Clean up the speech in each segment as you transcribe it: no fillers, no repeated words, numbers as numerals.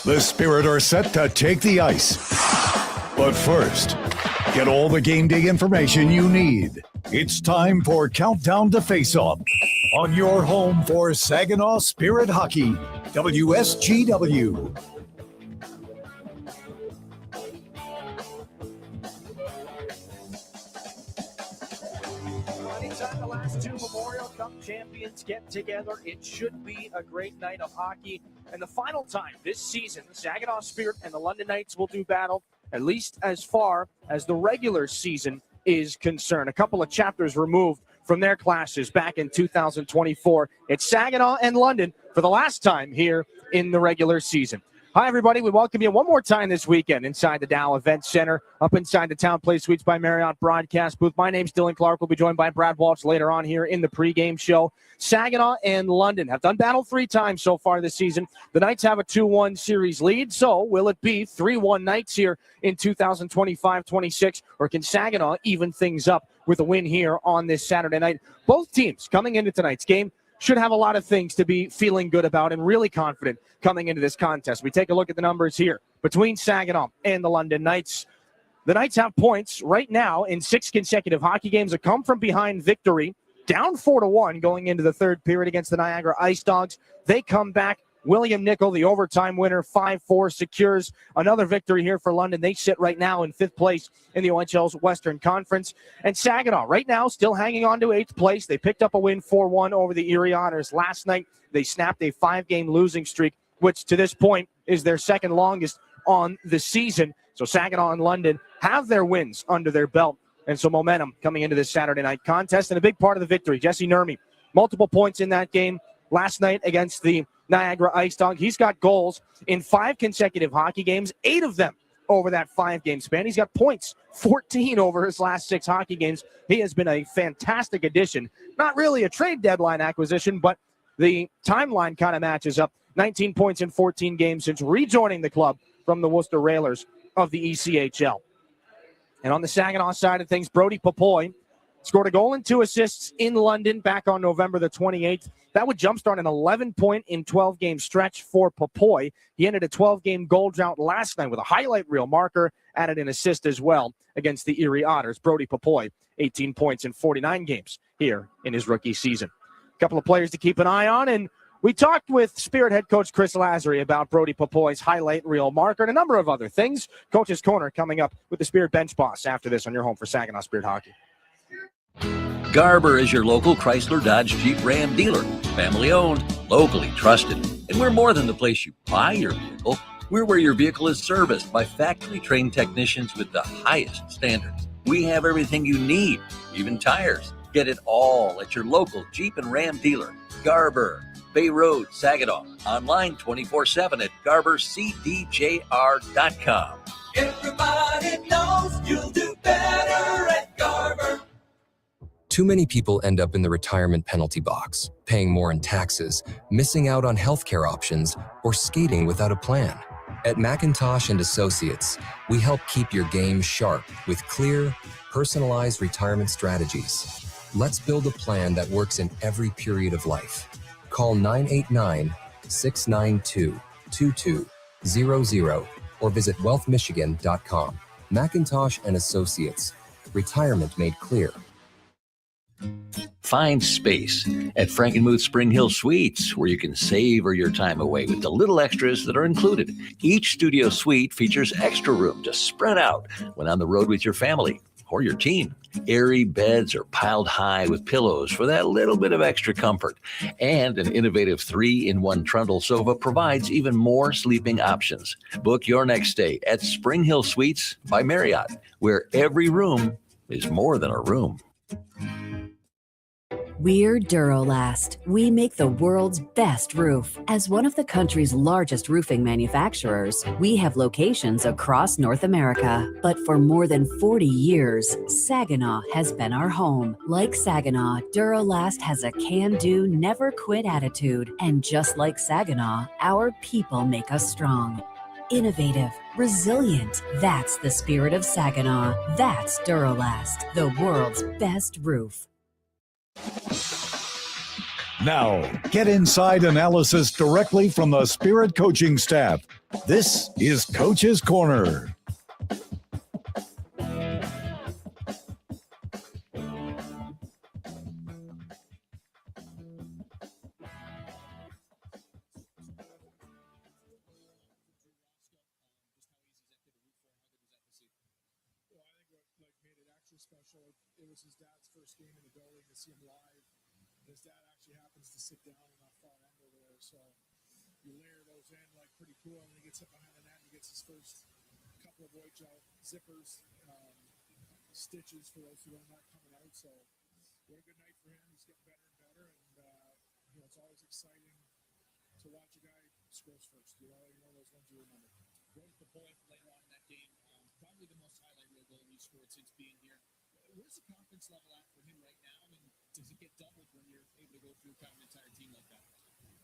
The Spirit are set to take the ice. But first, get all the game day information you need. It's time for Countdown to Face-Off on your home for Saginaw Spirit Hockey, WSGW. Anytime the last two Memorial Cup champions get together, it should be a great night of hockey. And the final time this season, the Saginaw Spirit and the London Knights will do battle, at least as far as the regular season is concerned. A couple of chapters removed from their clashes back in 2024. It's Saginaw and London for the last time here in the regular season. Hi, everybody. We welcome you one more time this weekend inside the Dow Event Center, up inside the Town Place Suites by Marriott broadcast booth. My name's Dylan Clark. We'll be joined by Brad Walsh later on here in the pregame show. Saginaw and London have done battle 3 times so far this season. The Knights have a 2-1 series lead, so will it be 3-1 Knights here in 2025-26, or can Saginaw even things up with a win here on this Saturday night? Both teams coming into tonight's game should have a lot of things to be feeling good about and really confident coming into this contest. We take a look at the numbers here between Saginaw and the London Knights. The Knights have points right now in 6 consecutive hockey games, a come-from-behind victory, down 4-1 going into the third period against the Niagara Ice Dogs. They come back. William Nickel, the overtime winner, 5-4, secures another victory here for London. They sit right now in 5th place in the OHL's Western Conference. And Saginaw right now still hanging on to 8th place. They picked up a win 4-1 over the Erie Otters last night. They snapped a 5-game losing streak, which to this point is their second longest on the season. So Saginaw and London have their wins under their belt. And so momentum coming into this Saturday night contest. And a big part of the victory, Jesse Nurmi, multiple points in that game last night against the Niagara Ice Dog. He's got goals in 5 consecutive hockey games, 8 of them over that 5-game span. He's got points, 14 over his last 6 hockey games. He has been a fantastic addition. Not really a trade deadline acquisition, but the timeline kind of matches up. 19 points in 14 games since rejoining the club from the Worcester Railers of the ECHL. And on the Saginaw side of things, Brody Popoy scored a goal and 2 assists in London back on November the 28th. That would jumpstart an 11-point in 12-game stretch for Popoy. He ended a 12-game goal drought last night with a highlight reel marker, added an assist as well against the Erie Otters. Brody Popoy, 18 points in 49 games here in his rookie season. A couple of players to keep an eye on, and we talked with Spirit head coach Chris Lazary about Brody Popoy's highlight reel marker and a number of other things. Coach's Corner coming up with the Spirit bench boss after this on your home for Saginaw Spirit Hockey. Garber is your local Chrysler Dodge Jeep Ram dealer. Family owned, locally trusted. And we're more than the place you buy your vehicle. We're where your vehicle is serviced by factory trained technicians with the highest standards. We have everything you need, even tires. Get it all at your local Jeep and Ram dealer. Garber, Bay Road, Saginaw. Online 24/7 at GarberCDJR.com. Everybody knows you'll do better at Garber. Too many people end up in the retirement penalty box, paying more in taxes, missing out on healthcare options, or skating without a plan. At McIntosh & Associates, we help keep your game sharp with clear, personalized retirement strategies. Let's build a plan that works in every period of life. Call 989-692-2200 or visit wealthmichigan.com. McIntosh & Associates. Retirement made clear. Find space at Frankenmuth Spring Hill Suites, where you can savor your time away with the little extras that are included. Each studio suite features extra room to spread out when on the road with your family or your team. Airy beds are piled high with pillows for that little bit of extra comfort. And an innovative 3-in-1 trundle sofa provides even more sleeping options. Book your next stay at Spring Hill Suites by Marriott, where every room is more than a room. We're Durolast. We make the world's best roof. As one of the country's largest roofing manufacturers, we have locations across North America. But for more than 40 years, Saginaw has been our home. Like Saginaw, Durolast has a can-do, never-quit attitude. And just like Saginaw, our people make us strong. Innovative, resilient. That's the spirit of Saginaw. That's Durolast, the world's best roof. Now, get inside analysis directly from the Spirit coaching staff This is Coach's Corner. Special. It was his dad's first game in the building to see him live. His dad actually happens to sit down in that far end over there, so you layer those in like pretty cool. And he gets hit behind the net. He gets his first couple of white gel zippers, stitches for those who don't know coming out. So what a good night for him. He's getting better and better, and it's always exciting to watch a guy scores first. You know those ones you remember. Broke the boy later on in that game. Probably the most highlight reel goal he scored since being here. Where's the confidence level at for him right now? And does it get doubled when you're able to go through kind of an entire team like that?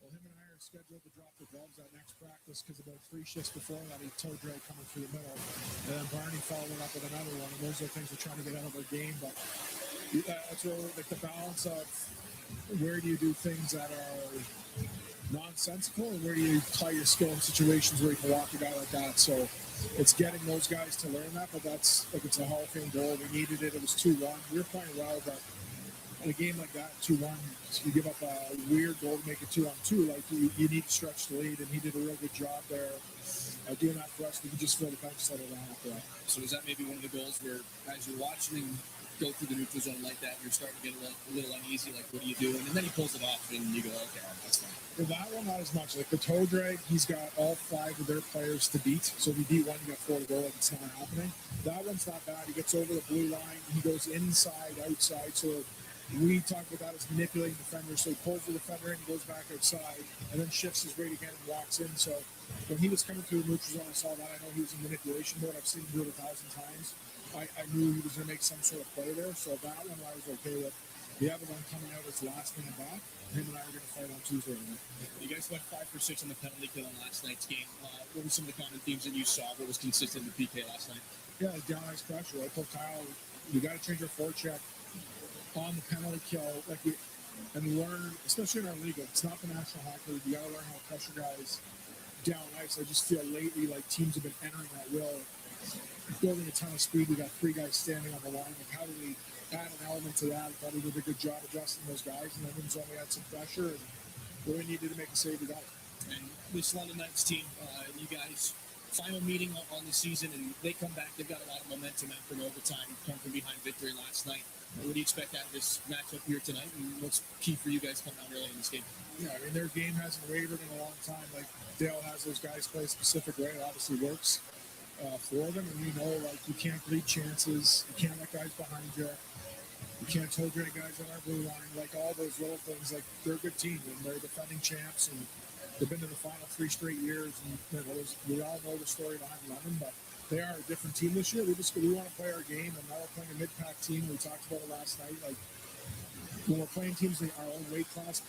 Well, him and I are scheduled to drop the gloves at next practice because about 3 shifts before that, he toe drag coming through the middle. And then Barney followed up with another one. And those are things we're trying to get out of our game. But that's where like the balance of where do you do things that are nonsensical and where do you apply your skill in situations where you can walk a guy like that. So it's getting those guys to learn that, but that's like it's a Hall of Fame goal. We needed it. It was 2-1. We were playing well, but in a game like that, 2-1, you give up a weird goal to make it 2-on-2. Like you need to stretch the lead, and he did a real good job there doing that for us. We could just feel the bench settle down after that. So is that maybe one of the goals where, as you're watching him go through the neutral zone like that, you're starting to get a little uneasy, like what are you doing? And then he pulls it off, and you go, okay, that's fine. For that one, not as much. Like the toe drag, he's got all 5 of their players to beat. So if you beat one, you got 4 to go. Like it's not happening. That one's not bad. He gets over the blue line. He goes inside, outside. So we talk about that as manipulating defenders. So he pulls the defender in, he goes back outside, and then shifts his weight again and walks in. So when he was coming through the neutral zone, I saw that. I know he was in manipulation mode. I've seen him do it 1,000 times. I knew he was going to make some sort of play there. So that one I was okay with. The other one coming out as last man back. Him and I are going to fight on Tuesday night. You guys went 5 for 6 on the penalty kill in last night's game. What were some of the common themes that you saw? What was consistent in the PK last night? Yeah, down ice pressure. I told Kyle, you got to change your forecheck on the penalty kill, and learn, especially in our league. It's not the National Hockey League. You got to learn how to pressure guys down ice. I just feel lately like teams have been entering that will, building a ton of speed. We got 3 guys standing on the line. Like how do we add an element to that? I thought he did a good job adjusting those guys, and then when we had some pressure and where we needed to make a save, we got it. And this London Knights team, you guys, final meeting on the season, and they come back. They've got a lot of momentum after an overtime, come from behind victory last night. What do you expect out of this matchup here tonight, and what's key for you guys coming out early in this game? Yeah, I mean, their game hasn't wavered in a long time. Like, Dale has those guys play a specific way. It obviously works for them, and we know, like, you can't lead chances. You can't let guys behind you. You can't toe drag guys on our blue line. Like, all those little things. Like, they're a good team, and they're defending champs, and they've been to the final 3 straight years. And we all know the story behind London, but they are a different team this year. We want to play our game, and now we're playing a mid-pack team. We talked about it last night. Like, when we're playing teams in our own weight class,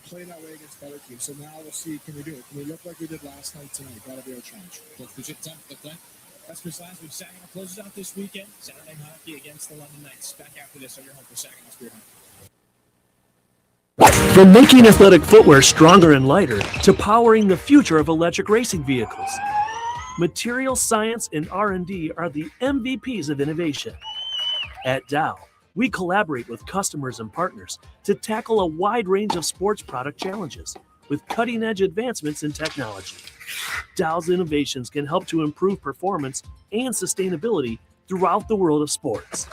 play that way against better teams. So now we'll see, can we do it? Can we look like we did last night tonight? That'll be our challenge. Well, appreciate the time. That's Chris Lasby. Saginaw closes out this weekend. Saturday night hockey against the London Knights. Back after this on your home for Saginaw Spirit Hockey. From making athletic footwear stronger and lighter to powering the future of electric racing vehicles, material science and R&D are the MVPs of innovation. At Dow, we collaborate with customers and partners to tackle a wide range of sports product challenges with cutting-edge advancements in technology. Dow's innovations can help to improve performance and sustainability throughout the world of sports.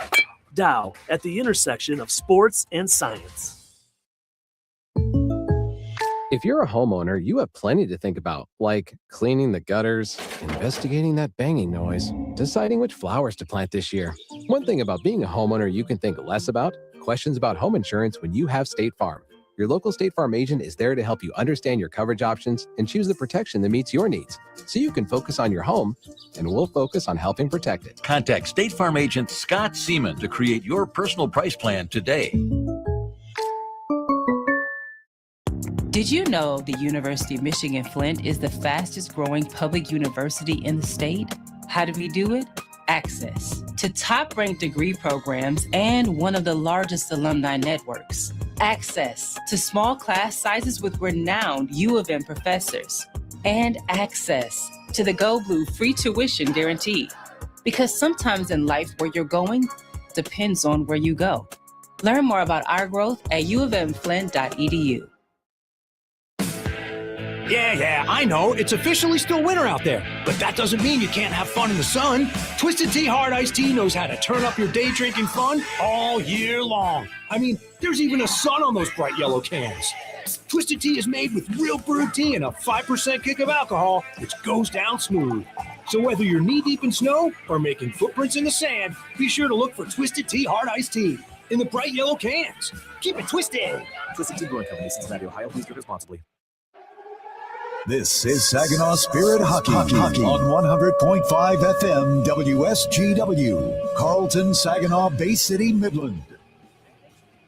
Dow, at the intersection of sports and science. If you're a homeowner, you have plenty to think about, like cleaning the gutters, investigating that banging noise, deciding which flowers to plant this year. One thing about being a homeowner you can think less about, questions about home insurance when you have State Farm. Your local State Farm agent is there to help you understand your coverage options and choose the protection that meets your needs, so you can focus on your home, and we'll focus on helping protect it. Contact State Farm agent Scott Seaman to create your personal price plan today. Did you know the University of Michigan Flint is the fastest growing public university in the state? How do we do it? Access to top-ranked degree programs and one of the largest alumni networks. Access to small class sizes with renowned U of M professors. And access to the Go Blue free tuition guarantee. Because sometimes in life, where you're going depends on where you go. Learn more about our growth at uofmflint.edu. Yeah, I know. It's officially still winter out there. But that doesn't mean you can't have fun in the sun. Twisted Tea Hard Iced Tea knows how to turn up your day drinking fun all year long. I mean, there's even a sun on those bright yellow cans. Twisted Tea is made with real brewed tea and a 5% kick of alcohol, which goes down smooth. So whether you're knee-deep in snow or making footprints in the sand, be sure to look for Twisted Tea Hard Iced Tea in the bright yellow cans. Keep it twisted. Twisted Tea Brewing Company, Cincinnati, Ohio. Please drink responsibly. This is Saginaw Spirit Hockey on 100.5 FM WSGW, Carlton, Saginaw, Bay City, Midland.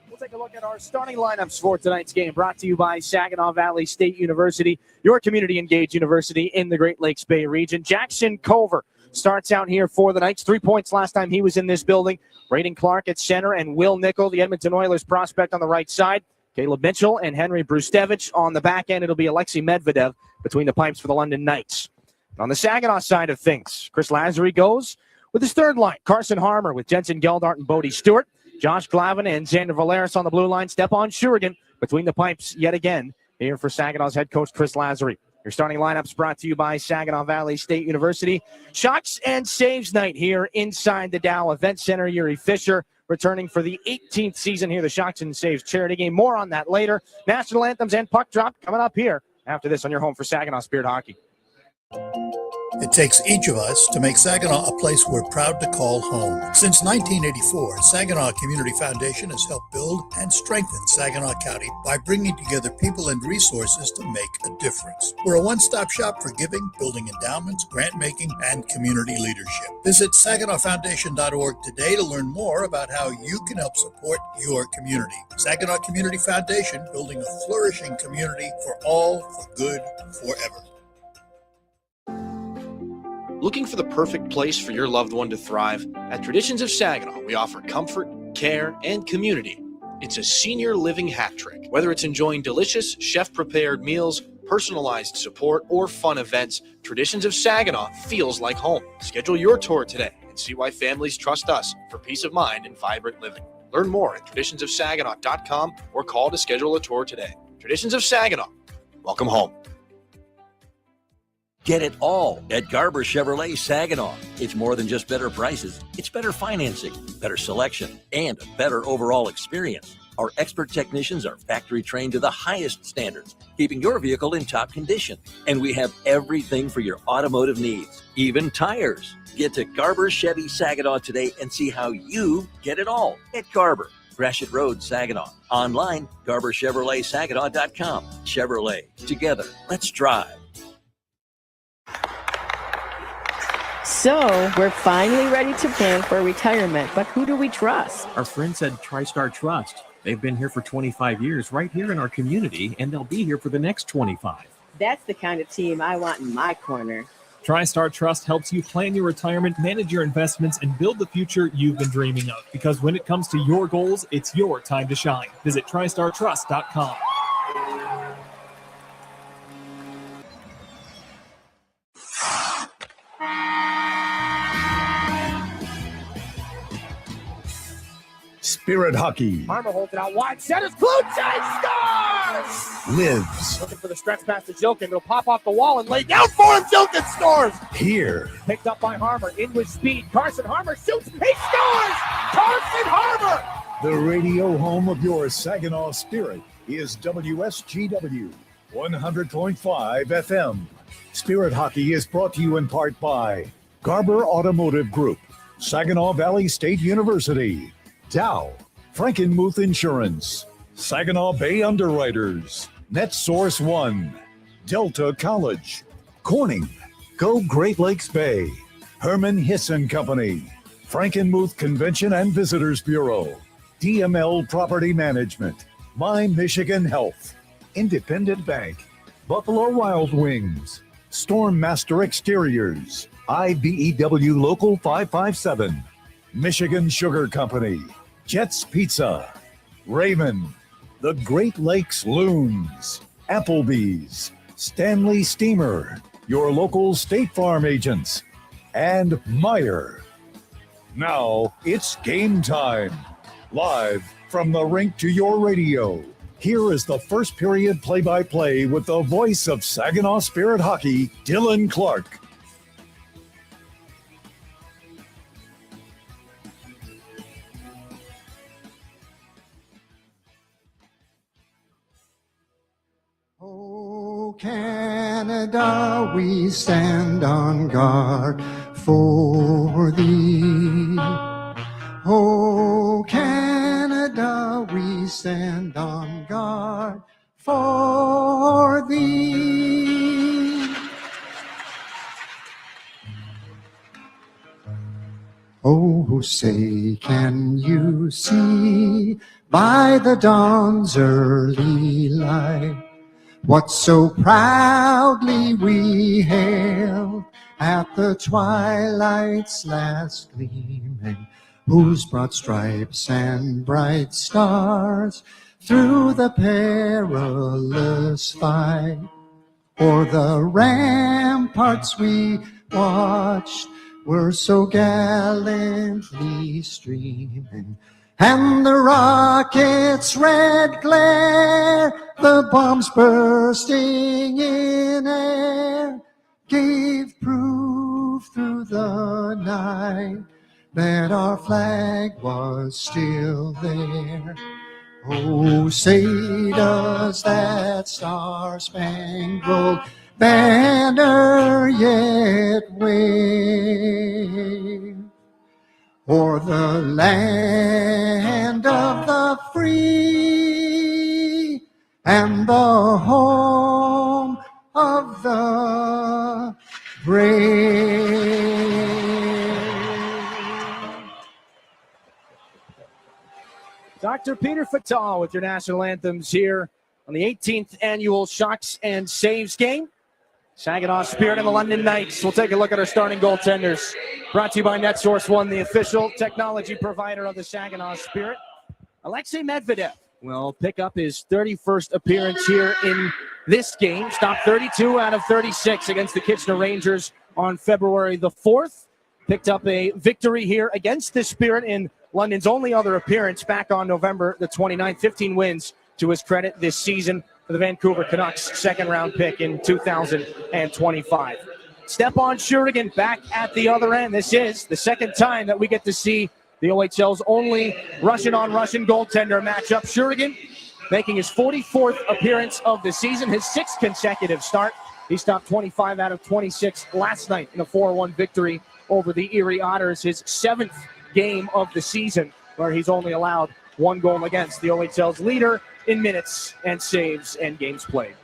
We'll take a look at our starting lineups for tonight's game, brought to you by Saginaw Valley State University, your community-engaged university in the Great Lakes Bay region. Jackson Culver starts out here for the Knights. 3 points last time he was in this building. Braden Clark at center and Will Nickel, the Edmonton Oilers prospect, on the right side. Caleb Mitchell and Henry Brustevich on the back end. It'll be Alexei Medvedev between the pipes for the London Knights. And on the Saginaw side of things, Chris Lazary goes with his third line. Carson Harmer with Jensen Geldart and Bodie Stewart. Josh Glavin and Xander Valeris on the blue line. Stepan Shurigan between the pipes yet again here for Saginaw's head coach Chris Lazary. Your starting lineups brought to you by Saginaw Valley State University. Shocks and Saves night here inside the Dow Event Center. Yuri Fisher returning for the 18th season here, the Shocks and Saves charity game. More on that later. National anthems and puck drop coming up here after this on your home for Saginaw Spirit Hockey. It takes each of us to make Saginaw a place we're proud to call home. Since 1984, Saginaw Community Foundation has helped build and strengthen Saginaw County by bringing together people and resources to make a difference. We're a one-stop shop for giving, building endowments, grant-making, and community leadership. Visit SaginawFoundation.org today to learn more about how you can help support your community. Saginaw Community Foundation, building a flourishing community for all, for good, forever. Looking for the perfect place for your loved one to thrive? At Traditions of Saginaw, we offer comfort, care, and community. It's a senior living hat trick. Whether it's enjoying delicious, chef-prepared meals, personalized support, or fun events, Traditions of Saginaw feels like home. Schedule your tour today and see why families trust us for peace of mind and vibrant living. Learn more at traditionsofsaginaw.com or call to schedule a tour today. Traditions of Saginaw. Welcome home. Get it all at Garber Chevrolet Saginaw. It's more than just better prices. It's better financing, better selection, and a better overall experience. Our expert technicians are factory trained to the highest standards, keeping your vehicle in top condition. And we have everything for your automotive needs, even tires. Get to Garber Chevy Saginaw today and see how you get it all at Garber. Gratiot Road, Saginaw. Online, GarberChevroletSaginaw.com. Chevrolet. Together, let's drive. So, we're finally ready to plan for retirement, but who do we trust? Our friends at TriStar Trust. They've been here for 25 years right here in our community, and they'll be here for the next 25. That's the kind of team I want in my corner. TriStar Trust helps you plan your retirement, manage your investments, and build the future you've been dreaming of. Because when it comes to your goals, it's your time to shine. Visit TriStarTrust.com. Spirit Hockey Harmer holds it out wide. Centers, Kluchek scores! lives Looking for the stretch pass to Jilkin. It'll pop off the wall and lay down for him. Jilkin scores! here. Picked up by Harmer. In with speed. Carson Harmer shoots. He scores! Carson Harmer! The radio home of your Saginaw Spirit is WSGW 100.5 FM. Spirit Hockey is brought to you in part by Garber Automotive Group, Saginaw Valley State University, Dow, Frankenmuth Insurance, Saginaw Bay Underwriters, NetSource One, Delta College, Corning, Go Great Lakes Bay, Herman Hisson Company, Frankenmuth Convention and Visitors Bureau, DML Property Management, My Michigan Health, Independent Bank, Buffalo Wild Wings, Stormmaster Exteriors, IBEW Local 557, Michigan Sugar Company, Jets Pizza, Raymond, the Great Lakes Loons, Applebee's, Stanley Steamer, your local State Farm agents, and Meyer. Now it's game time. Live from the rink to your radio. Here is the first period play-by-play with the voice of Saginaw Spirit Hockey, Dylan Clark. Oh, Canada, we stand on guard for thee. Oh, Canada, we stand on guard for thee. Oh, say, can you see by the dawn's early light what so proudly we hailed at the twilight's last gleaming, whose broad stripes and bright stars through the perilous fight o'er the ramparts we watched were so gallantly streaming, and the rocket's red glare, the bombs bursting in air, gave proof through the night that our flag was still there. Oh, say does that star-spangled banner yet wave o'er the land of the free and the home of the brave. Dr. Peter Fatal with your national anthems here on the 18th annual Shocks and Saves game. Saginaw Spirit and the London Knights. We'll take a look at our starting goaltenders. Brought to you by NetSource One, the official technology provider of the Saginaw Spirit. Alexei Medvedev will pick up his 31st appearance here in this game. Stopped 32 out of 36 against the Kitchener Rangers on February the 4th. Picked up a victory here against the Spirit in London's only other appearance back on November the 29th. 15 wins to his credit this season for the Vancouver Canucks, second-round pick in 2025. Stepan Shurigan back at the other end. This is the second time that we get to see the OHL's only Russian-on-Russian goaltender matchup. Shurigan making his 44th appearance of the season, his 6th consecutive start. He stopped 25 out of 26 last night in a 4-1 victory over the Erie Otters, his 7th game of the season, where he's only allowed 1 goal against, the OHL's leader in minutes and saves and games played.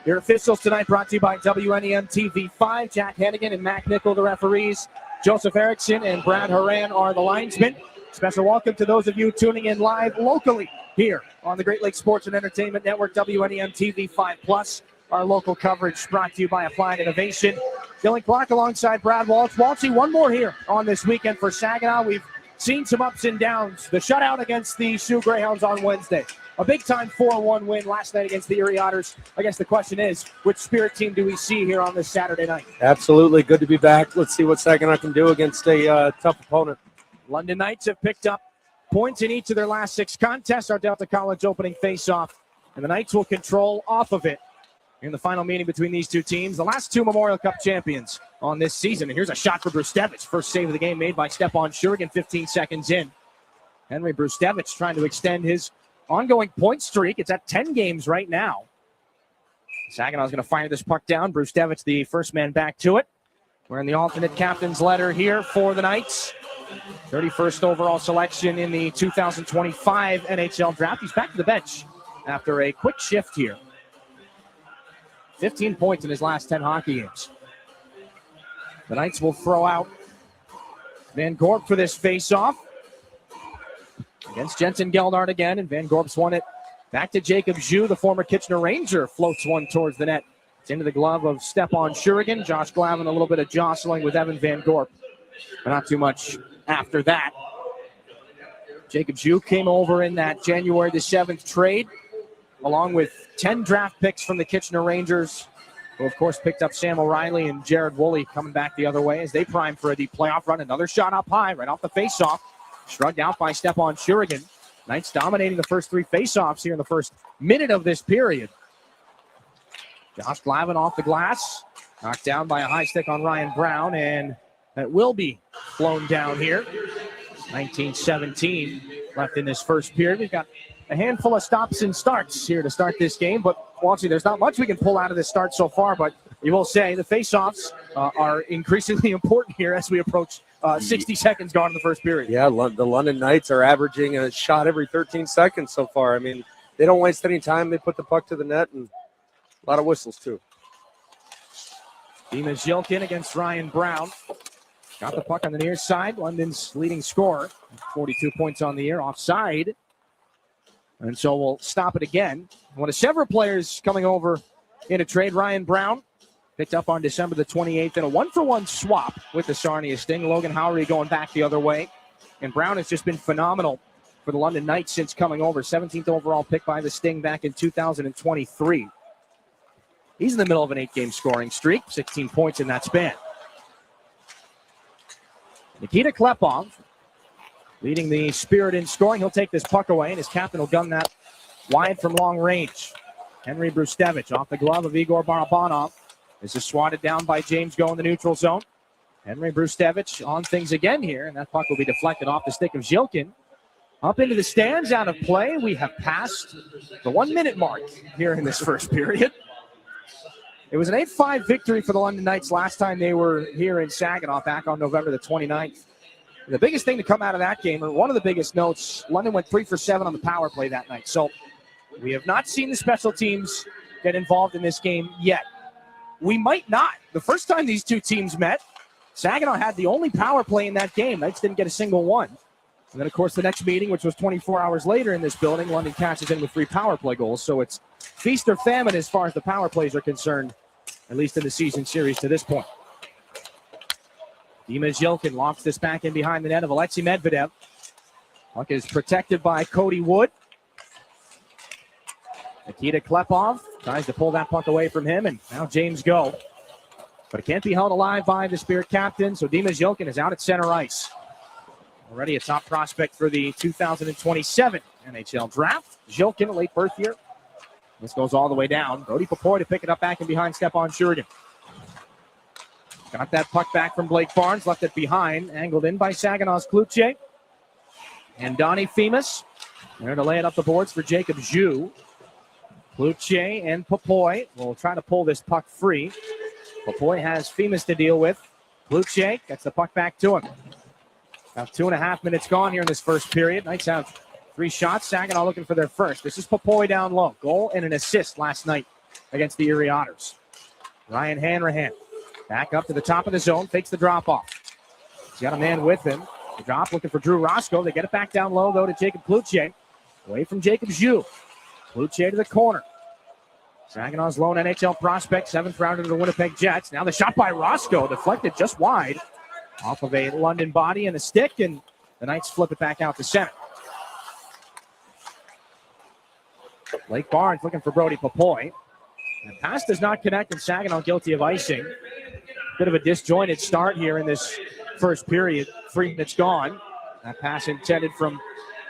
Your officials tonight brought to you by WNEM TV5. Jack Hennigan and Mac Nickel, the referees. Joseph Erickson and Brad Horan are the linesmen. Special welcome to those of you tuning in live locally here on the Great Lakes Sports and Entertainment Network, WNEM TV5+. Our local coverage brought to you by Applied Innovation. Dylan Clark alongside Brad Walsh. Walshy, one more here on this weekend for Saginaw. We've seen some ups and downs. The shutout against the Sioux Greyhounds on Wednesday. A big-time 4-1 win last night against the Erie Otters. I guess the question is, which Spirit team do we see here on this Saturday night? Absolutely. Good to be back. Let's see what Saginaw can do against a tough opponent. London Knights have picked up points in each of their last 6 contests. Our Delta College opening face-off. And the Knights will control off of it in the final meeting between these two teams. The last 2 Memorial Cup champions on this season. And here's a shot for Brustevich. First save of the game made by Stepan Shurigan 15 seconds in. Henry Brustevich trying to extend his ongoing point streak. It's at 10 games right now. Saginaw's going to fire this puck down. Brustevich, the first man back to it. We're in the alternate captain's letter here for the Knights. 31st overall selection in the 2025 NHL draft. He's back to the bench after a quick shift here. 15 points in his last 10 hockey games. The Knights will throw out Van Gorp for this face-off against Jensen Geldart again, and Van Gorp's won it back to Jacob Jus, the former Kitchener Ranger, floats one towards the net. It's into the glove of Stepan Shurigan. Josh Glavin, a little bit of jostling with Evan Van Gorp, but not too much after that. Jacob Jus came over in that January the 7th trade, along with 10 draft picks from the Kitchener Rangers who, of course, picked up Sam O'Reilly and Jared Woolley coming back the other way as they prime for a deep playoff run. Another shot up high, right off the faceoff. Shrugged out by Stephon Shurigan. Knights dominating the first three faceoffs here in the first minute of this period. Josh Glavin off the glass. Knocked down by a high stick on Ryan Brown, and that will be blown down here. 19-17 left in this first period. We've got a handful of stops and starts here to start this game, but Walshy, there's not much we can pull out of this start so far, but you will say the faceoffs are increasingly important here as we approach 60 seconds gone in the first period. Yeah, the London Knights are averaging a shot every 13 seconds so far. I mean, they don't waste any time. They put the puck to the net, and a lot of whistles, too. Dima Zhilkin against Ryan Brown. Got the puck on the near side. London's leading scorer. 42 points on the year. Offside. And so we'll stop it again. One of several players coming over in a trade. Ryan Brown picked up on December the 28th in a 1-for-1 swap with the Sarnia Sting. Logan Howery going back the other way. And Brown has just been phenomenal for the London Knights since coming over. 17th overall pick by the Sting back in 2023. He's in the middle of an 8-game scoring streak. 16 points in that span. Nikita Klepov leading the Spirit in scoring. He'll take this puck away, and his captain will gun that wide from long range. Henry Brustevich off the glove of Igor Barabanov. This is swatted down by James Go in the neutral zone. Henry Brustevich on things again here, and that puck will be deflected off the stick of Zhilkin. Up into the stands, out of play. We have passed the 1-minute mark here in this first period. It was an 8-5 victory for the London Knights last time they were here in Saginaw back on November the 29th. The biggest thing to come out of that game, or one of the biggest notes, London went 3 for 7 on the power play that night. So we have not seen the special teams get involved in this game yet. We might not. The first time these two teams met, Saginaw had the only power play in that game. Knights didn't get a single one. And then, of course, the next meeting, which was 24 hours later in this building, London cashes in with 3 power play goals. So it's feast or famine as far as the power plays are concerned, at least in the season series to this point. Dima Zhilkin lofts this back in behind the net of Alexei Medvedev. Puck is protected by Cody Wood. Nikita Klepov tries to pull that puck away from him, and now James Go. But it can't be held alive by the Spirit captain, so Dima Zhilkin is out at center ice. Already a top prospect for the 2027 NHL draft. Zhilkin, a late birth year. This goes all the way down. Brody Popoy to pick it up back in behind Stephon Shurigan. Got that puck back from Blake Barnes, left it behind, angled in by Saginaw's Kluche. And Donnie Femus there to lay it up the boards for Jacob Zhu. Kluche and Popoy will try to pull this puck free. Popoy has Femus to deal with. Kluche gets the puck back to him. About 2.5 minutes gone here in this first period. Knights have 3 shots. Saginaw looking for their first. This is Popoy down low. Goal and an assist last night against the Erie Otters. Ryan Hanrahan back up to the top of the zone. Fakes the drop off. He's got a man with him. The drop looking for Drew Roscoe. They get it back down low, though, to Jacob Kluche. Away from Jacob Zhu. Kluche to the corner. Saginaw's lone NHL prospect, 7th rounder to the Winnipeg Jets. Now the shot by Roscoe, deflected just wide off of a London body and a stick, and the Knights flip it back out to center. Blake Barnes looking for Brody Popoy. The pass does not connect, and Saginaw guilty of icing. Bit of a disjointed start here in this first period. 3 minutes gone. That pass intended from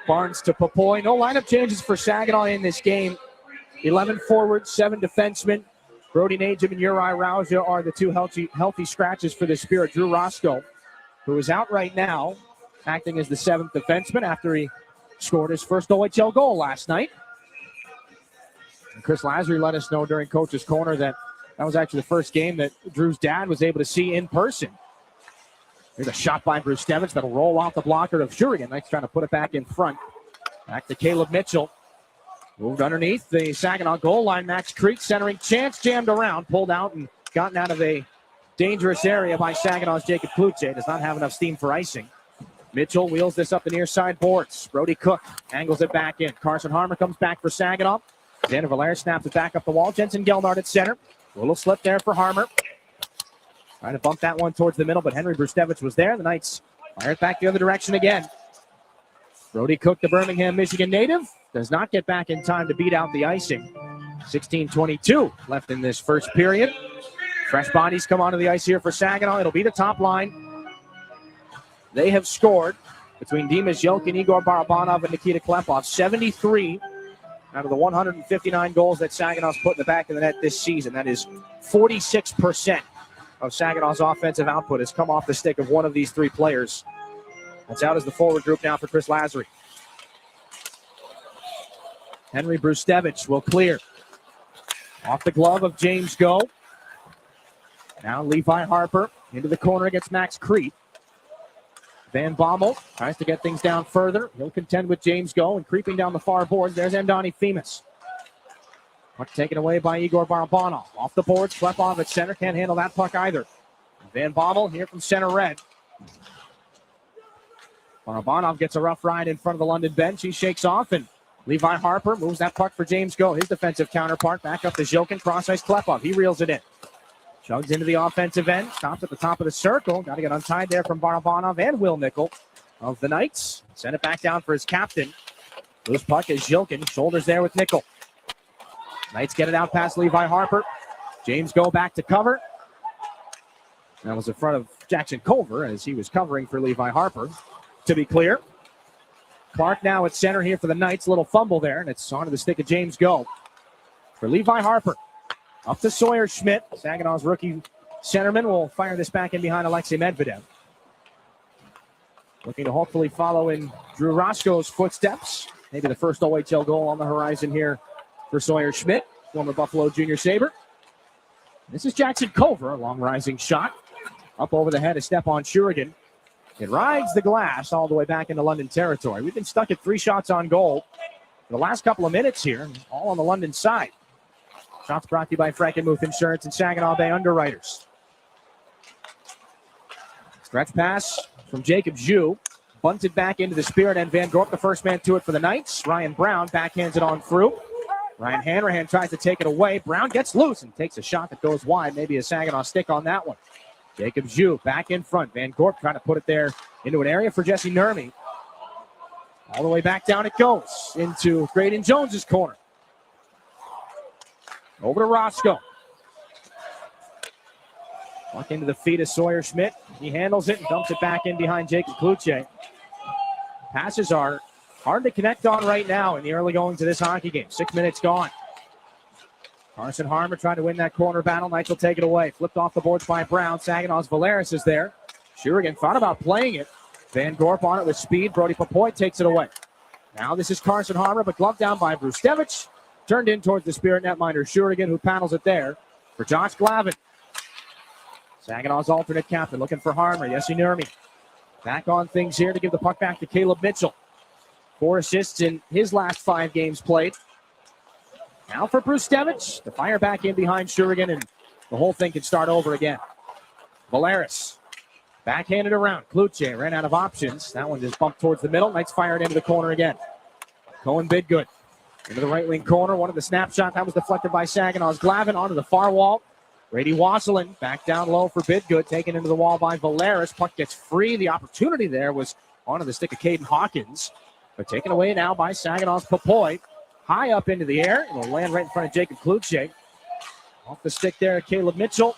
Barnes to Popoy. No lineup changes for Saginaw in this game. 11 forwards, 7 defensemen. Brody Najim and Uri Rauja are the 2 healthy scratches for the Spirit. Drew Roscoe, who is out right now, acting as the 7th defenseman after he scored his first OHL goal last night. And Chris Lazary let us know during Coach's Corner that was actually the first game that Drew's dad was able to see in person. Here's a shot by Bruce Stevens that'll roll off the blocker of Shurigan. Knights trying to put it back in front. Back to Caleb Mitchell. Moved underneath the Saginaw goal line. Max Creek centering chance, jammed around, pulled out and gotten out of a dangerous area by Saginaw's Jacob Kluche. Does not have enough steam for icing. Mitchell wheels this up the near side boards. Brody Cook angles it back in. Carson Harmer comes back for Saginaw. Xander Valère snaps it back up the wall. Jensen Gelnard at center. A little slip there for Harmer. Trying to bump that one towards the middle, but Henry Brustevich was there. The Knights fire it back the other direction again. Brody Cook, the Birmingham, Michigan native, does not get back in time to beat out the icing. 16:22 left in this first period. Fresh bodies come onto the ice here for Saginaw. It'll be the top line. They have scored between Dimas Yelkin, Igor Barabanov, and Nikita Klepov. 73 out of the 159 goals that Saginaw's put in the back of the net this season. That is 46% of Saginaw's offensive output has come off the stick of one of these three players. That's out as the forward group now for Chris Lazary. Henry Brustevich will clear. Off the glove of James Go. Now Levi Harper into the corner against Max Crete. Van Bommel tries to get things down further. He'll contend with James Go, and creeping down the far boards, there's Andoni Themis. Puck taken away by Igor Barabanov. Off the boards, Klepov at center. Can't handle that puck either. Van Bommel here from center red. Barabanov gets a rough ride in front of the London bench. He shakes off, and Levi Harper moves that puck for James Go. His defensive counterpart back up to Zhilkin. Cross ice Klepov. He reels it in. Chugs into the offensive end. Stops at the top of the circle. Got to get untied there from Barabanov and Will Nickel of the Knights. Send it back down for his captain. Loose puck is Zhilkin. Shoulders there with Nickel. Knights get it out past Levi Harper. James Go back to cover. That was in front of Jackson Culver as he was covering for Levi Harper. To be clear. Clark now at center here for the Knights. A little fumble there, and it's onto the stick of James Go. For Levi Harper. Up to Sawyer Schmidt. Saginaw's rookie centerman will fire this back in behind Alexei Medvedev. Looking to hopefully follow in Drew Roscoe's footsteps. Maybe the first OHL goal on the horizon here for Sawyer Schmidt, former Buffalo Junior Sabre. This is Jackson Culver, a long rising shot. Up over the head of Stepan Shurigan. It rides the glass all the way back into London territory. We've been stuck at 3 shots on goal for the last couple of minutes here, all on the London side. Shots brought to you by Frankenmuth Insurance and Saginaw Bay Underwriters. Stretch pass from Jacob Zhu. Bunted back into the Spirit and Van Gorp, the first man to it for the Knights. Ryan Brown backhands it on through. Ryan Hanrahan tries to take it away. Brown gets loose and takes a shot that goes wide. Maybe a Saginaw stick on that one. Jacob Zhu back in front. Van Gorp trying to put it there into an area for Jesse Nurmi. All the way back down it goes into Graydon Jones's corner. Over to Roscoe. Walk into the feet of Sawyer Schmidt. He handles it and dumps it back in behind Jacob Kluche. Passes are hard to connect on right now in the early going to this hockey game. 6 minutes gone. Carson Harmer trying to win that corner battle. Knights will take it away. Flipped off the boards by Brown. Saginaw's Valeris is there. Shurigan thought about playing it. Van Gorp on it with speed. Brody Papoy takes it away. Now this is Carson Harmer, but gloved down by Brustevich. Turned in towards the Spirit netminder Shurigan, who paddles it there for Josh Glavin. Saginaw's alternate captain looking for Harmer. Jesse Nurmi back on things here to give the puck back to Caleb Mitchell. 4 assists in his last 5 games played. Now for Brustevich to fire back in behind Shurigan, and the whole thing can start over again. Valeris backhanded around. Kluche ran out of options. That one just bumped towards the middle. Knights fire it into the corner again. Cohen Bidgood into the right wing corner. One of the snapshot that was deflected by Saginaw's Glavin onto the far wall. Brady Wasselin back down low for Bidgood, taken into the wall by Valeris. Puck gets free. The opportunity there was onto the stick of Caden Hawkins, but taken away now by Saginaw's Papoy. High up into the air. It'll land right in front of Jacob Kluche. Off the stick there, Caleb Mitchell.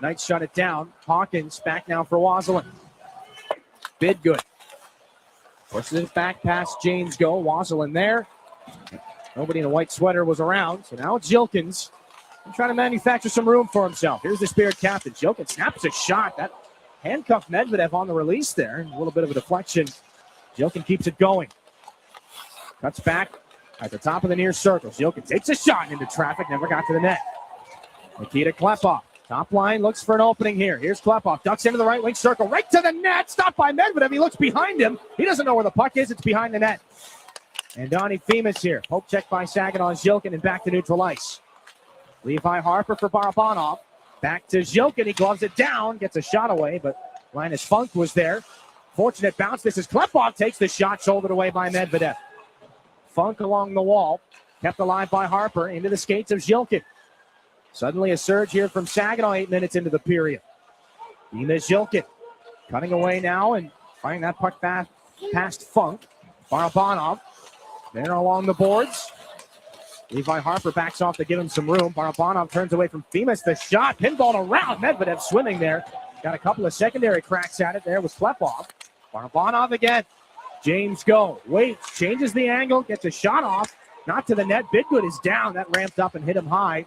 Knights shut it down. Hawkins back now for Wasselin. Bidgood pushes it back past James Go. Wasselin there. Nobody in a white sweater was around, so now it's Zhilkins trying to manufacture some room for himself. Here's the Spirit captain. Zhilkins snaps a shot. That handcuffed Medvedev on the release there. A little bit of a deflection. Zhilkin keeps it going. Cuts back at the top of the near circle. Zhilkin takes a shot into traffic. Never got to the net. Nikita Klepov. Top line looks for an opening here. Here's Klepov. Ducks into the right wing circle. Right to the net. Stopped by Medvedev. He looks behind him. He doesn't know where the puck is. It's behind the net. And Donnie Themis here. Poke check by Saginaw Zhilkin and back to neutral ice. Levi Harper for Barabanov. Back to Zhilkin. He gloves it down. Gets a shot away, but Linus Funk was there. Fortunate bounce. This is Klepov. Takes the shot. Shouldered away by Medvedev. Funk along the wall. Kept alive by Harper. Into the skates of Zhilkin. Suddenly a surge here from Saginaw 8 minutes into the period. Dimas Zhilkin cutting away now and firing that puck back past Funk. Barabanov there along the boards. Levi Harper backs off to give him some room. Barabanov turns away from Themis. The shot, pinball around. Medvedev swimming there. Got a couple of secondary cracks at it there with Klepov. Barabanov again. James Go waits, changes the angle, gets a shot off. Not to the net. Bidgood is down. That ramped up and hit him high.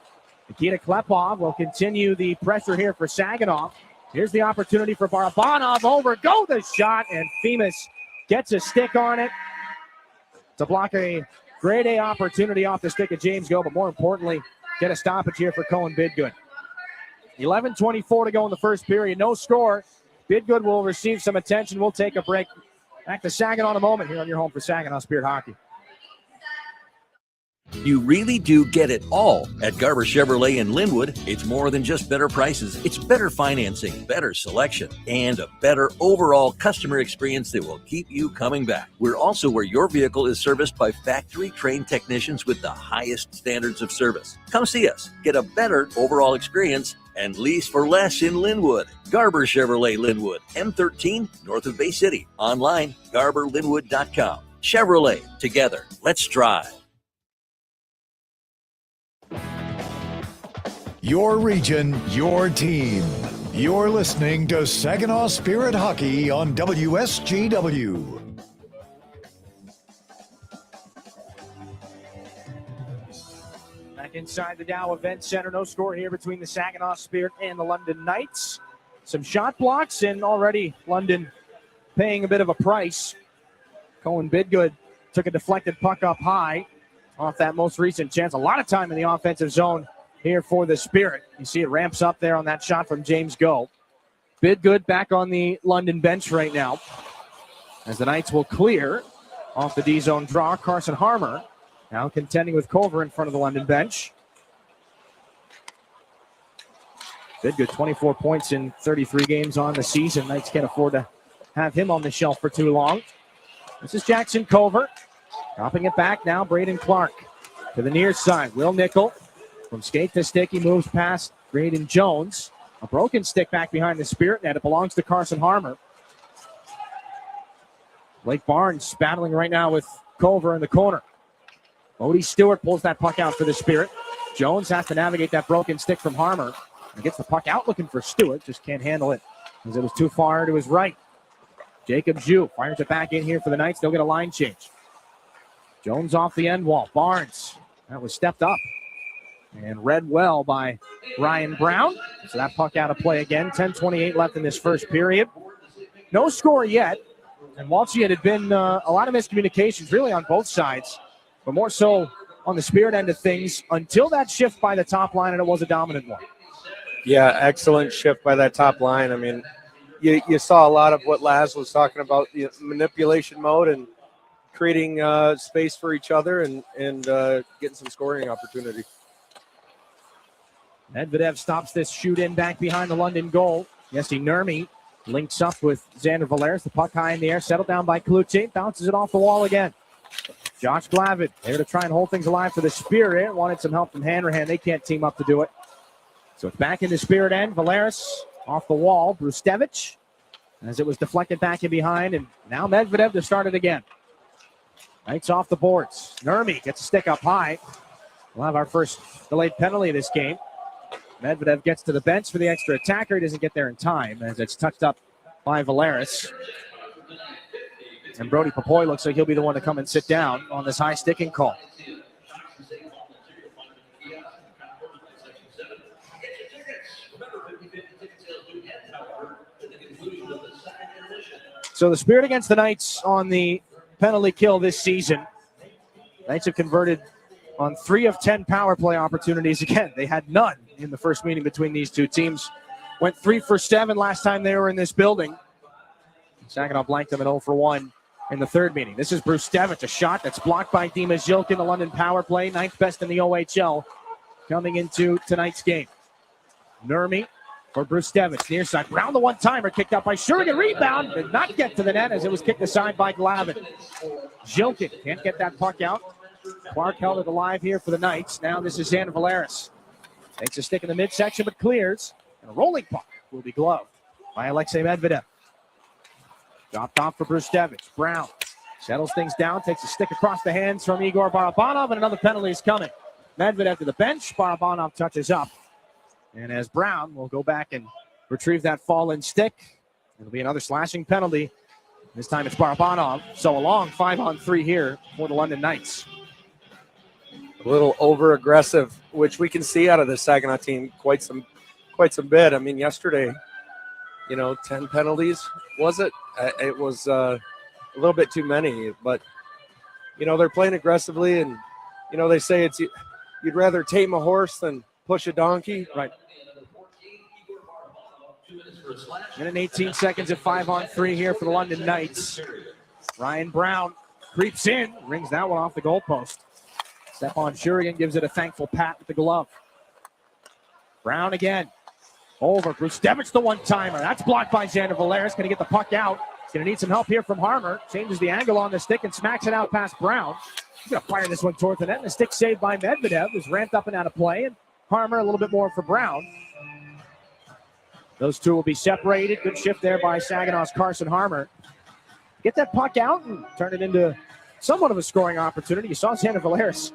Nikita Klepov will continue the pressure here for Saginaw. Here's the opportunity for Barabanov. Over, go the shot, and Themis gets a stick on it to block a grade A opportunity off the stick of James Go, but more importantly, get a stoppage here for Cohen Bidgood. 11:24 to go in the first period. No score. Bidgood will receive some attention. We'll take a break. Back to Saginaw in a moment here on your home for Saginaw Spirit Hockey. You really do get it all at Garber Chevrolet in Linwood. It's more than just better prices. It's better financing, better selection, and a better overall customer experience that will keep you coming back. We're also where your vehicle is serviced by factory-trained technicians with the highest standards of service. Come see us. Get a better overall experience and lease for less in Linwood. Garber Chevrolet Linwood, M13, north of Bay City. Online, garberlinwood.com. Chevrolet, together. Let's drive. Your region, your team. You're listening to Saginaw Spirit Hockey on WSGW. Back inside the Dow Event Center. No score here between the Saginaw Spirit and the London Knights. Some shot blocks, and already London paying a bit of a price. Cohen Bidgood took a deflected puck up high off that most recent chance. A lot of time in the offensive zone here for the Spirit. You see it ramps up there on that shot from James Go. Bidgood back on the London bench right now as the Knights will clear off the D-zone draw. Carson Harmer now contending with Culver in front of the London bench. Bidgood, 24 points in 33 games on the season. Knights can't afford to have him on the shelf for too long. This is Jackson Culver. Dropping it back now, Braden Clark to the near side. Will Nickel from skate to stick. He moves past Braden Jones. A broken stick back behind the Spirit net. It belongs to Carson Harmer. Blake Barnes battling right now with Culver in the corner. Odie Stewart pulls that puck out for the Spirit. Jones has to navigate that broken stick from Harmer. And gets the puck out looking for Stewart. Just can't handle it as it was too far to his right. Jacob Jew fires it back in here for the Knights. They'll get a line change. Jones off the end wall. Barnes. That was stepped up and read well by Ryan Brown. So that puck out of play again. 10:28 left in this first period. No score yet. And Walshy, it had been a lot of miscommunications really on both sides, but more so on the Spirit end of things until that shift by the top line, and it was a dominant one. Yeah, excellent shift by that top line. I mean, you saw a lot of what Laz was talking about, the manipulation mode and creating space for each other and getting some scoring opportunity. Medvedev stops this shoot in back behind the London goal. Jesse Nurmi links up with Xander Valeris. The puck high in the air, settled down by Kluche. Bounces it off the wall again. Josh Glavitt there to try and hold things alive for the Spirit. Wanted some help from Hanrahan. They can't team up to do it. So it's back in the Spirit end. Valeris off the wall. Brustevich as it was deflected back in behind. And now Medvedev to start it again. Knights off the boards. Nurmi gets a stick up high. We'll have our first delayed penalty of this game. Medvedev gets to the bench for the extra attacker. He doesn't get there in time as it's touched up by Valeris. And Brody Papoy looks like he'll be the one to come and sit down on this high sticking call. So the Spirit against the Knights on the penalty kill this season. Knights have converted on 3 of 10 power play opportunities. Again, they had none in the first meeting between these two teams. Went 3 for 7 last time they were in this building. Saginaw blanked them at 0 for 1 in the third meeting. This is Brustevich, a shot that's blocked by Dimas Jilkin, the London power play, 9th best in the OHL coming into tonight's game. Nurmi for Brustevich, near side. Round the one-timer, kicked up by Shurigan. Rebound, did not get to the net as it was kicked aside by Glavin. Jilkin can't get that puck out. Clark held it alive here for the Knights. Now this is Xander Valeris. Takes a stick in the midsection, but clears. And a rolling puck will be gloved by Alexei Medvedev. Dropped off for Brustevich. Brown settles things down, takes a stick across the hands from Igor Barabanov, and another penalty is coming. Medvedev to the bench. Barabanov touches up. And as Brown will go back and retrieve that fallen stick, it'll be another slashing penalty. This time it's Barabanov. So a long 5-on-3 here for the London Knights. A little over-aggressive, which we can see out of the Saginaw team quite some bit. I mean, yesterday, 10 penalties, was it? It was a little bit too many, but, they're playing aggressively, and, they say you'd rather tame a horse than push a donkey. Right. Minute and 18 seconds at 5-on-3 here for the London Knights. Ryan Brown creeps in, rings that one off the goalpost. Stephon Shurigan gives it a thankful pat with the glove. Brown again. Over. Bruce Devich, the one-timer. That's blocked by Xander Valeris. Going to get the puck out. He's going to need some help here from Harmer. Changes the angle on the stick and smacks it out past Brown. He's going to fire this one toward the net. And the stick saved by Medvedev, who's ramped up and out of play. And Harmer a little bit more for Brown. Those two will be separated. Good shift there by Saginaw's Carson Harmer. Get that puck out and turn it into somewhat of a scoring opportunity. You saw Xander Valeris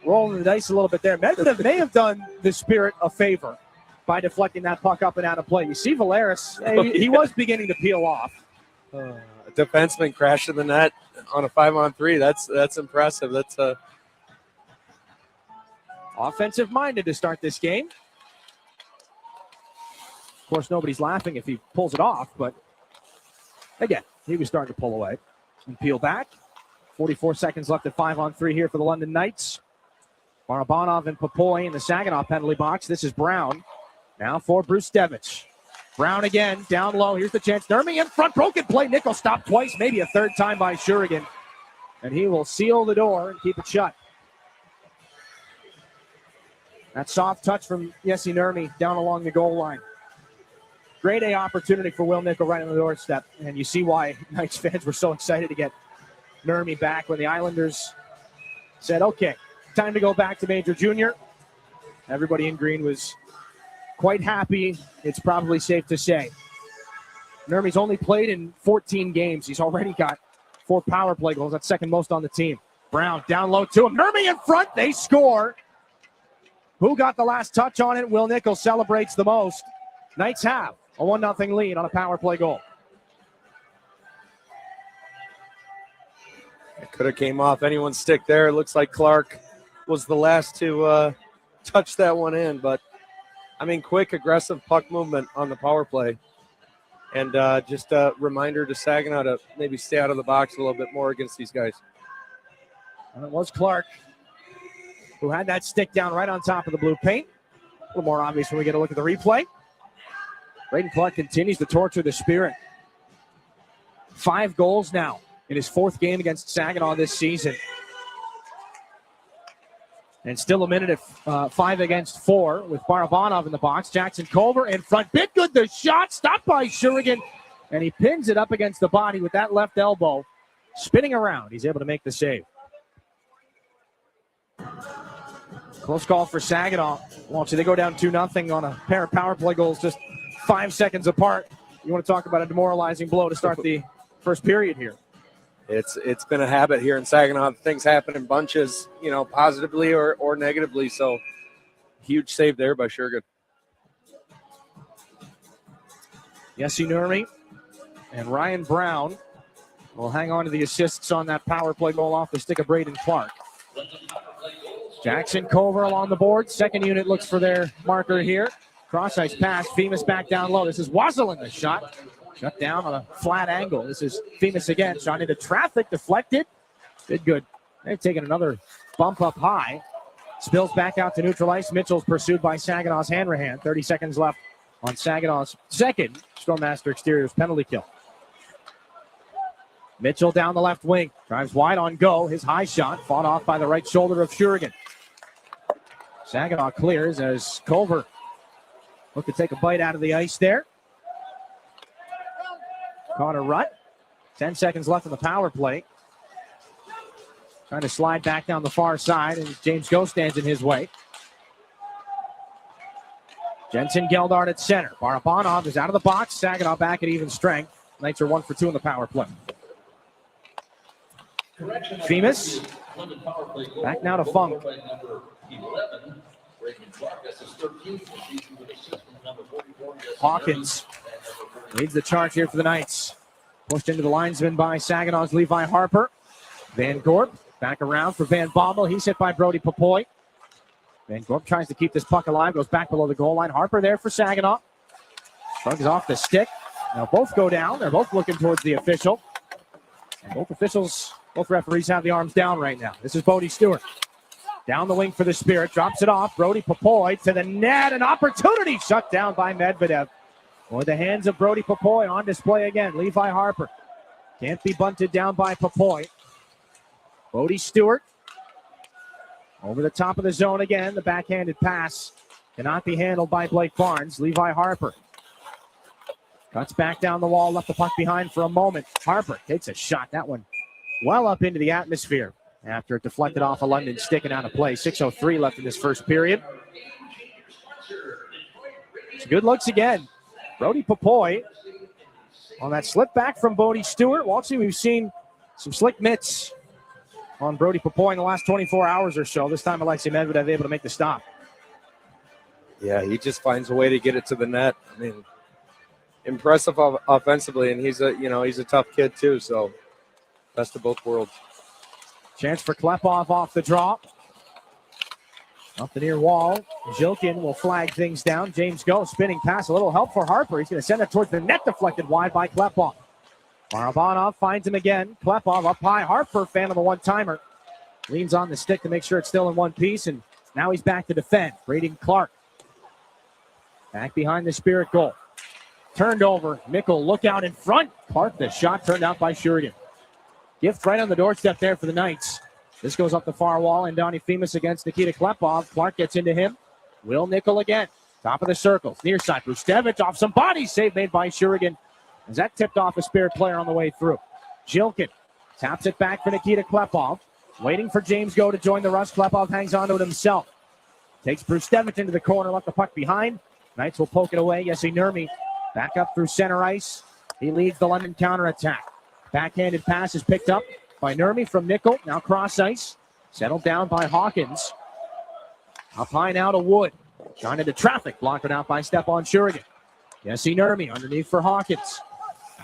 rolling the dice a little bit there. Medvedev may have done the Spirit a favor by deflecting that puck up and out of play. You see Valeris, he was beginning to peel off. A defenseman crashing the net on a 5-on-3. That's impressive. That's offensive-minded to start this game. Of course, nobody's laughing if he pulls it off, but again, he was starting to pull away and peel back. 44 seconds left at 5-on-3 here for the London Knights. Barabanov and Popoy in the Saginaw penalty box. This is Brown. Now for Bruce Devich. Brown again, down low. Here's the chance. Nurmi in front. Broken play. Nickel stopped twice, maybe a third time by Shurigan. And he will seal the door and keep it shut. That soft touch from Jesse Nurmi down along the goal line. Great A opportunity for Will Nickel right on the doorstep. And you see why Knights fans were so excited to get Nurmi back when the Islanders said, okay, time to go back to Major Junior. Everybody in green was quite happy, it's probably safe to say. Nurmi's only played in 14 games. He's already got 4 power play goals. That's second most on the team. Brown down low to him. Nurmi in front. They score. Who got the last touch on it? Will Nickel celebrates the most. Knights have a 1-0 lead on a power play goal. It could have came off anyone's stick there. It looks like Clark was the last to touch that one in. But, I mean, quick, aggressive puck movement on the power play. And just a reminder to Saginaw to maybe stay out of the box a little bit more against these guys. And it was Clark who had that stick down right on top of the blue paint. A little more obvious when we get a look at the replay. Braden Clark continues to torture the Spirit. 5 goals now in his 4th game against Saginaw this season. And still a minute at 5 against 4 with Barabanov in the box. Jackson Culver in front. Bit good, the shot stopped by Shurigan. And he pins it up against the body with that left elbow. Spinning around, he's able to make the save. Close call for Saginaw. Well, so they go down 2-0 on a pair of power play goals just 5 seconds apart. You want to talk about a demoralizing blow to start the first period here. It's been a habit here in Saginaw. Things happen in bunches, positively or negatively. So huge save there by Shurigan. Jesse Nurmi and Ryan Brown will hang on to the assists on that power play goal off the stick of Braden Clark. Jackson Culver along the board. Second unit looks for their marker here. Cross-ice pass. Femus back down low. This is Wazzle in the shot. Shut down on a flat angle. This is Femus again. Shot into traffic. Deflected. Did good. They've taken another bump up high. Spills back out to neutral ice. Mitchell's pursued by Saginaw's Hanrahan. 30 seconds left on Saginaw's second Stormmaster Exteriors penalty kill. Mitchell down the left wing. Drives wide on go. His high shot fought off by the right shoulder of Shurigan. Saginaw clears as Culver looked to take a bite out of the ice there. Caught a rut. 10 seconds left on the power play. Trying to slide back down the far side, and James Go stands in his way. Jensen Geldard at center. Barabanov is out of the box. Saginaw back at even strength. Knights are 1 for 2 in the power play. Femus back now to Funk. Hawkins leads the charge here for the Knights. Pushed into the linesman by Saginaw's Levi Harper. Van Gorp back around for Van Bommel. He's hit by Brody Papoy. Van Gorp tries to keep this puck alive, goes back below the goal line. Harper there for Saginaw. Shrugs off the stick. Now both go down. They're both looking towards the official. And both referees have the arms down right now. This is Bodie Stewart. Down the wing for the Spirit. Drops it off. Brody Papoy to the net. An opportunity shut down by Medvedev. Or the hands of Brody Papoy on display again. Levi Harper. Can't be bunted down by Papoy. Bodie Stewart. Over the top of the zone again. The backhanded pass cannot be handled by Blake Barnes. Levi Harper. Cuts back down the wall. Left the puck behind for a moment. Harper takes a shot. That one well up into the atmosphere after it deflected off a London stick and out of play. 6:03 left in this first period. Some good looks again. Brody Papoy on that slip back from Bodie Stewart. Waltzy, we've seen some slick mitts on Brody Papoy in the last 24 hours or so. This time Alexei Medvedev able to make the stop. Yeah, he just finds a way to get it to the net. I mean, impressive offensively, and he's a tough kid too, so best of both worlds. Chance for Klepov off the draw. Up the near wall. Jilkin will flag things down. James Go, spinning pass. A little help for Harper. He's going to send it towards the net, deflected wide by Klepov. Barabanov finds him again. Klepov up high. Harper, fan of the one-timer. Leans on the stick to make sure it's still in one piece, and now he's back to defend. Braden Clark. Back behind the Spirit goal. Turned over. Mickle, look out in front. Clark, the shot turned out by Shurigan. Gift right on the doorstep there for the Knights. This goes up the far wall, and Donnie Femus against Nikita Klepov. Clark gets into him. Will Nickel again. Top of the circle. Near side. Brustevich off some body save made by Shurigan. As that tipped off a Spirit player on the way through. Jilkin taps it back for Nikita Klepov. Waiting for James Go to join the rush. Klepov hangs onto it himself. Takes Brustevich into the corner. Left the puck behind. Knights will poke it away. Jesse Nurmi back up through center ice. He leads the London counterattack. Backhanded pass is picked up by Nurmi from Nickel. Now cross ice. Settled down by Hawkins. Up high now to Wood. Gone into traffic. Blocked it out by Stepan Shurigan. Jesse Nurmi underneath for Hawkins.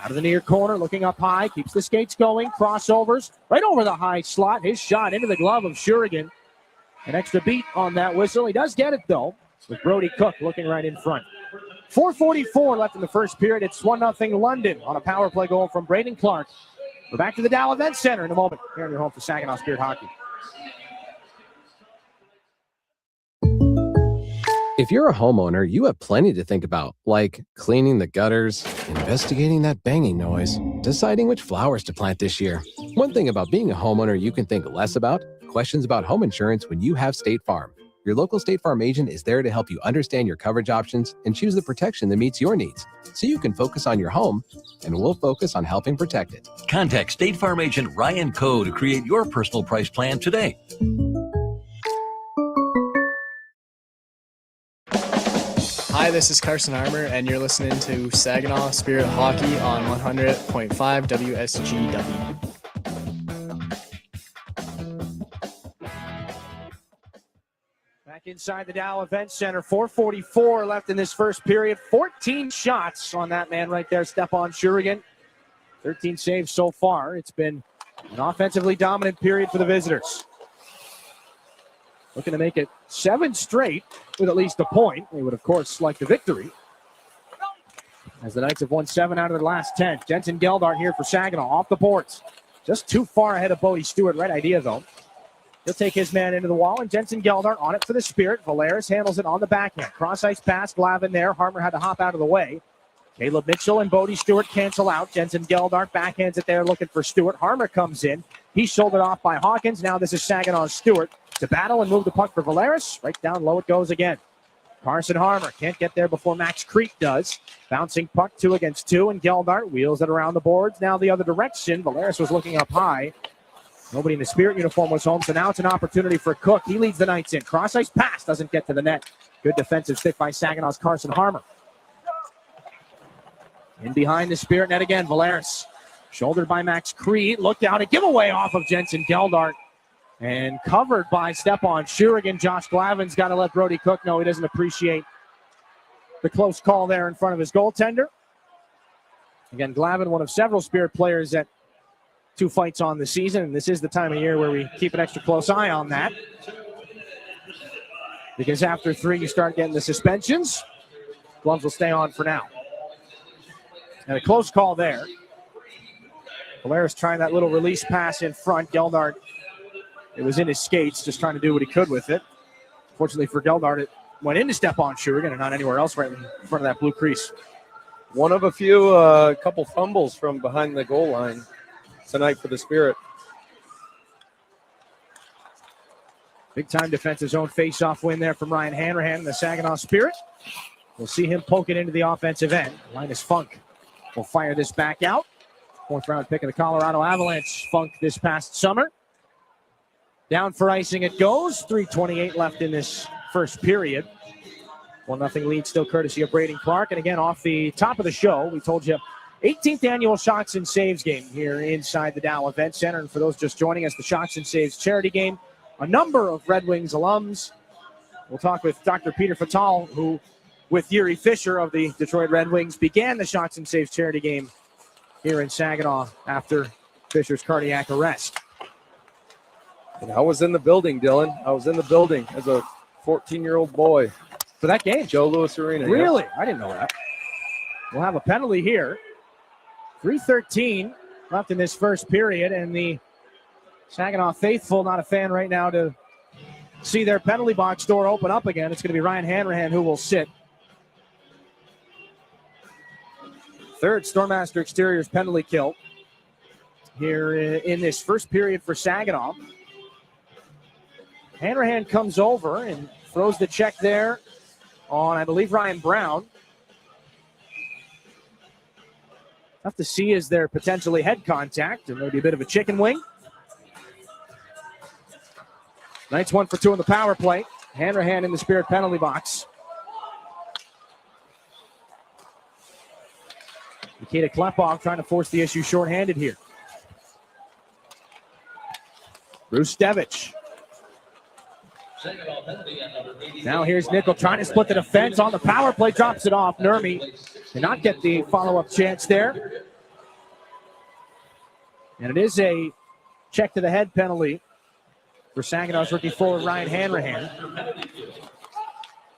Out of the near corner, looking up high. Keeps the skates going. Crossovers. Right over the high slot. His shot into the glove of Shurigan. An extra beat on that whistle. He does get it, though, with Brody Cook looking right in front. 4:44 left in the first period. It's 1-0 London on a power play goal from Braden Clark. We're back to the Dow Event Center in a moment. Here on your home for Saginaw Spirit Hockey. If you're a homeowner, you have plenty to think about, like cleaning the gutters, investigating that banging noise, deciding which flowers to plant this year. One thing about being a homeowner you can think less about, questions about home insurance when you have State Farm. Your local State Farm agent is there to help you understand your coverage options and choose the protection that meets your needs, so you can focus on your home, and we'll focus on helping protect it. Contact State Farm agent Ryan Coe to create your personal price plan today. Hi, this is Carson Armour, and you're listening to Saginaw Spirit Hockey on 100.5 WSGW. Back inside the Dow Event Center. 4:44 left in this first period. 14 shots on that man right there, Stepan Shurigan. 13 saves so far. It's been an offensively dominant period for the visitors. Looking to make it 7 straight with at least a point. They would, of course, like the victory, as the Knights have won 7 out of their last 10. Jensen Geldart here for Saginaw off the boards. Just too far ahead of Bodie Stewart. Right idea, though. He'll take his man into the wall, and Jensen Geldart on it for the Spirit. Valeris handles it on the backhand. Cross-ice pass, Glavin there. Harmer had to hop out of the way. Caleb Mitchell and Bodie Stewart cancel out. Jensen Geldart backhands it there looking for Stewart. Harmer comes in. He's shouldered off by Hawkins. Now this is Saginaw Stewart to battle and move the puck for Valeris. Right down low it goes again. Carson Harmer can't get there before Max Creek does. Bouncing puck 2 against 2, and Geldart wheels it around the boards. Now the other direction. Valeris was looking up high. Nobody in the Spirit uniform was home, so now it's an opportunity for Cook. He leads the Knights in. Cross-ice pass doesn't get to the net. Good defensive stick by Saginaw's Carson Harmer. In behind the Spirit net again, Valeris. Shouldered by Max Creed. Looked out, a giveaway off of Jensen Geldart. And covered by Stepan Shurigan. Josh Glavin's got to let Brody Cook know he doesn't appreciate the close call there in front of his goaltender. Again, Glavin, one of several Spirit players that 2 fights on the season, and this is the time of year where we keep an extra close eye on that. Because after 3, you start getting the suspensions. Gloves will stay on for now. And a close call there. Polaris trying that little release pass in front. Geldart, it was in his skates, just trying to do what he could with it. Fortunately for Geldart, it went into Stepan Shurigan and not anywhere else right in front of that blue crease. One of a few couple fumbles from behind the goal line tonight for the Spirit. Big-time defensive zone face-off win there from Ryan Hanrahan and the Saginaw Spirit. We'll see him poke it into the offensive end. Linus Funk will fire this back out. 4th-round pick of the Colorado Avalanche, Funk, this past summer. Down for icing it goes. 3:28 left in this first period. 1-0 lead still courtesy of Braden Clark. And again, off the top of the show, we told you 18th annual Shots and Saves game here inside the Dow Event Center. And for those just joining us, the Shots and Saves charity game. A number of Red Wings alums. We'll talk with Dr. Peter Fatal, who, with Yuri Fisher of the Detroit Red Wings, began the Shots and Saves charity game here in Saginaw after Fisher's cardiac arrest. And I was in the building, Dylan. I was in the building as a 14-year-old boy. For that game? Joe Louis Arena. Really? Yeah. I didn't know that. We'll have a penalty here. 3:13 left in this first period, and the Saginaw faithful not a fan right now to see their penalty box door open up again. It's going to be Ryan Hanrahan who will sit. Third Stormmaster Exteriors penalty kill here in this first period for Saginaw. Hanrahan comes over and throws the check there on, I believe, Ryan Brown. Tough to see is there potentially head contact and maybe a bit of a chicken wing. Knights 1 for 2 on the power play. Hanrahan in the Spirit penalty box. Nikita Klepov trying to force the issue shorthanded here. Bruce Stevich. Now here's Nickel trying to split the defense on the power play. Drops it off. Nurmi did not get the follow-up chance there. And it is a check to the head penalty for Saginaw's rookie forward Ryan Hanrahan.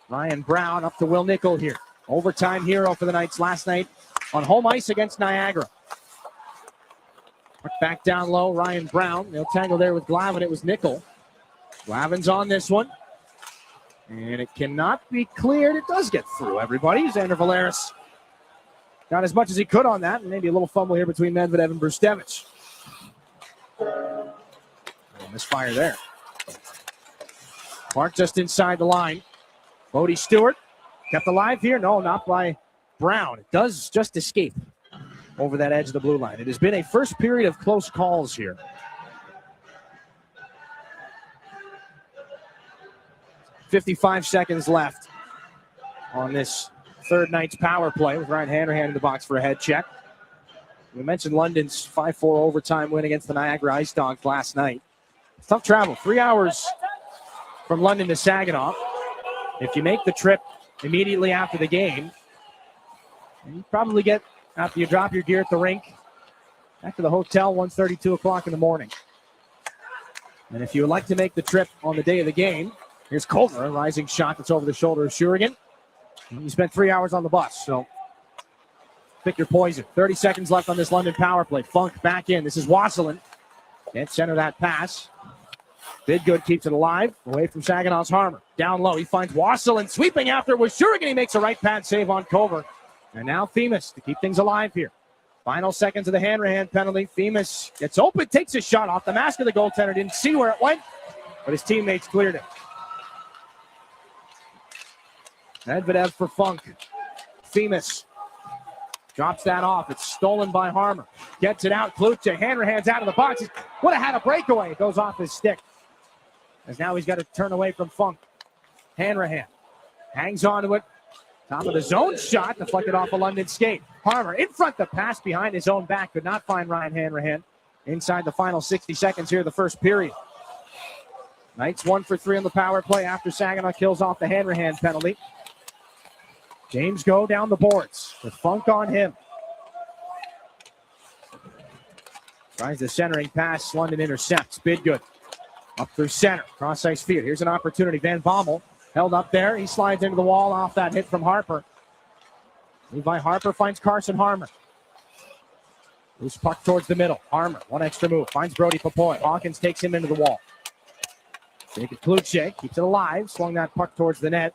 Ryan Brown up to Will Nickel here. Overtime hero for the Knights last night on home ice against Niagara. Back down low, Ryan Brown. They'll tangle there with Glavin. It was Nickel. Glavin's on this one. And it cannot be cleared. It does get through, everybody. Xander Valeris got as much as he could on that. And maybe a little fumble here between Medvedev and Brustevich. Misfire there. Clark just inside the line. Bodie Stewart kept alive here. No, not by Brown. It does just escape over that edge of the blue line. It has been a first period of close calls here. .55 seconds left on this third Knights power play with Ryan Hanrahan in the box for a head check. We mentioned London's 5-4 overtime win against the Niagara Ice Dogs last night. It's tough travel, 3 hours from London to Saginaw. If you make the trip immediately after the game, you probably get, after you drop your gear at the rink, back to the hotel 1:30, 2 o'clock in the morning. And if you would like to make the trip on the day of the game, here's Culver, a rising shot that's over the shoulder of Shurigan. You spent 3 hours on the bus, so pick your poison. 30 seconds left on this London power play. Funk back in. This is Wasselin. Can't center that pass. Bidgood keeps it alive. Away from Saginaw's Harmer. Down low. He finds Wasselin sweeping after with Shurigan. He makes a right pad save on Culver. And now Themis to keep things alive here. Final seconds of the Hanrahan penalty. Themis gets open, takes a shot off the mask of the goaltender. Didn't see where it went, but his teammates cleared it. Medvedev for Funk. Themis drops that off. It's stolen by Harmer. Gets it out. Kluche. Hanrahan's out of the box. Would have had a breakaway. It goes off his stick. As now he's got to turn away from Funk. Hanrahan hangs on to it. Top of the zone shot. Deflected off a London skate. Harmer in front. The pass behind his own back. Could not find Ryan Hanrahan inside the final 60 seconds here of the first period. Knights 1 for 3 on the power play after Saginaw kills off the Hanrahan penalty. James Go down the boards with Funk on him. Tries the centering pass. London intercepts. Bidgood up through center. Cross ice field. Here's an opportunity. Van Bommel held up there. He slides into the wall off that hit from Harper. Levi Harper finds Carson Harmer. Loose puck towards the middle. Harmer, one extra move. Finds Brody Papoy. Hawkins takes him into the wall. Jacob Kluche keeps it alive. Swung that puck towards the net.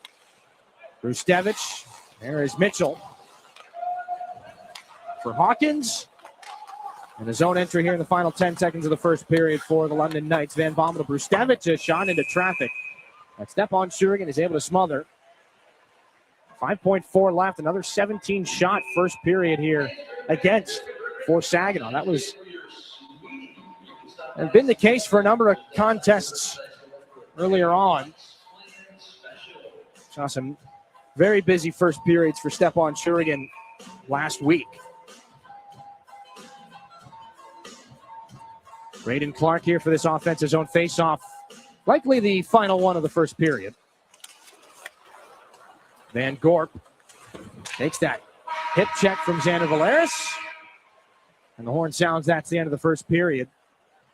Rustevich. There is Mitchell. For Hawkins. And a zone entry here in the final 10 seconds of the first period for the London Knights. Van Bommel to Brustevich, a shot into traffic. That Stepan Shurigan is able to smother. 5.4 left. Another 17-shot first period here against for Saginaw. That has been the case for a number of contests earlier on. Saw some very busy first periods for Stepan Shurigan last week. Braden Clark here for this offensive zone faceoff. Likely the final one of the first period. Van Gorp takes that hip check from Xander Valeris. And the horn sounds. That's the end of the first period.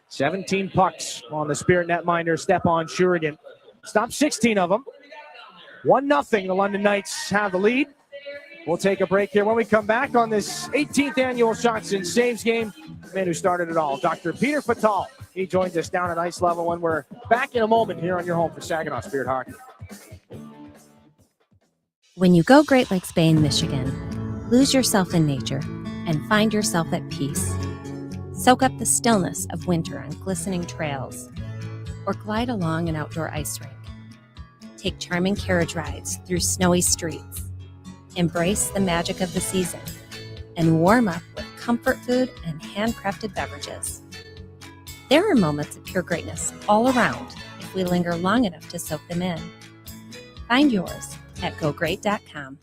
17 pucks on the Spirit netminder, Stepan Shurigan. Stopped 16 of them. 1-0. The London Knights have the lead. We'll take a break here. When we come back on this 18th annual Shots and Saves game, the man who started it all, Dr. Peter Fatal. He joins us down at ice level when we're back in a moment here on your home for Saginaw Spirit Hockey. When you go Great Lakes Bay in Michigan, lose yourself in nature and find yourself at peace. Soak up the stillness of winter on glistening trails or glide along an outdoor ice rink. Take charming carriage rides through snowy streets. Embrace the magic of the season and warm up with comfort food and handcrafted beverages. There are moments of pure greatness all around if we linger long enough to soak them in. Find yours at gogreat.com.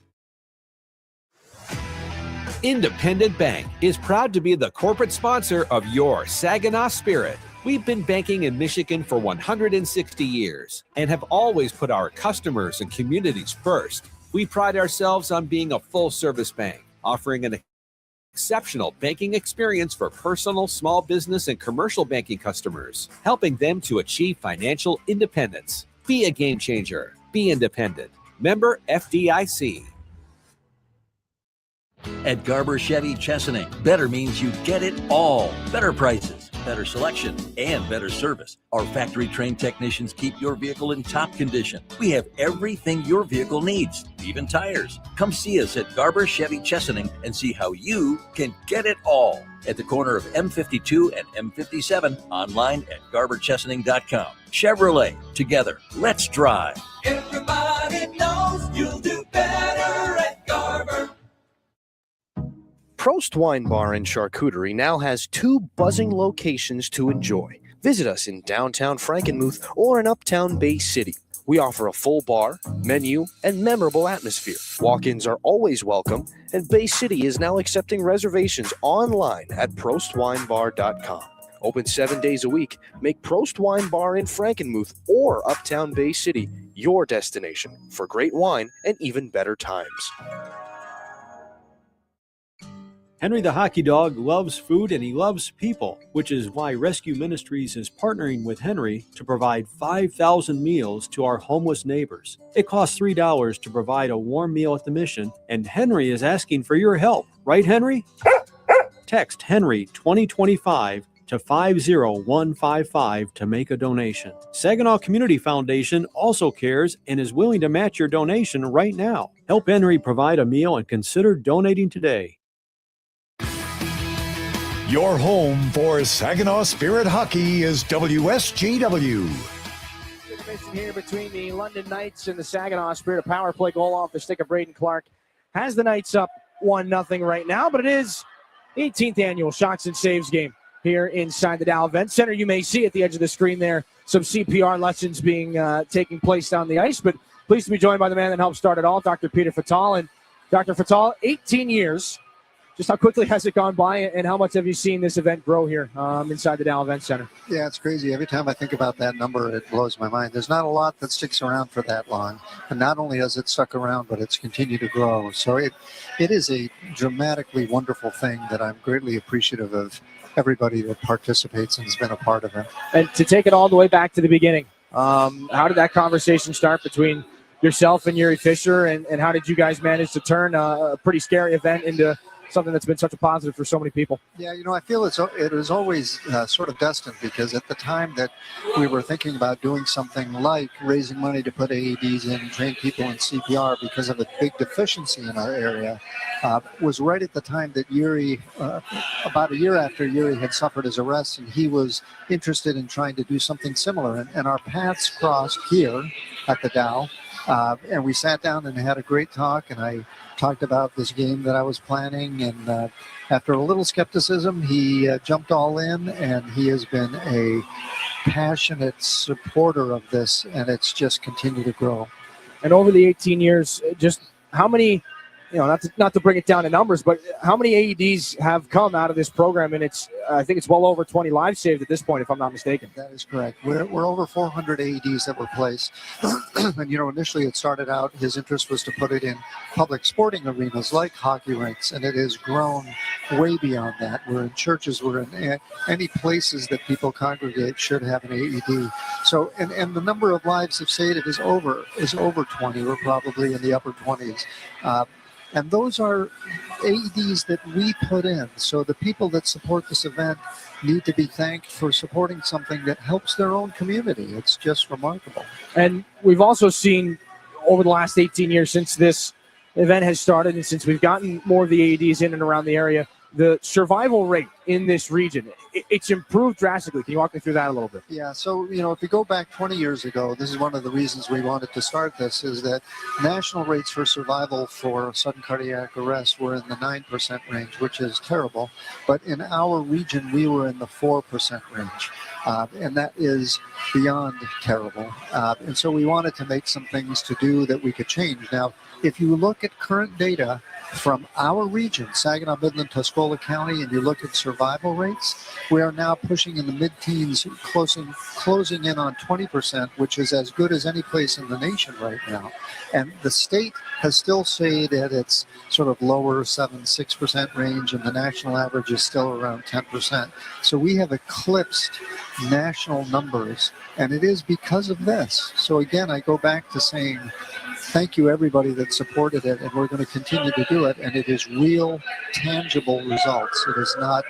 Independent Bank is proud to be the corporate sponsor of your Saginaw Spirit. We've been banking in Michigan for 160 years and have always put our customers and communities first. We pride ourselves on being a full-service bank, offering an exceptional banking experience for personal, small business, and commercial banking customers, helping them to achieve financial independence. Be a game changer. Be independent. Member FDIC. At Garber Chevy Chesaning, better means you get it all. Better prices, better selection, and better service. Our factory-trained technicians keep your vehicle in top condition. We have everything your vehicle needs, even tires. Come see us at Garber Chevy Chesaning and see how you can get it all. At the corner of M52 and M57, online at garberchesaning.com. Chevrolet, together, let's drive. Everybody knows you'll do better at Garber. Prost Wine Bar and Charcuterie now has 2 buzzing locations to enjoy. Visit us in downtown Frankenmuth or in uptown Bay City. We offer a full bar, menu, and memorable atmosphere. Walk-ins are always welcome, and Bay City is now accepting reservations online at prostwinebar.com. Open 7 days a week. Make Prost Wine Bar in Frankenmuth or uptown Bay City your destination for great wine and even better times. Henry the Hockey Dog loves food and he loves people, which is why Rescue Ministries is partnering with Henry to provide 5,000 meals to our homeless neighbors. It costs $3 to provide a warm meal at the mission, and Henry is asking for your help. Right, Henry? Text Henry 2025 to 50155 to make a donation. Saginaw Community Foundation also cares and is willing to match your donation right now. Help Henry provide a meal and consider donating today. Your home for Saginaw Spirit Hockey is WSGW. Intermission here between the London Knights and the Saginaw Spirit. A power play goal off the stick of Braden Clark has the Knights up 1-0 right now, but it is the 18th annual Shots and Saves game here inside the Dow Event Center. You may see at the edge of the screen there some CPR lessons being taking place on the ice, but pleased to be joined by the man that helped start it all, Dr. Peter Fatal. And Dr. Fatal, 18 years just how quickly has it gone by, and how much have you seen this event grow here inside the Dow Event Center? Yeah, it's crazy. Every time I think about that number, it blows my mind. There's not a lot that sticks around for that long. And not only has it stuck around, but it's continued to grow. So it is a dramatically wonderful thing that I'm greatly appreciative of everybody that participates and has been a part of it. And to take it all the way back to the beginning, how did that conversation start between yourself and Yuri Fisher, and how did you guys manage to turn a pretty scary event into something that's been such a positive for so many people? Yeah, I feel it was always sort of destined, because at the time that we were thinking about doing something like raising money to put AEDs in and train people in CPR because of a big deficiency in our area, was right at the time that Yuri, about a year after Yuri had suffered his arrest, and he was interested in trying to do something similar. And our paths crossed here at the Dow, and we sat down and had a great talk, and I talked about this game that I was planning, and after a little skepticism, he jumped all in, and he has been a passionate supporter of this, and it's just continued to grow. And over the 18 years, just how many, not to bring it down to numbers, but how many AEDs have come out of this program? And I think it's well over 20 lives saved at this point, if I'm not mistaken. That is correct. We're over 400 AEDs that were placed. And, initially it started out, his interest was to put it in public sporting arenas like hockey rinks, and it has grown way beyond that. We're in churches, we're in any places that people congregate should have an AED. So, and the number of lives have saved is over 20. We're probably in the upper 20s. And those are AEDs that we put in. So the people that support this event need to be thanked for supporting something that helps their own community. It's just remarkable. And we've also seen over the last 18 years since this event has started, and since we've gotten more of the AEDs in and around the area, the survival rate in this region, it's improved drastically. Can you walk me through that a little bit? Yeah, so, if you go back 20 years ago, this is one of the reasons we wanted to start this, is that national rates for survival for sudden cardiac arrest were in the 9% range, which is terrible. But in our region, we were in the 4% range. And that is beyond terrible. And so we wanted to make some things to do that we could change. Now, if you look at current data from our region, Saginaw, Midland, Tuscola County, and you look at survival rates, we are now pushing in the mid-teens, closing in on 20%, which is as good as any place in the nation right now. And the state has still stayed at its sort of lower 7-6% range, and the national average is still around 10%. So we have eclipsed national numbers, and it is because of this. So again, I go back to saying thank you everybody that supported it, and we're going to continue to do it, and it is real, tangible results. It is not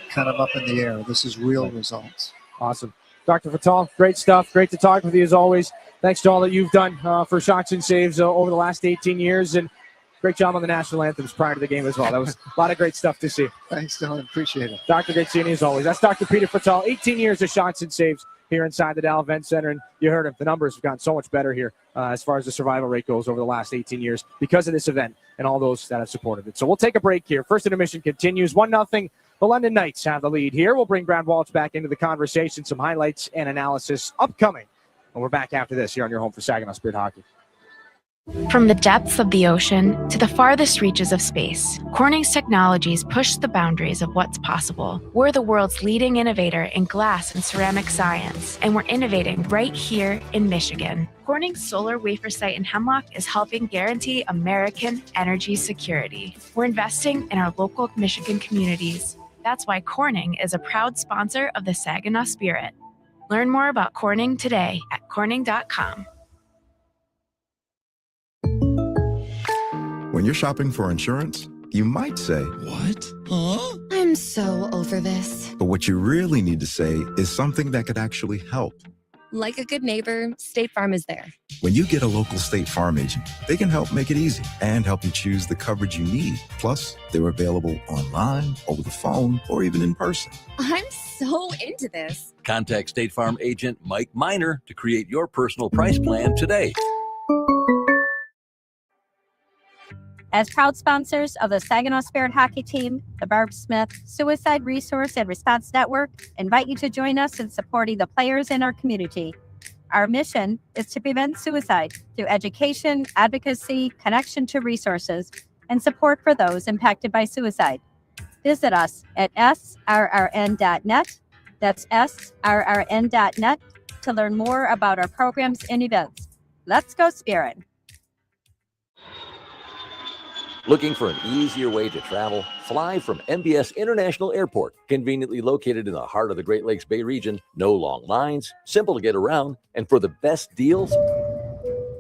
kind of up in the air. This is real results. Awesome. Dr. Fatal, great stuff. Great to talk with you as always. Thanks to all that you've done for Shocks and Saves over the last 18 years, and great job on the national anthems prior to the game as well. That was a lot of great stuff to see. Thanks, Dylan. Appreciate it. Dr. Great seeing you as always. That's Dr. Peter Fatal, 18 years of Shocks and Saves here inside the Dow Event Center, and you heard him. The numbers have gotten so much better here as far as the survival rate goes over the last 18 years because of this event and all those that have supported it. So we'll take a break here. First intermission continues 1-0. The London Knights have the lead here. We'll bring Brad Walsh back into the conversation, some highlights and analysis upcoming. And we're back after this here on your home for Saginaw Spirit Hockey. From the depths of the ocean to the farthest reaches of space, Corning's technologies push the boundaries of what's possible. We're the world's leading innovator in glass and ceramic science, and we're innovating right here in Michigan. Corning's solar wafer site in Hemlock is helping guarantee American energy security. We're investing in our local Michigan communities. That's why Corning is a proud sponsor of the Saginaw Spirit. Learn more about Corning today at corning.com. When you're shopping for insurance, you might say, "What? Huh?" I'm so over this. But what you really need to say is something that could actually help. Like a good neighbor, State Farm is there. When you get a local State Farm agent, they can help make it easy and help you choose the coverage you need. Plus, they're available online, over the phone, or even in person. I'm so into this. Contact State Farm agent Mike Miner to create your personal price plan today. As proud sponsors of the Saginaw Spirit Hockey Team, the Barb Smith Suicide Resource and Response Network invite you to join us in supporting the players in our community. Our mission is to prevent suicide through education, advocacy, connection to resources, and support for those impacted by suicide. Visit us at srrn.net. That's srrn.net to learn more about our programs and events. Let's go Spirit. Looking for an easier way to travel? Fly from MBS International Airport, conveniently located in the heart of the Great Lakes Bay region. No long lines, simple to get around, and for the best deals,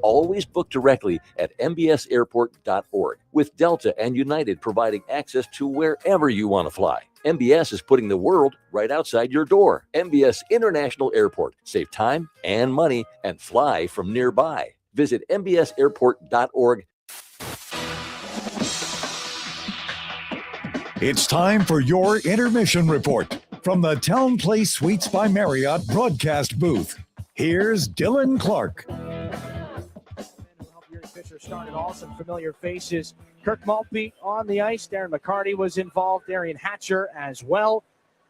always book directly at mbsairport.org, with Delta and United providing access to wherever you want to fly. MBS is putting the world right outside your door. MBS International Airport. Save time and money and fly from nearby. Visit mbsairport.org. It's time for your intermission report from the Town Place Suites by Marriott broadcast booth. Here's Dylan Clark. Fisher started all some familiar faces. Kirk Maltby on the ice. Darren McCarty was involved. Darian Hatcher as well.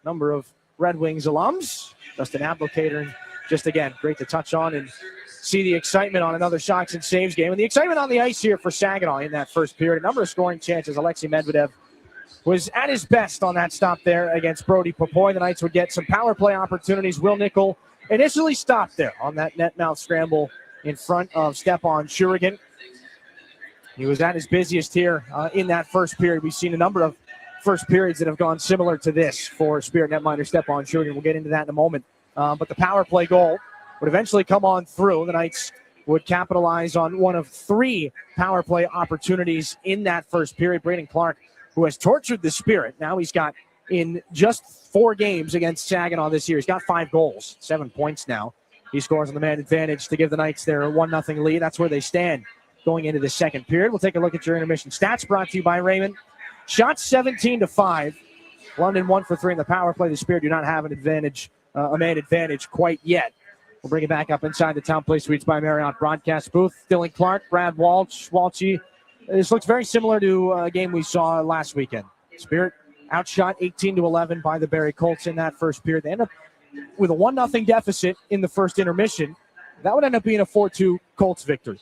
Number of Red Wings alums. Dustin Applicator. And just again, great to touch on and see the excitement on another Shocks and Saves game. And the excitement on the ice here for Saginaw in that first period. A number of scoring chances. Alexei Medvedev was at his best on that stop there against Brody Popoy. The Knights would get some power play opportunities. Will Nickel initially stopped there on that net mouth scramble in front of Stepan Shurigan. He was at his busiest here in that first period. We've seen a number of first periods that have gone similar to this for Spirit netminder Stepan Shurigan. We'll get into that in a moment. But the power play goal would eventually come on through. The Knights would capitalize on one of 3 power play opportunities in that first period. Braden Clark, who has tortured the Spirit. Now he's got, in just 4 games against Saginaw this year, he's got 5 goals, 7 points now. He scores on the man advantage to give the Knights their 1-0 lead. That's where they stand going into the second period. We'll take a look at your intermission stats brought to you by Raymond. Shots 17-5. London 1 for 3 in the power play. The Spirit do not have an advantage, a man advantage quite yet. We'll bring it back up inside the Town Place Suites by Marriott broadcast booth. Dylan Clark, Brad Walsh, Walshy. This looks very similar to a game we saw last weekend. Spirit outshot 18-11 by the Barrie Colts in that first period. They end up with a 1-0 deficit in the first intermission. That would end up being a 4-2 Colts victory.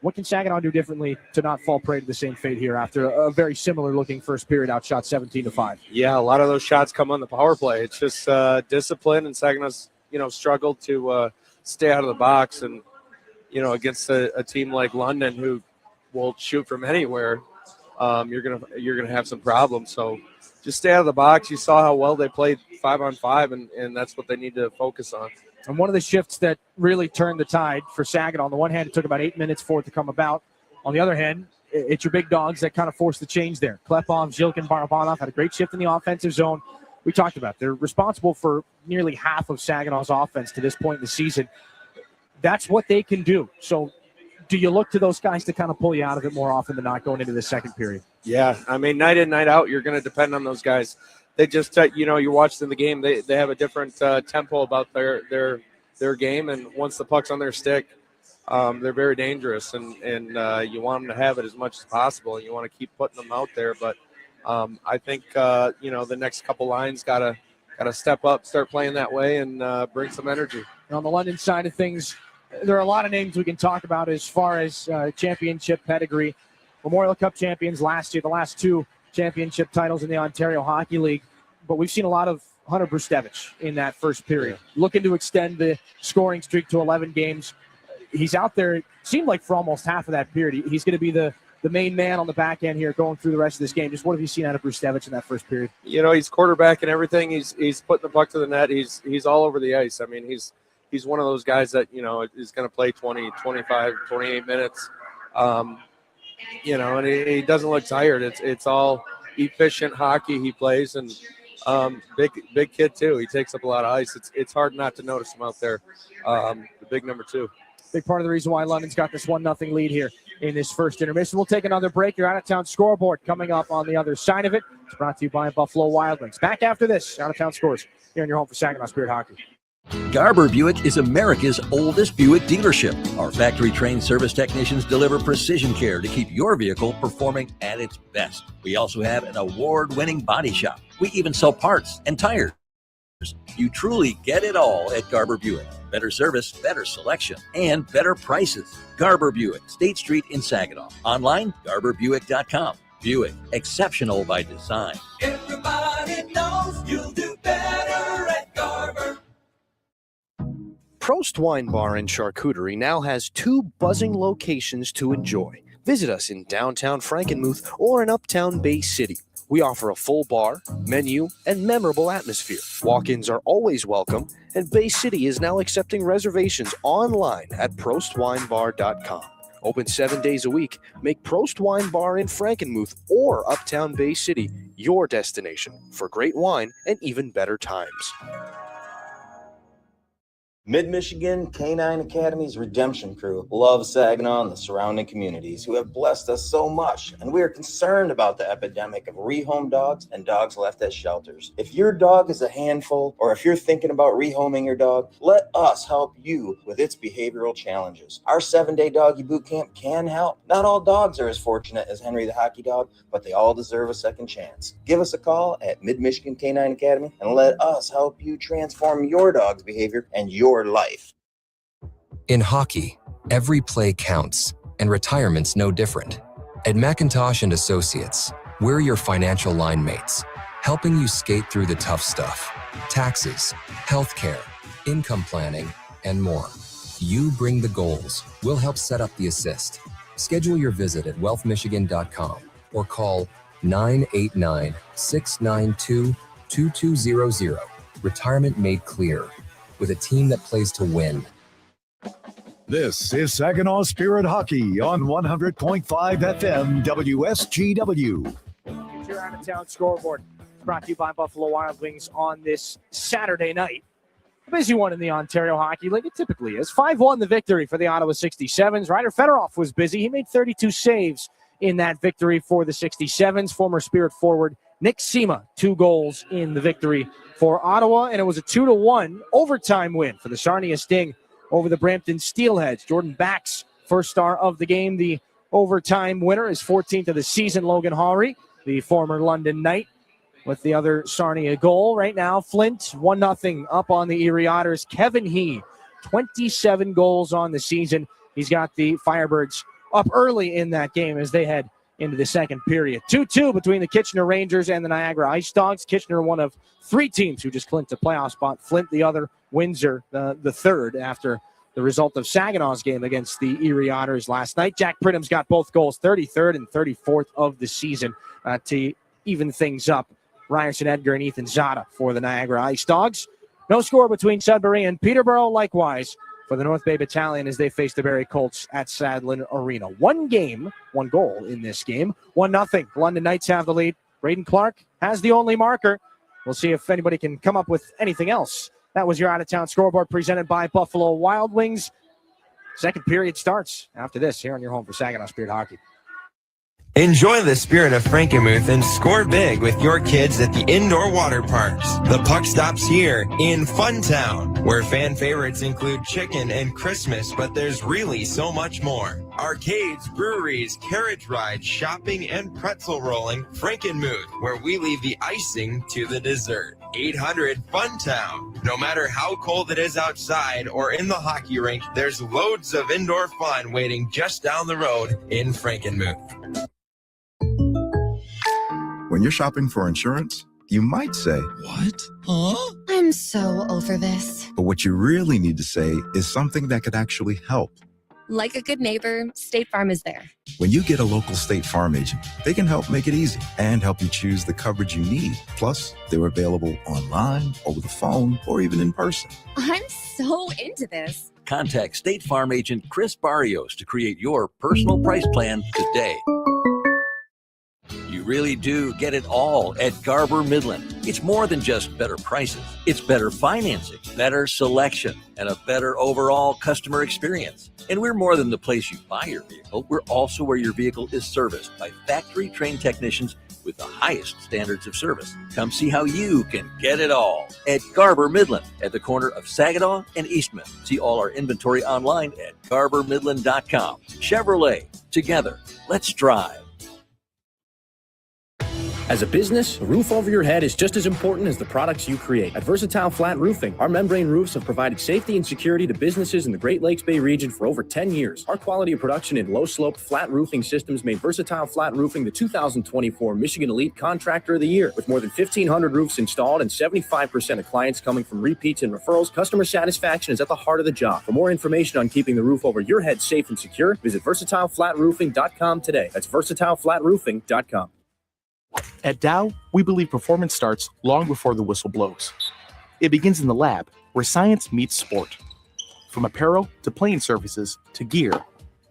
What can Saginaw do differently to not fall prey to the same fate here after a very similar-looking first period outshot 17-5? Yeah, a lot of those shots come on the power play. It's just discipline, and Saginaw's, struggled to stay out of the box. And, against a team like London who will shoot from anywhere, you're gonna have some problems. So just stay out of the box. You saw how well they played 5-on-5, and that's what they need to focus on. And one of the shifts that really turned the tide for Saginaw, on the one hand, it took about 8 minutes for it to come about. On the other hand, it's your big dogs that kind of forced the change there. Klepov, Zhilkin, Barabanov had a great shift in the offensive zone. We talked about it. They're responsible for nearly half of Saginaw's offense to this point in the season. That's what they can do. So do you look to those guys to kind of pull you out of it more often than not going into the second period? Yeah, I mean, night in, night out, you're going to depend on those guys. They just, you watched in the game, they have a different tempo about their game, and once the puck's on their stick, they're very dangerous, and you want them to have it as much as possible, and you want to keep putting them out there. But I think the next couple lines gotta step up, start playing that way, and bring some energy. And on the London side of things, there are a lot of names we can talk about as far as championship pedigree. Memorial Cup champions last year, the last 2 championship titles in the Ontario Hockey League. But we've seen a lot of Hunter Brustevich in that first period. Yeah. Looking to extend the scoring streak to 11 games. He's out there, it seemed like, for almost half of that period. He's going to be the main man on the back end here going through the rest of this game. Just what have you seen out of Brustevich in that first period? He's quarterback and everything. He's putting the puck to the net. He's all over the ice. I mean, he's one of those guys that, is going to play 20, 25, 28 minutes. And he doesn't look tired. It's all efficient hockey he plays, and big kid too. He takes up a lot of ice. It's hard not to notice him out there. The big number 2. Big part of the reason why London's got this 1-0 lead here in this first intermission. We'll take another break. Your out-of-town scoreboard coming up on the other side of it. It's brought to you by Buffalo Wild Wings. Back after this, out-of-town scores here in your home for Saginaw Spirit Hockey. Garber Buick is America's oldest Buick dealership. Our factory-trained service technicians deliver precision care to keep your vehicle performing at its best. We also have an award-winning body shop. We even sell parts and tires. You truly get it all at Garber Buick. Better service, better selection, and better prices. Garber Buick, State Street in Saginaw. Online, garberbuick.com. Buick, exceptional by design. Everybody knows you'll do better at Garber. Prost Wine Bar and Charcuterie now has 2 buzzing locations to enjoy. Visit us in downtown Frankenmuth or in uptown Bay City. We offer a full bar, menu, and memorable atmosphere. Walk-ins are always welcome, and Bay City is now accepting reservations online at prostwinebar.com. Open 7 days a week. Make Prost Wine Bar in Frankenmuth or uptown Bay City your destination for great wine and even better times. Mid-Michigan Canine Academy's Redemption Crew loves Saginaw and the surrounding communities who have blessed us so much, and we are concerned about the epidemic of rehome dogs and dogs left at shelters. If your dog is a handful, or if you're thinking about rehoming your dog, let us help you with its behavioral challenges. Our 7-day doggy boot camp can help. Not all dogs are as fortunate as Henry the Hockey Dog, but they all deserve a second chance. Give us a call at Mid-Michigan Canine Academy and let us help you transform your dog's behavior and your life. In hockey, every play counts, and retirement's no different. At McIntosh and Associates, we're your financial line mates, helping you skate through the tough stuff: taxes, healthcare, income planning, and more. You bring the goals. We'll help set up the assist. Schedule your visit at wealthmichigan.com or call 989-692-2200. Retirement made clear, with a team that plays to win. This is Saginaw Spirit Hockey on 100.5 FM WSGW. Your out-of-town scoreboard brought to you by Buffalo Wild Wings on this Saturday night. A busy one in the Ontario Hockey League. It typically is. 5-1 the victory for the Ottawa 67s. Ryder Fedorov was busy. He made 32 saves in that victory for the 67s. Former Spirit forward Nick Sema, 2 goals in the victory for Ottawa, and it was a 2-1 overtime win for the Sarnia Sting over the Brampton Steelheads. Jordan Bax, first star of the game, the overtime winner, is 14th of the season. Logan Hawry, the former London Knight, with the other Sarnia goal. Right now, Flint 1-0 up on the Erie Otters. Kevin He, 27 goals on the season. He's got the Firebirds up early in that game as they head into the second period. 2-2 between the Kitchener Rangers and the Niagara Ice Dogs. Kitchener, one of 3 teams who just clinched a playoff spot. Flint, the other. Windsor, the third, after the result of Saginaw's game against the Erie Otters last night. Jack Pridham's got both goals, 33rd and 34th of the season, to even things up. Ryerson Edgar and Ethan Zada for the Niagara Ice Dogs. No score between Sudbury and Peterborough, likewise for the North Bay Battalion as they face the Barrie Colts at Sadlin Arena. 1 game, 1 goal in this game. 1-0. London Knights have the lead. Braden Clark has the only marker. We'll see if anybody can come up with anything else. That was your out-of-town scoreboard presented by Buffalo Wild Wings. Second period starts after this here on your home for Saginaw Spirit Hockey. Enjoy the spirit of Frankenmuth and score big with your kids at the indoor water parks. The puck stops here in Funtown, where fan favorites include chicken and Christmas, but there's really so much more. Arcades, breweries, carriage rides, shopping, and pretzel rolling. Frankenmuth, where we leave the icing to the dessert. 800 Funtown. No matter how cold it is outside or in the hockey rink, there's loads of indoor fun waiting just down the road in Frankenmuth. When you're shopping for insurance, you might say, "What? Huh?" I'm so over this. But what you really need to say is something that could actually help. Like a good neighbor, State Farm is there. When you get a local State Farm agent, they can help make it easy and help you choose the coverage you need. Plus, they're available online, over the phone, or even in person. I'm so into this. Contact State Farm agent Chris Barrios to create your personal price plan today. You really do get it all at Garber Midland. It's more than just better prices. It's better financing, better selection, and a better overall customer experience. And we're more than the place you buy your vehicle. We're also where your vehicle is serviced by factory-trained technicians with the highest standards of service. Come see how you can get it all at Garber Midland at the corner of Saginaw and Eastman. See all our inventory online at garbermidland.com. Chevrolet, together, let's drive. As a business, a roof over your head is just as important as the products you create. At Versatile Flat Roofing, our membrane roofs have provided safety and security to businesses in the Great Lakes Bay region for over 10 years. Our quality of production in low-slope flat roofing systems made Versatile Flat Roofing the 2024 Michigan Elite Contractor of the Year. With more than 1,500 roofs installed and 75% of clients coming from repeats and referrals, customer satisfaction is at the heart of the job. For more information on keeping the roof over your head safe and secure, visit VersatileFlatRoofing.com today. That's VersatileFlatRoofing.com. At Dow, we believe performance starts long before the whistle blows. It begins in the lab, where science meets sport. From apparel to playing surfaces to gear,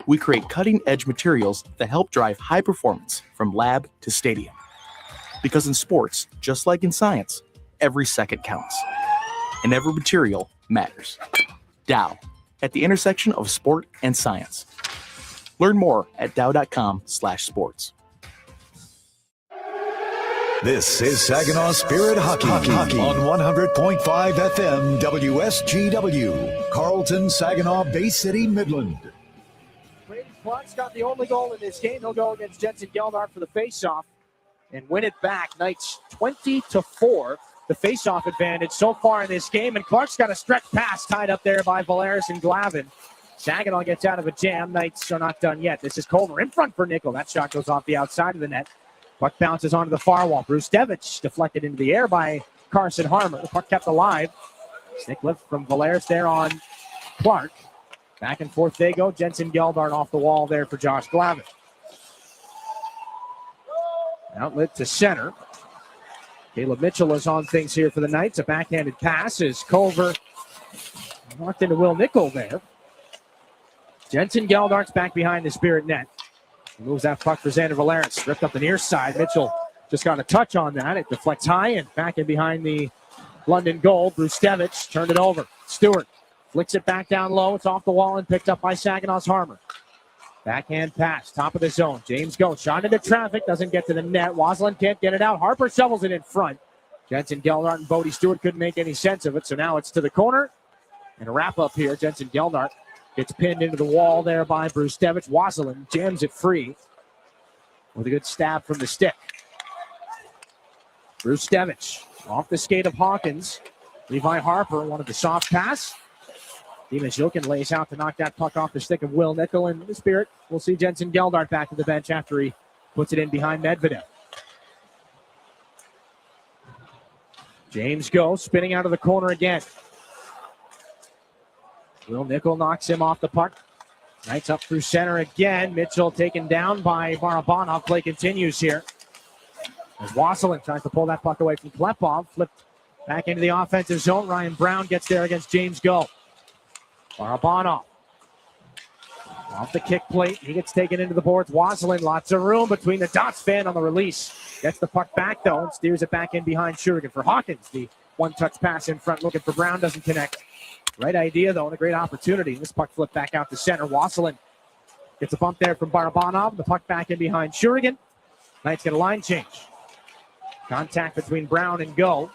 we create cutting-edge materials that help drive high performance from lab to stadium. Because in sports, just like in science, every second counts. And every material matters. Dow, at the intersection of sport and science. Learn more at dow.com/sports. This is Saginaw Spirit Hockey on 100.5 FM WSGW, Carlton, Saginaw, Bay City, Midland. Brady Clark's got the only goal in this game. He'll go against Jensen Geldart for the faceoff and win it back. Knights 20-4. The faceoff advantage so far in this game, and Clark's got a stretch pass tied up there by Valeris and Glavin. Saginaw gets out of a jam. Knights are not done yet. This is Culver in front for Nickel. That shot goes off the outside of the net. Puck bounces onto the far wall. Bruce Devich deflected into the air by Carson Harmer. The puck kept alive. Stick lift from Valeris there on Clark. Back and forth they go. Jensen Geldart off the wall there for Josh Glavin. Outlet to center. Caleb Mitchell is on things here for the Knights. A backhanded pass as Culver knocked into Will Nickel there. Jensen Geldart's back behind the Spirit net. He moves that puck for Xander Valeris. Ripped up the near side. Mitchell just got a touch on that. It deflects high and back in behind the London goal. Bruce Devich turned it over. Stewart flicks it back down low. It's off the wall and picked up by Saginaw's Harmer. Backhand pass, top of the zone. James goes, shot into traffic, doesn't get to the net. Waslin can't get it out. Harper shovels it in front. Jensen Geldart and Bodie Stewart couldn't make any sense of it, so now it's to the corner. And a wrap-up here. Jensen Geldart gets pinned into the wall there by Bruce Devich. Waslin jams it free with a good stab from the stick. Bruce Devich off the skate of Hawkins. Levi Harper wanted the soft pass. Demas Jokin lays out to knock that puck off the stick of Will Nickel, and the Spirit will see Jensen Geldart back to the bench after he puts it in behind Medvedev. James goes, spinning out of the corner again. Will Nickel knocks him off the puck. Knights up through center again. Mitchell taken down by Barabanov. Play continues here. As Wasilin tries to pull that puck away from Klepov. Flipped back into the offensive zone. Ryan Brown gets there against James Go. Barabanov off the kick plate. He gets taken into the boards. Wasilin, lots of room between the dots. Fan on the release. Gets the puck back, though, and steers it back in behind Shurigan for Hawkins. The one-touch pass in front, looking for Brown, doesn't connect. Right idea, though, and a great opportunity. This puck flipped back out to center. Wasilin gets a bump there from Barabanov. The puck back in behind Shurigan. Knights get a line change. Contact between Brown and Go.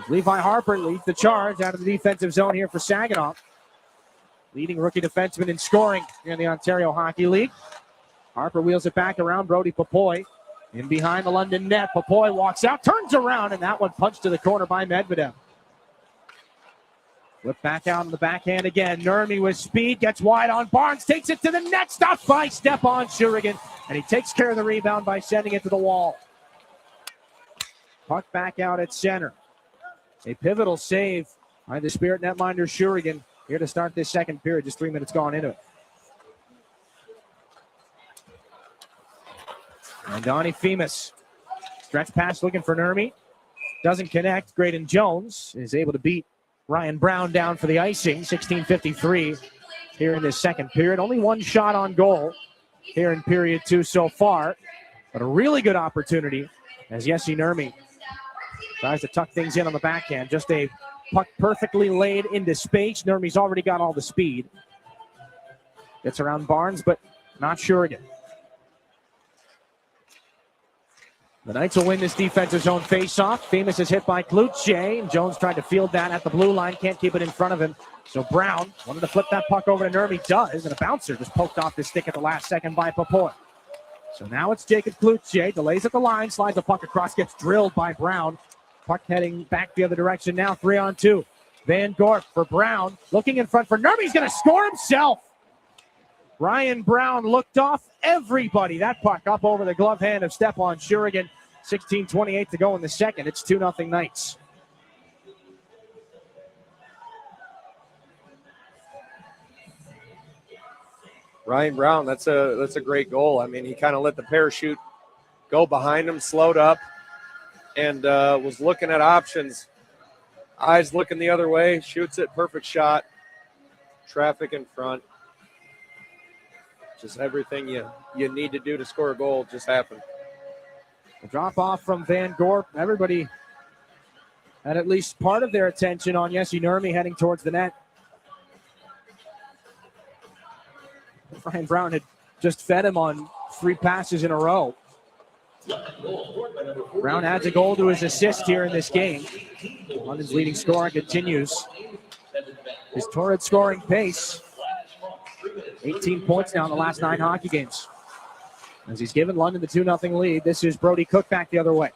Levi Harper leads the charge out of the defensive zone here for Saginaw. Leading rookie defenseman in scoring in the Ontario Hockey League. Harper wheels it back around. Brody Popoy in behind the London net. Popoy walks out, turns around, and that one punched to the corner by Medvedev. Flip back out on the backhand again. Nurmi with speed, gets wide on Barnes, takes it to the net, stopped by Stepan Shurigan, and he takes care of the rebound by sending it to the wall. Puck back out at center. A pivotal save by the Spirit netminder Shurigan here to start this second period. Just 3 minutes gone into it. And Donnie Femus. Stretch pass looking for Nurmi. Doesn't connect. Graydon Jones is able to beat Ryan Brown down for the icing. 16:53 here in this second period. Only one shot on goal here in period two so far. But a really good opportunity as Jesse Nurmi tries to tuck things in on the backhand. Just a puck perfectly laid into space. Nurmi's already got all the speed. Gets around Barnes, but not Shurigan. The Knights will win this defensive zone faceoff. Femus is hit by Cloutier, and Jones tried to field that at the blue line. Can't keep it in front of him. So Brown wanted to flip that puck over to Nurmi. Does, and a bouncer just poked off the stick at the last second by Popoy. So now it's Jacob Cloutier, delays at the line, slides the puck across, gets drilled by Brown. Puck heading back the other direction now, 3-on-2. Van Gorp for Brown, looking in front for Nurmi. He's going to score himself. Ryan Brown looked off everybody. That puck up over the glove hand of Stepan Shurigan. 16:28 to go in the second. It's 2-0 Knights. Ryan Brown, that's a great goal. I mean, he kind of let the parachute go behind him, slowed up, and was looking at options. Eyes looking the other way, shoots it, perfect shot. Traffic in front. Just everything you need to do to score a goal just happened. A drop off from Van Gorp. Everybody had at least part of their attention on Jesse Nurmi heading towards the net. Ryan Brown had just fed him on 3 passes in a row. Brown adds a goal to his assist here in this game. London's leading scorer continues his torrid scoring pace. 18 points now in the last 9 hockey games. As he's given London the 2-0 lead, this is Brody Cook back the other way.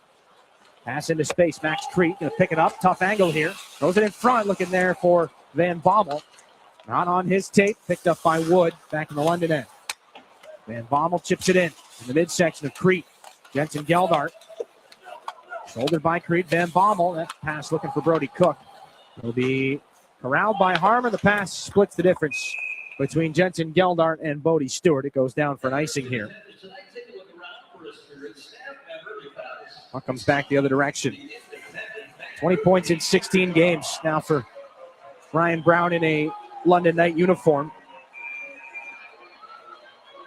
Pass into space, Max Crete going to pick it up. Tough angle here. Throws it in front, looking there for Van Bommel. Not on his tape, picked up by Wood back in the London end. Van Bommel chips it in the midsection of Crete. Jensen Geldart. Shouldered by Crete. Van Bommel. That pass looking for Brody Cook. Will be corralled by Harmer. The pass splits the difference between Jensen Geldart and Bodie Stewart. It goes down for an icing here. Puck comes back the other direction. 20 points in 16 games now for Ryan Brown in a London Knight uniform.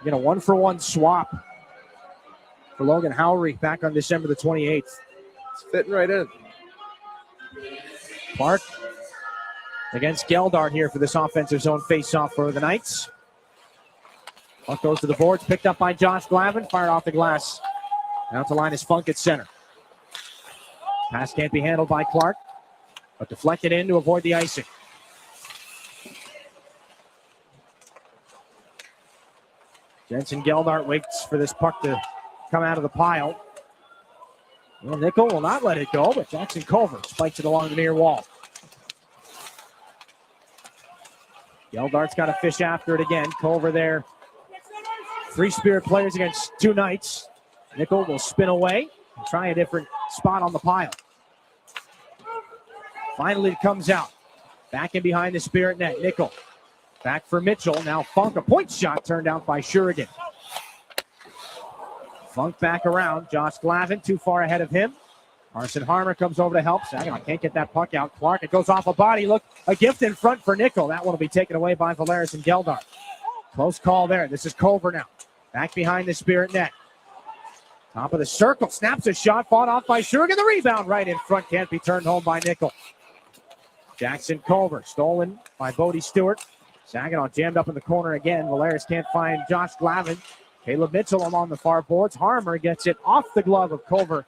Again, a 1-for-1 swap for Logan Howry back on December the 28th. It's fitting right in. Clark against Geldart here for this offensive zone face-off for the Knights. Puck goes to the boards, picked up by Josh Glavin, fired off the glass. Out to Linus Funk at center. Pass can't be handled by Clark, but deflected in to avoid the icing. Jensen Geldart waits for this puck to come out of the pile. Well, Nickel will not let it go, but Jackson Culver spikes it along the near wall. Geldart's got to fish after it again. Culver there. 3 Spirit players against 2 Knights. Nickel will spin away and try a different spot on the pile. Finally, it comes out. Back in behind the Spirit net. Nickel back for Mitchell. Now Funk, a point shot turned out by Shurigan. Funk back around. Josh Glavin too far ahead of him. Carson Harmer comes over to help. Saginaw can't get that puck out. Clark, it goes off a body. Look, a gift in front for Nickel. That one will be taken away by Valeris and Geldart. Close call there. This is Culver now. Back behind the Spirit net. Top of the circle. Snaps a shot. Fought off by Shurigan. The rebound right in front. Can't be turned home by Nickel. Jackson Culver stolen by Bodie Stewart. Saginaw jammed up in the corner again. Valeris can't find Josh Glavin. Caleb Mitchell along the far boards. Harmer gets it off the glove of Culver,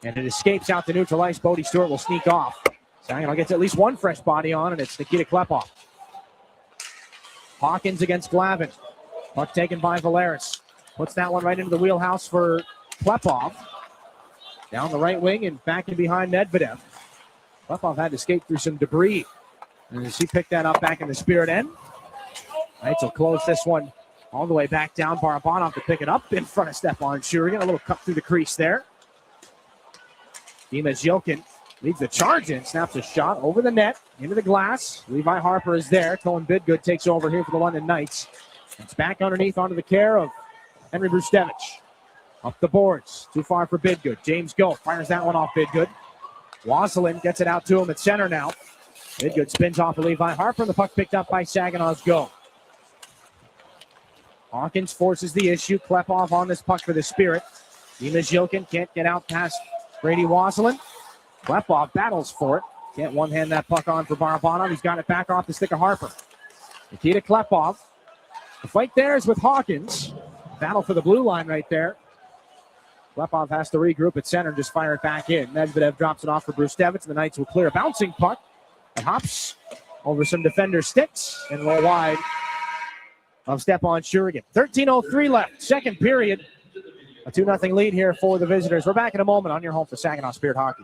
and it escapes out to neutral ice. Bodie Stewart will sneak off. Saginaw gets at least one fresh body on, and it's Nikita Klepov. Hawkins against Glavin. Puck taken by Valeris. Puts that one right into the wheelhouse for Klepov. Down the right wing and back in behind Medvedev. Klepov had to skate through some debris. And as he picked that up back in the Spirit end. Knights will close this one all the way back down. Barabanov to pick it up in front of Stepan Shurigan. A little cut through the crease there. Dima Zilkin leads the charge in. Snaps a shot over the net, into the glass. Levi Harper is there. Cohen Bidgood takes over here for the London Knights. It's back underneath onto the care of Henry Brustevich. Up the boards. Too far for Bidgood. James Goh fires that one off Bidgood. Wasilin gets it out to him at center now. Bidgood spins off of Levi Harper, and the puck picked up by Saginaw's Go. Hawkins forces the issue. Klepov on this puck for the Spirit. Dima Zilkin can't get out past Brady Wasilin. Klepov battles for it. Can't one-hand that puck on for Barabanov. He's got it back off the stick of Harper. Nikita Klepov. The fight there is with Hawkins. Battle for the blue line right there. Klepov has to regroup at center and just fire it back in. Medvedev drops it off for Brustevich, and the Knights will clear a bouncing puck. It hops over some defender sticks and roll wide of Stepan Shurigan. 13:03 left, second period. A 2-0 lead here for the visitors. We're back in a moment on your home for Saginaw Spirit Hockey.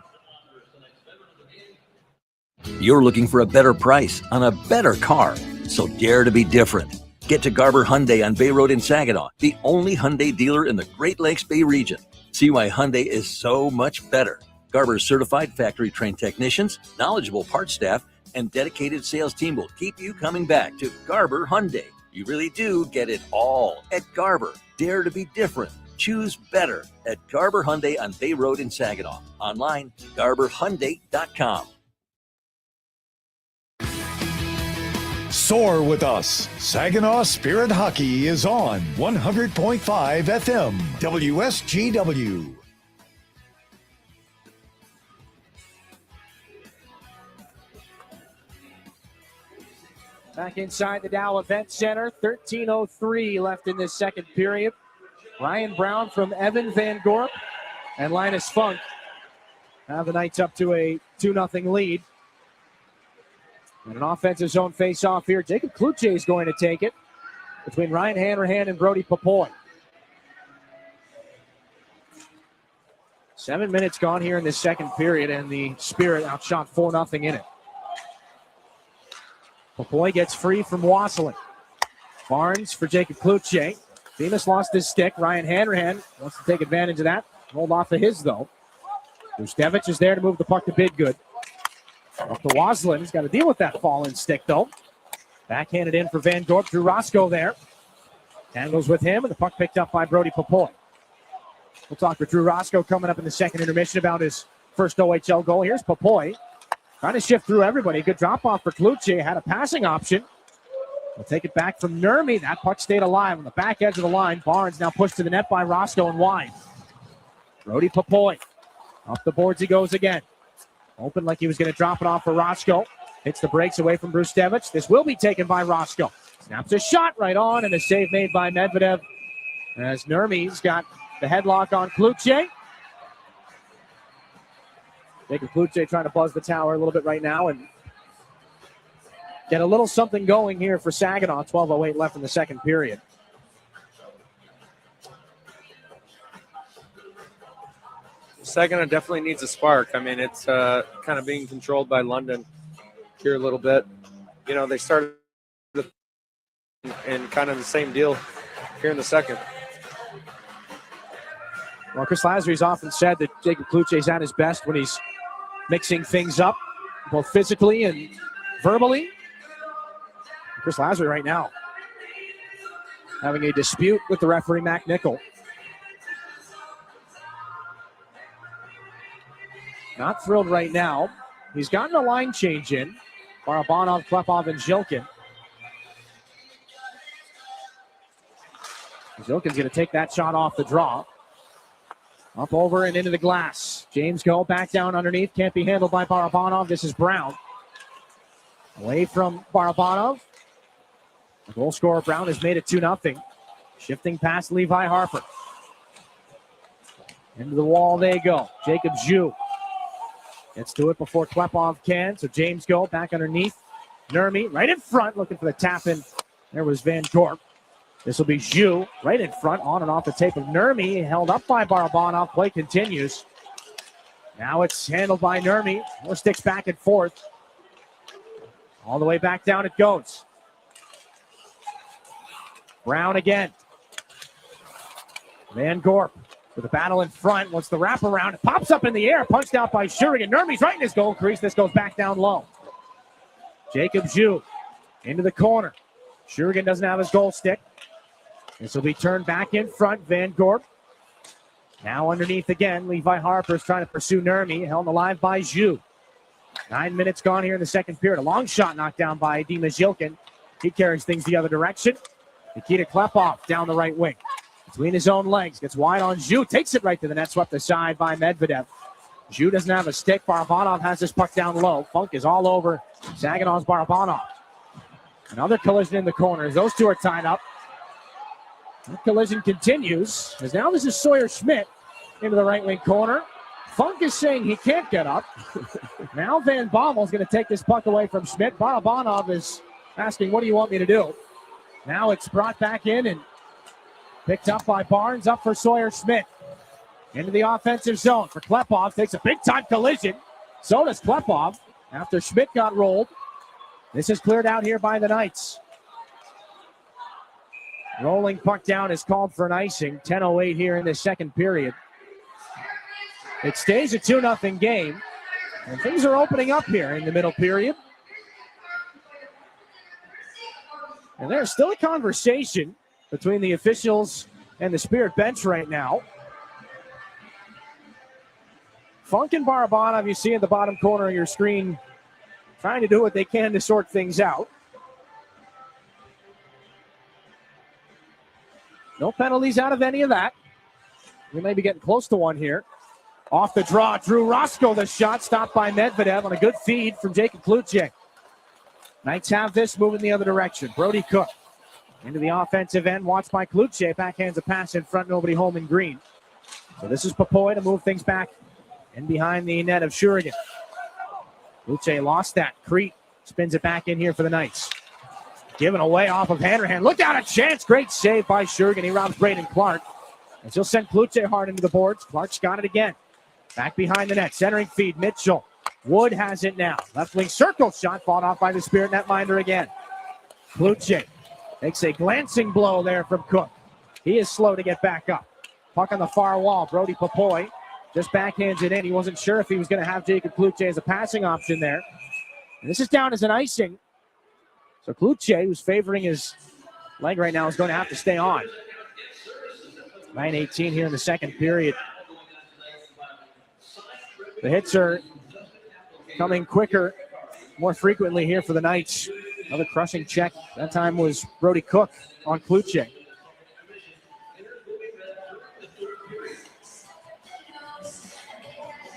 You're looking for a better price on a better car, so dare to be different. Get to Garber Hyundai on Bay Road in Saginaw, the only Hyundai dealer in the Great Lakes Bay region. See why Hyundai is so much better. Garber's certified factory-trained technicians, knowledgeable parts staff, and dedicated sales team will keep you coming back to Garber Hyundai. You really do get it all at Garber. Dare to be different. Choose better at Garber Hyundai on Bay Road in Saginaw. Online, garberhyundai.com. Soar with us. Saginaw Spirit Hockey is on 100.5 FM WSGW. Back inside the Dow Event Center, 13:03 left in this second period. Ryan Brown from Evan Van Gorp and Linus Funk have the Knights up to a 2-0 lead. And an offensive zone face-off here. Jacob Kluche is going to take it between Ryan Hanrahan and Brody Popoy. 7 minutes gone here in this second period, and the Spirit outshot 4-0 in it. Popoy gets free from Wasselin. Barnes for Jacob Kluche. Demas lost his stick. Ryan Hanrahan wants to take advantage of that. Rolled off of his, though. Gustevich is there to move the puck to Bidgood. Up to Wasselin. He's got to deal with that fallen stick, though. Backhanded in for Van Gorp. Drew Roscoe there. Tangles with him, and the puck picked up by Brody Popoy. We'll talk with Drew Roscoe coming up in the second intermission about his first OHL goal. Here's Popoy. Trying to shift through everybody. Good drop off for Kluche. Had a passing option. We'll take it back from Nurmi. That puck stayed alive on the back edge of the line. Barnes now pushed to the net by Roscoe and wide. Brody Popoy. Up the boards he goes again. Open like he was going to drop it off for Roscoe. Hits the brakes away from Brustevich. This will be taken by Roscoe. Snaps a shot right on, and a save made by Medvedev. As Nurmi's got the headlock on Kluche. Jacob Kluche trying to buzz the tower a little bit right now and get a little something going here for Saginaw. 12:08 left in the second period. Saginaw definitely needs a spark. I mean, it's kind of being controlled by London here a little bit. You know, they started in kind of the same deal here in the second. Well, Chris Lasry's often said that Jacob Kluche's at his best when he's mixing things up, both physically and verbally. Chris Lasry right now having a dispute with the referee, Mac Nickel. Not thrilled right now. He's gotten a line change in. Barabanov, Klepov, and Zhilkin. Zhilkin's going to take that shot off the draw. Up over and into the glass. James Go back down underneath. Can't be handled by Barabanov. This is Brown. Away from Barabanov. The goal scorer Brown has made it 2-0. Shifting past Levi Harper. Into the wall they go. Jacob Zhu gets to it before Klepov can. So James Go back underneath. Nurmi right in front looking for the tap in. There was Van Gorp. This will be Zhu right in front, on and off the tape of Nurmi, held up by Barabanov. Play continues. Now it's handled by Nurmi. More sticks back and forth. All the way back down it goes. Brown again. Van Gorp with the battle in front. Wants the wraparound. It pops up in the air. Punched out by Shurigan. Nurmi's right in his goal crease. This goes back down low. Jacob Zhu into the corner. Shurigan doesn't have his goal stick. This will be turned back in front. Van Gorp. Now underneath again. Levi Harper is trying to pursue Nurmi. Held alive by Zhu. 9 minutes gone here in the second period. A long shot knocked down by Dima Zhilkin. He carries things the other direction. Nikita Klepov down the right wing. Between his own legs. Gets wide on Zhu. Takes it right to the net. Swept aside by Medvedev. Zhu doesn't have a stick. Barabanov has this puck down low. Funk is all over Saginaw's Barabanov. Another collision in the corner as those two are tied up. That collision continues as now this is Sawyer Schmidt into the right wing corner. Funk is saying he can't get up. Now Van Bommel is going to take this puck away from Schmidt. Barabanov is asking, what do you want me to do? Now it's brought back in and picked up by Barnes. Up for Sawyer Schmidt. Into the offensive zone for Klepov. Takes a big-time collision. So does Klepov after Schmidt got rolled. This is cleared out here by the Knights. Rolling puck down is called for an icing. 10:08 here in the second period. It stays a 2-0 game. And things are opening up here in the middle period. And there's still a conversation between the officials and the Spirit bench right now. Funk and Barabanov, you see in the bottom corner of your screen, trying to do what they can to sort things out. No penalties out of any of that. We may be getting close to one here. Off the draw, Drew Roscoe, the shot stopped by Medvedev on a good feed from Jacob Kluche. Knights have this moving the other direction. Brody Cook into the offensive end, watched by Kluche. Backhands a pass in front, nobody home in green. So this is Popoy to move things back in behind the net of Shurigan. Kluche lost that. Crete spins it back in here for the Knights. Given away off of Hanrahan. Look out, a chance. Great save by Shurigan. He robs Braden Clark. And she'll send Kluche hard into the boards. Clark's got it again. Back behind the net. Centering feed. Mitchell. Wood has it now. Left wing circle shot fought off by the Spirit netminder again. Kluche makes a glancing blow there from Cook. He is slow to get back up. Puck on the far wall. Brody Popoy just backhands it in. He wasn't sure if he was going to have Jacob Kluche as a passing option there. And this is down as an icing. So Kluche, who's favoring his leg right now, is going to have to stay on. 9:18 here in the second period. The hits are coming quicker, more frequently here for the Knights. Another crushing check. That time was Brody Cook on Kluche.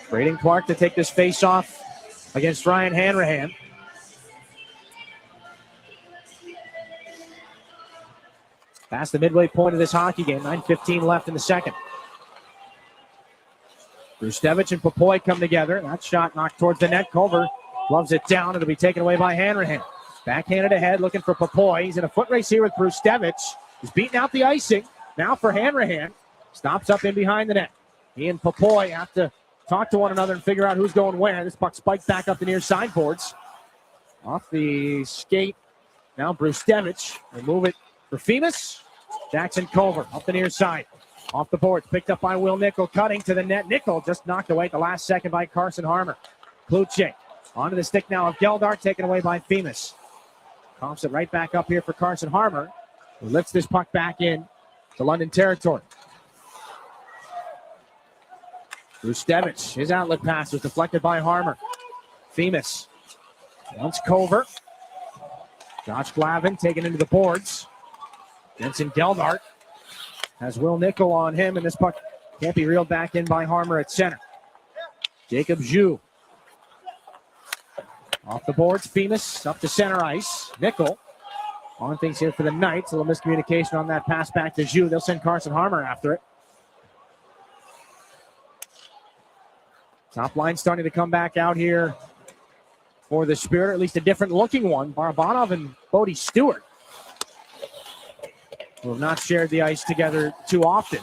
Braden Clark to take this face-off against Ryan Hanrahan. Past the midway point of this hockey game. 9:15 left in the second. Brustevich and Popoy come together. That shot knocked towards the net. Culver gloves it down. It'll be taken away by Hanrahan. Backhanded ahead, looking for Popoy. He's in a foot race here with Brustevich. He's beating out the icing. Now for Hanrahan. Stops up in behind the net. He and Popoy have to talk to one another and figure out who's going where. This puck spiked back up the near sideboards. Off the skate. Now Brustevich. They move it for Femus. Jackson Culver up the near side. Off the boards. Picked up by Will Nickel. Cutting to the net. Nickel just knocked away at the last second by Carson Harmer. Kluche onto the stick now of Geldart. Taken away by Femus. Coughs it right back up here for Carson Harmer, who lifts this puck back in to London territory. Brustevich, his outlet pass was deflected by Harmer. Femus wants Culver. Josh Glavin taken into the boards. Vincent Geldart has Will Nickel on him, and this puck can't be reeled back in by Harmer at center. Jacob Jou. Off the boards, Femus up to center ice. Nickel on things here for the Knights. A little miscommunication on that pass back to Jou. They'll send Carson Harmer after it. Top line starting to come back out here for the Spirit, or at least a different looking one. Barabanov and Bodie Stewart, who have not shared the ice together too often.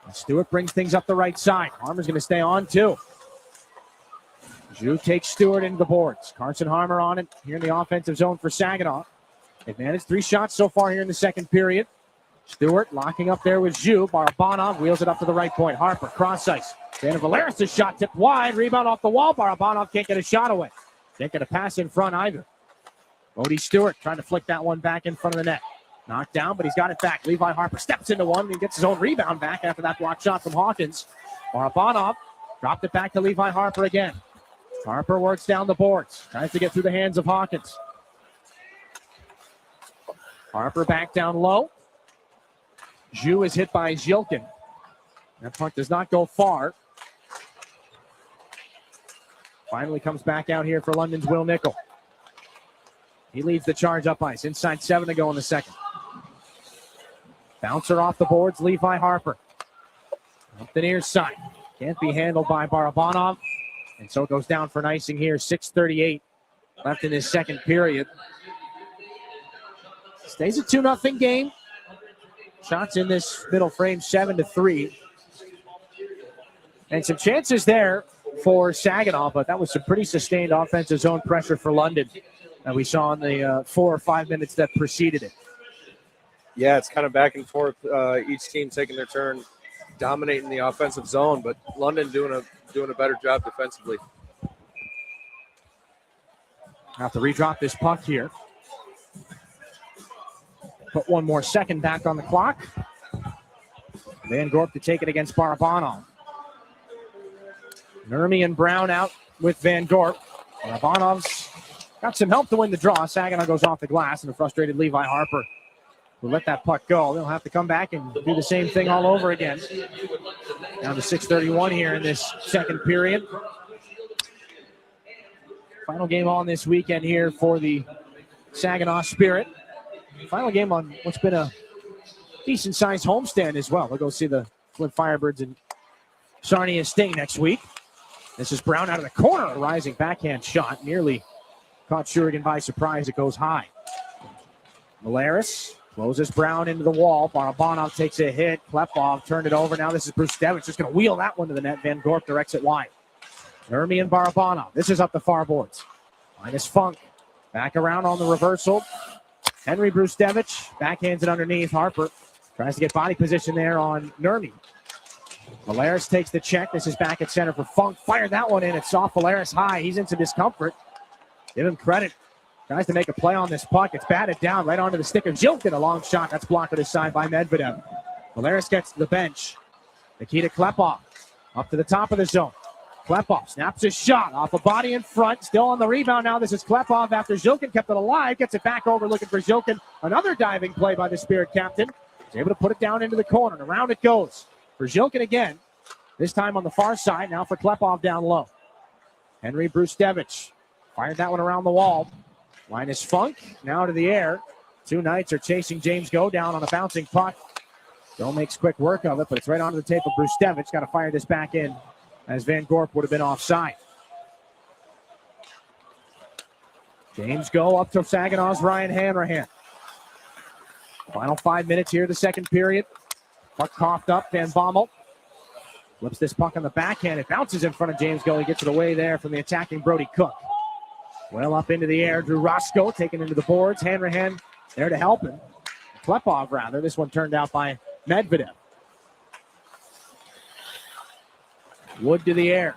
And Stewart brings things up the right side. Harmer's going to stay on too. Jou takes Stewart into the boards. Carson Harmer on it here in the offensive zone for Saginaw. They've managed 3 shots so far here in the second period. Stewart locking up there with Jou. Barabanov wheels it up to the right point. Harper, cross ice. Xander Valeris' shot tipped wide. Rebound off the wall. Barabanov can't get a shot away. Can't get a pass in front either. Bodie Stewart trying to flick that one back in front of the net. Knocked down, but he's got it back. Levi Harper steps into one and gets his own rebound back after that block shot from Hawkins. Barabanov dropped it back to Levi Harper again. Harper works down the boards. Tries to get through the hands of Hawkins. Harper back down low. Jou is hit by Zilkin. That puck does not go far. Finally comes back out here for London's Will Nickel. He leads the charge up ice. Inside 7 to go in the second. Bouncer off the boards, Levi Harper. Up the near side. Can't be handled by Barabanov. And so it goes down for an icing here. 6:38 left in this second period. Stays a 2-0 game. Shots in this middle frame, 7-3. And some chances there for Saginaw, but that was some pretty sustained offensive zone pressure for London that we saw in the 4 or 5 minutes that preceded it. Yeah, it's kind of back and forth. Each team taking their turn, dominating the offensive zone, but London doing a better job defensively. Have to redrop this puck here. Put one more second back on the clock. Van Gorp to take it against Barabanov. Nurmi and Brown out with Van Gorp. Barabanov's got some help to win the draw. Saginaw goes off the glass, and a frustrated Levi Harper will let that puck go. They'll have to come back and do the same thing all over again. Down to 6:31 here in this second period. Final game on this weekend here for the Saginaw Spirit. Final game on what's been a decent-sized homestand as well. We'll go see the Flint Firebirds and Sarnia Sting next week. This is Brown out of the corner. A rising backhand shot. Nearly caught Shurigan by surprise. It goes high. Malaris closes Brown into the wall. Barabanov takes a hit. Klepov turned it over. Now this is Bruce Devich just going to wheel that one to the net. Van Gorp directs it wide. Nurmi and Barabanov. This is up the far boards. Minus Funk. Back around on the reversal. Henry Brustevich backhands it underneath. Harper tries to get body position there on Nurmi. Valaris takes the check. This is back at center for Funk. Fired that one in. It's off Valaris high. He's in some discomfort. Give him credit. Tries to make a play on this puck. It's batted down right onto the stick of Jilkin. A long shot. That's blocked to the side by Medvedev. Valaris gets to the bench. Nikita Klepov up to the top of the zone. Klepov snaps his shot off a body in front. Still on the rebound now. This is Klepov after Zilkin kept it alive. Gets it back over looking for Zilkin. Another diving play by the Spirit captain. He's able to put it down into the corner. And around it goes for Zilkin again. This time on the far side. Now for Klepov down low. Henry Brustevich fired that one around the wall. Linus Funk now to the air. Two Knights are chasing James Go down on a bouncing puck. Go makes quick work of it, but it's right onto the tape of Brustevich. Got to fire this back in, as Van Gorp would have been offside. James Go up to Saginaw's Ryan Hanrahan. Final 5 minutes here, the second period. Puck coughed up, Van Bommel. Flips this puck on the backhand. It bounces in front of James Go. He gets it away there from the attacking Brody Cook. Well up into the air, Drew Roscoe taken into the boards. Hanrahan there to help him. Klepov, rather. This one turned out by Medvedev. Wood to the air.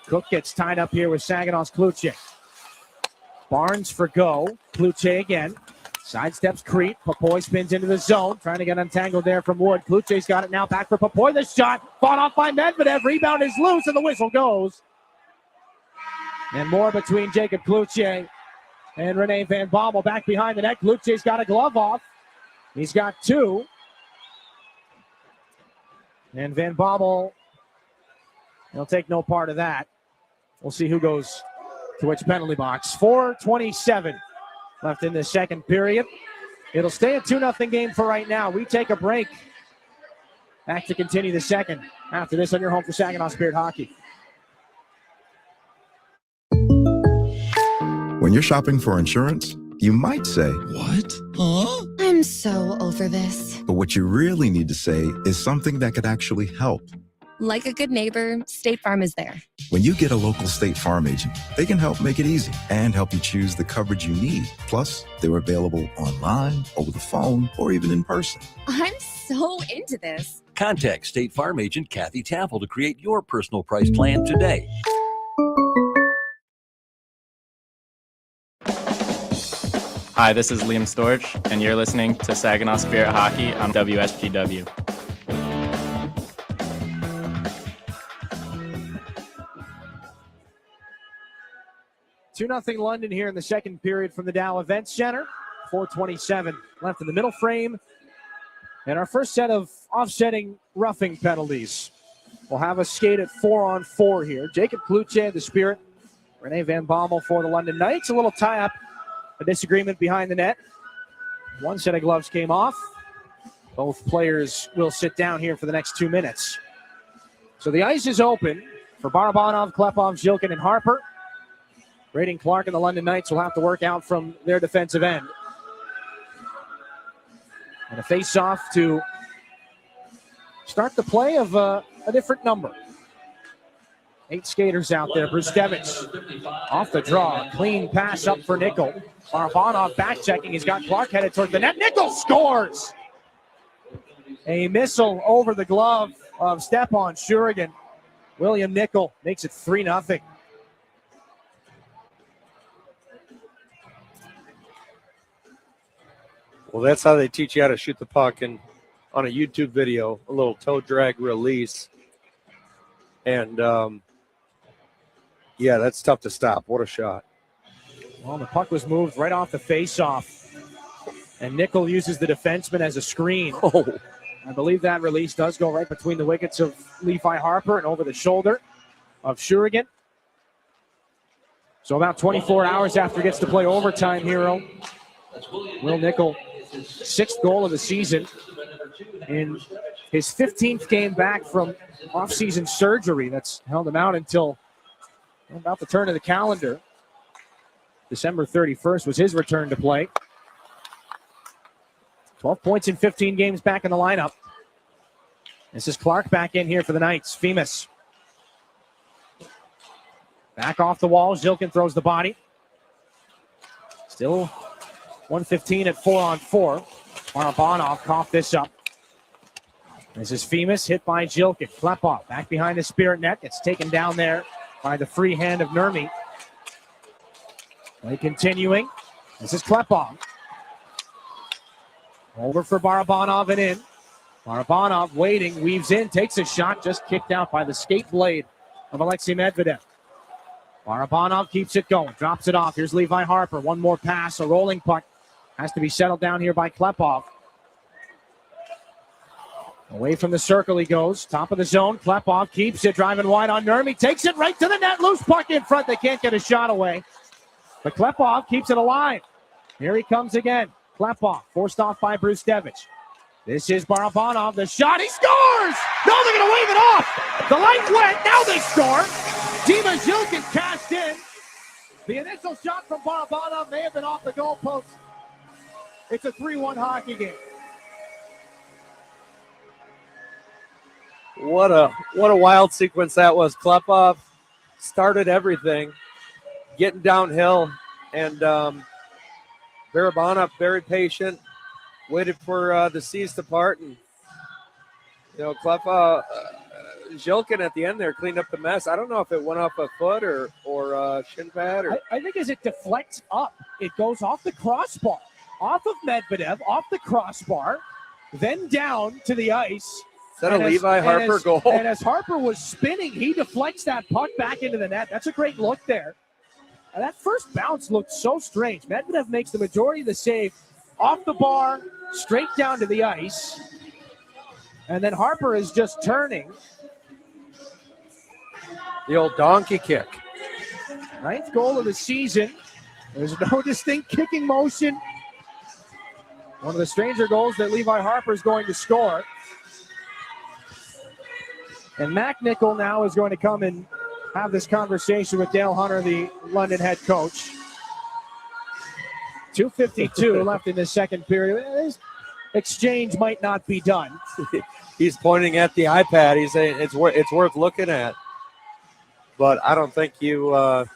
Cook gets tied up here with Saginaw's Kluche. Barnes for Go. Kluche again. Sidesteps Crete. Papoy spins into the zone. Trying to get untangled there from Wood. Kluche's got it now. Back for Papoy. The shot fought off by Medvedev. Rebound is loose and the whistle goes. And more between Jacob Kluche and Rene Van Bommel back behind the net. Kluche's got a glove off. He's got two. And Van Bommel, he'll take no part of that. We'll see who goes to which penalty box. 4:27 left in the second period. It'll stay a 2-0 game for right now. We take a break. Back to continue the second after this on your home for Saginaw Spirit Hockey. When you're shopping for insurance, you might say, "What? Huh?" I'm so over this. But what you really need to say is something that could actually help. Like a good neighbor, State Farm is there. When you get a local State Farm agent, they can help make it easy and help you choose the coverage you need. Plus, they're available online, over the phone, or even in person. I'm so into this. Contact State Farm agent Kathy Taffel to create your personal price plan today. Hi, this is Liam Storch, and you're listening to Saginaw Spirit Hockey on WSGW. Two 2-0 London here in the second period from the Dow Event Center. 4:27 left in the middle frame. And our first set of offsetting roughing penalties. We'll have a skate at 4-on-4 here. Jacob Kluche, the Spirit. Rene Van Bommel for the London Knights. A little tie-up. A disagreement behind the net. One set of gloves came off. Both players will sit down here for the next 2 minutes. So the ice is open for Barabanov, Klepov, Zilkin, and Harper. Braden Clark and the London Knights will have to work out from their defensive end. And a face-off to start the play of a different number. 8 skaters out there. Brustevich off the draw. Clean pass up for Nickel. Barabanov back checking. He's got Clark headed toward the net. Nickel scores! A missile over the glove of Stepan Shurigan. William Nickel makes it 3-0. Well, that's how they teach you how to shoot the puck. And on a YouTube video, a little toe drag release. And, yeah, that's tough to stop. What a shot. Well, the puck was moved right off the face-off. And Nickel uses the defenseman as a screen. Oh. I believe that release does go right between the wickets of Levi Harper and over the shoulder of Shurigan. So about 24 hours after he gets to play overtime, Hero, Will Nickel, 6th goal of the season in his 15th game back from off-season surgery that's held him out until about the turn of the calendar. December 31st was his return to play. 12 points in 15 games back in the lineup. This is Clark back in here for the Knights. Femus. Back off the wall. Zilkin throws the body. Still 1:15 at 4-on-4. Barabanov coughed this up. This is Femus hit by Zilkin. Klepov back behind the Spirit net. It's taken down there by the free hand of Nurmi. Play continuing. This is Klepov. Over for Barabanov and in. Barabanov waiting, weaves in, takes a shot, just kicked out by the skate blade of Alexei Medvedev. Barabanov keeps it going, drops it off. Here's Levi Harper. One more pass, a rolling puck. Has to be settled down here by Klepov. Away from the circle he goes. Top of the zone. Klepov keeps it, driving wide on Nurmi. Takes it right to the net. Loose puck in front. They can't get a shot away. But Klepov keeps it alive. Here he comes again. Klepov forced off by Brustevich. This is Barabanov. The shot. He scores! No, they're going to wave it off. The light went. Now they score. Dima Zilkin cashed in. The initial shot from Barabanov may have been off the goalpost. It's a 3-1 hockey game. What a wild sequence that was. Klepov started everything, getting downhill, and Barabanov very patient, waited for the seas to part, and Klepov, Zilkin at the end there cleaned up the mess. I don't know if it went off a foot or shin pad. I think as it deflects up, it goes off the crossbar, off of Medvedev, off the crossbar, then down to the ice. Is that a Levi Harper goal? And as Harper was spinning, he deflects that puck back into the net. That's a great look there. And that first bounce looked so strange. Medvedev makes the majority of the save off the bar, straight down to the ice. And then Harper is just turning. The old donkey kick. 9th goal of the season. There's no distinct kicking motion. One of the stranger goals that Levi Harper is going to score. And Mac Nickel now is going to come and have this conversation with Dale Hunter, the London head coach. 2:52 left in the second period. This exchange might not be done. He's pointing at the iPad. He's saying it's worth looking at. But I don't think you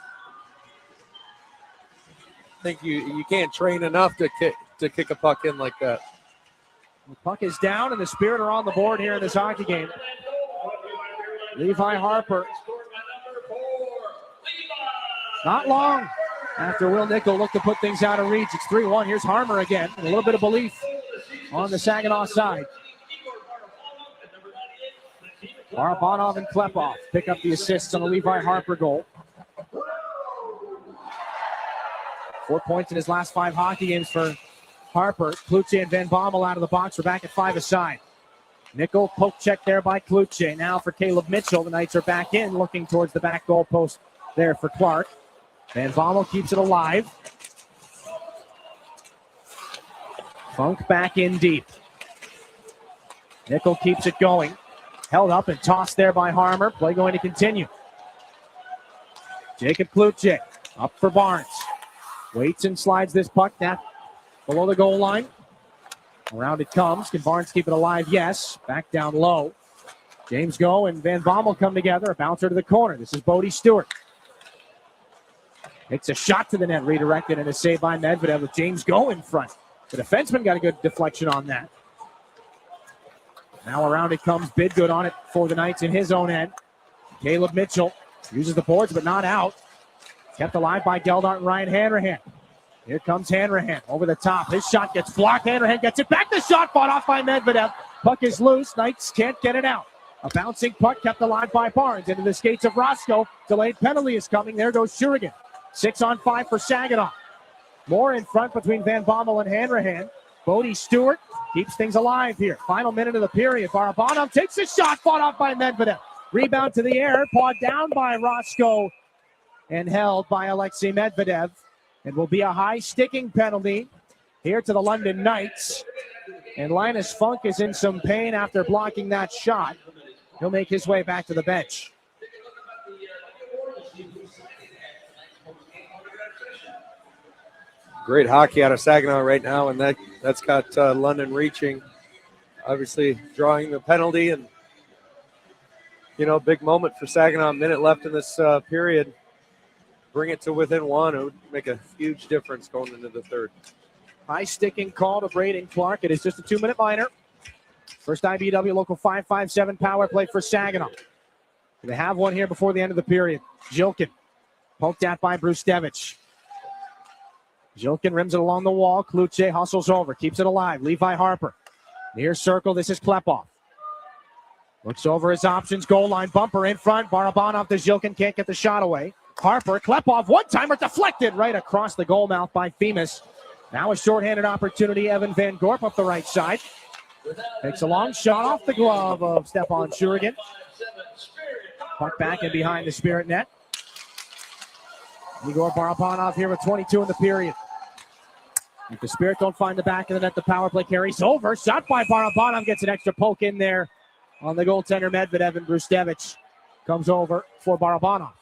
can't train enough to kick a puck in like that. The puck is down, and the Spirit are on the board here in this hockey game. Levi Harper. Not long after Will Nickel looked to put things out of reach. It's 3-1. Here's Harmer again. A little bit of belief on the Saginaw side. Barabanov and Klepov pick up the assists on the Levi Harper goal. 4 points in his last 5 hockey games for Harper. Kluche and Van Bommel out of the box. We're back at 5 aside. Nickel, poke check there by Kluche. Now for Caleb Mitchell. The Knights are back in, looking towards the back goal post there for Clark. Van Bommel keeps it alive. Funk back in deep. Nickel keeps it going. Held up and tossed there by Harmer. Play going to continue. Jacob Kluche up for Barnes. Waits and slides this puck down below the goal line. Around it comes. Can Barnes keep it alive? Yes. Back down low. James Go and Van Bommel come together. A bouncer to the corner. This is Bodie Stewart. Makes a shot to the net, redirected, and a save by Medvedev with James Go in front. The defenseman got a good deflection on that. Now around it comes. Bidgood on it for the Knights in his own end. Caleb Mitchell uses the boards, but not out. Kept alive by Geldart and Ryan Hanrahan. Here comes Hanrahan over the top. His shot gets blocked. Hanrahan gets it back. The shot fought off by Medvedev. Puck is loose. Knights can't get it out. A bouncing puck kept alive by Barnes into the skates of Roscoe. Delayed penalty is coming. There goes Shurigan. 6-on-5 for Saginaw. More in front between Van Bommel and Hanrahan. Bodie Stewart keeps things alive here. Final minute of the period. Barabanov takes a shot, fought off by Medvedev. Rebound to the air, pawed down by Roscoe and held by Alexei Medvedev. It will be a high sticking penalty here to the London Knights. And Linus Funk is in some pain after blocking that shot. He'll make his way back to the bench. Great hockey out of Saginaw right now, and that's got London reaching. Obviously drawing the penalty, and, big moment for Saginaw. A minute left in this period. Bring it to within one. It would make a huge difference going into the third. High sticking call to Braden Clark. It is just a 2-minute minor. First IBW Local 557 power play for Saginaw. They have one here before the end of the period. Jilkin poked at by Brustevich. Jilkin rims it along the wall. Kluche hustles over, keeps it alive. Levi Harper. Near circle, this is Klepov. Looks over his options, goal line bumper in front. Barabanov to Jilkin, can't get the shot away. Harper, Klepov, one-timer deflected right across the goal mouth by Femus. Now a shorthanded opportunity, Evan Van Gorp up the right side. Takes a long shot off the glove of Stepan Shurigan. Puck back and behind the Spirit net. Igor Barabanov here with 22 in the period. If the Spirit don't find the back of the net, the power play carries over. Shot by Barabanov, gets an extra poke in there on the goaltender Medvedev, and Brustevich comes over for Barabanov.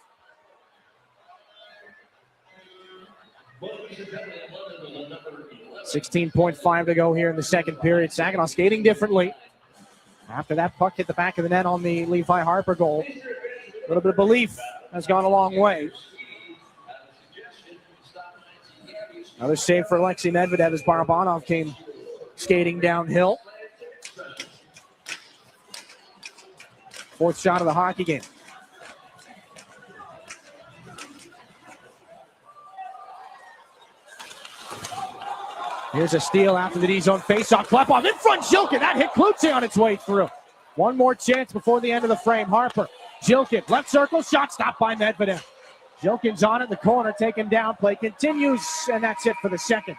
.5 to go here in the second period. Saginaw skating differently. After that puck hit the back of the net on the Levi Harper goal, a little bit of belief has gone a long way. Another save for Alexei Medvedev as Barabanov came skating downhill. Fourth shot of the hockey game. Here's a steal after the D-zone face-off. Klepov in front, Jilkin. That hit Kluche on its way through. One more chance before the end of the frame. Harper, Jilkin, left circle, shot stopped by Medvedev. Jilkin's on it in the corner, taken down. Play continues, and that's it for the second.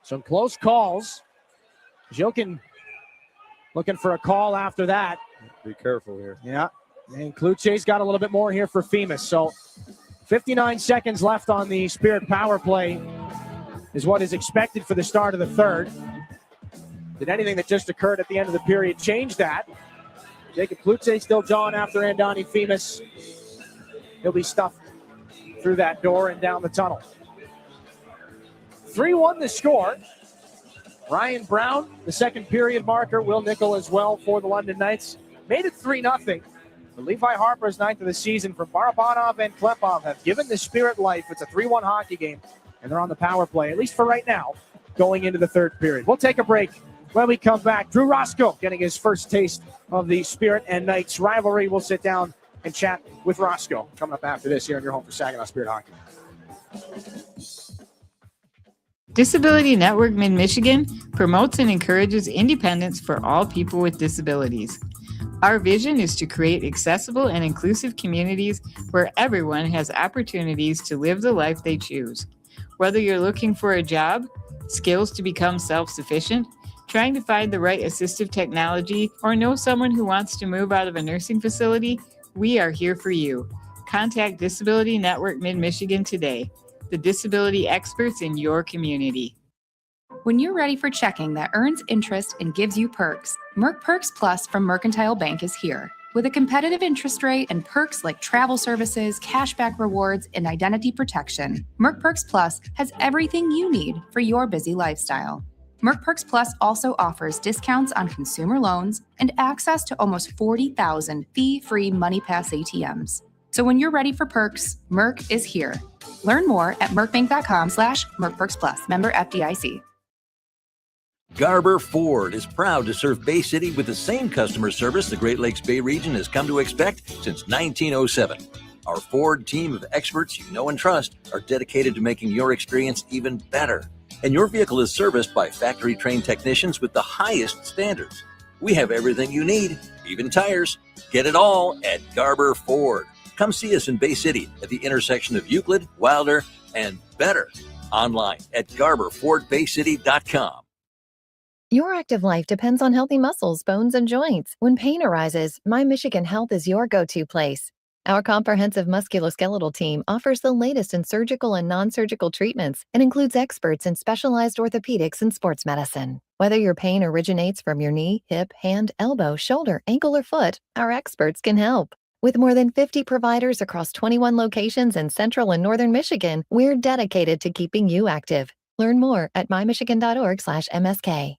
Some close calls. Jilkin looking for a call after that. Be careful here. Yeah, and Kluche's got a little bit more here for Femus. So 59 seconds left on the Spirit power play is what is expected for the start of the third. Did anything that just occurred at the end of the period change that? Jacob Kluche still jawing after Andoni Femus. He'll be stuffed through that door and down the tunnel. 3-1 the score. Ryan Brown, the second period marker. Will Nickel as well for the London Knights. Made it 3-0. But Levi Harper's ninth of the season from Barabanov and Klepov have given the Spirit life. It's a 3-1 hockey game, and they're on the power play, at least for right now, going into the third period. We'll take a break. When we come back, Drew Roscoe getting his first taste of the Spirit and Knights rivalry. We'll sit down and chat with Roscoe coming up after this here on your home for Saginaw Spirit Hockey. Disability Network Mid-Michigan promotes and encourages independence for all people with disabilities. Our vision is to create accessible and inclusive communities where everyone has opportunities to live the life they choose. Whether you're looking for a job, skills to become self-sufficient, trying to find the right assistive technology, or know someone who wants to move out of a nursing facility, we are here for you. Contact Disability Network Mid-Michigan today, the disability experts in your community. When you're ready for checking that earns interest and gives you perks, Merc Perks Plus from Mercantile Bank is here. With a competitive interest rate and perks like travel services, cashback rewards, and identity protection, Merck Perks Plus has everything you need for your busy lifestyle. Merck Perks Plus also offers discounts on consumer loans and access to almost 40,000 fee-free MoneyPass ATMs. So when you're ready for perks, Merck is here. Learn more at merckbank.com/merckperksplus. Member FDIC. Garber Ford is proud to serve Bay City with the same customer service the Great Lakes Bay region has come to expect since 1907. Our Ford team of experts you know and trust are dedicated to making your experience even better. And your vehicle is serviced by factory-trained technicians with the highest standards. We have everything you need, even tires. Get it all at Garber Ford. Come see us in Bay City at the intersection of Euclid, Wilder, and Better. Online at GarberFordBayCity.com. Your active life depends on healthy muscles, bones, and joints. When pain arises, My Michigan Health is your go-to place. Our comprehensive musculoskeletal team offers the latest in surgical and non-surgical treatments and includes experts in specialized orthopedics and sports medicine. Whether your pain originates from your knee, hip, hand, elbow, shoulder, ankle, or foot, our experts can help. With more than 50 providers across 21 locations in Central and Northern Michigan, we're dedicated to keeping you active. Learn more at mymichigan.org/MSK.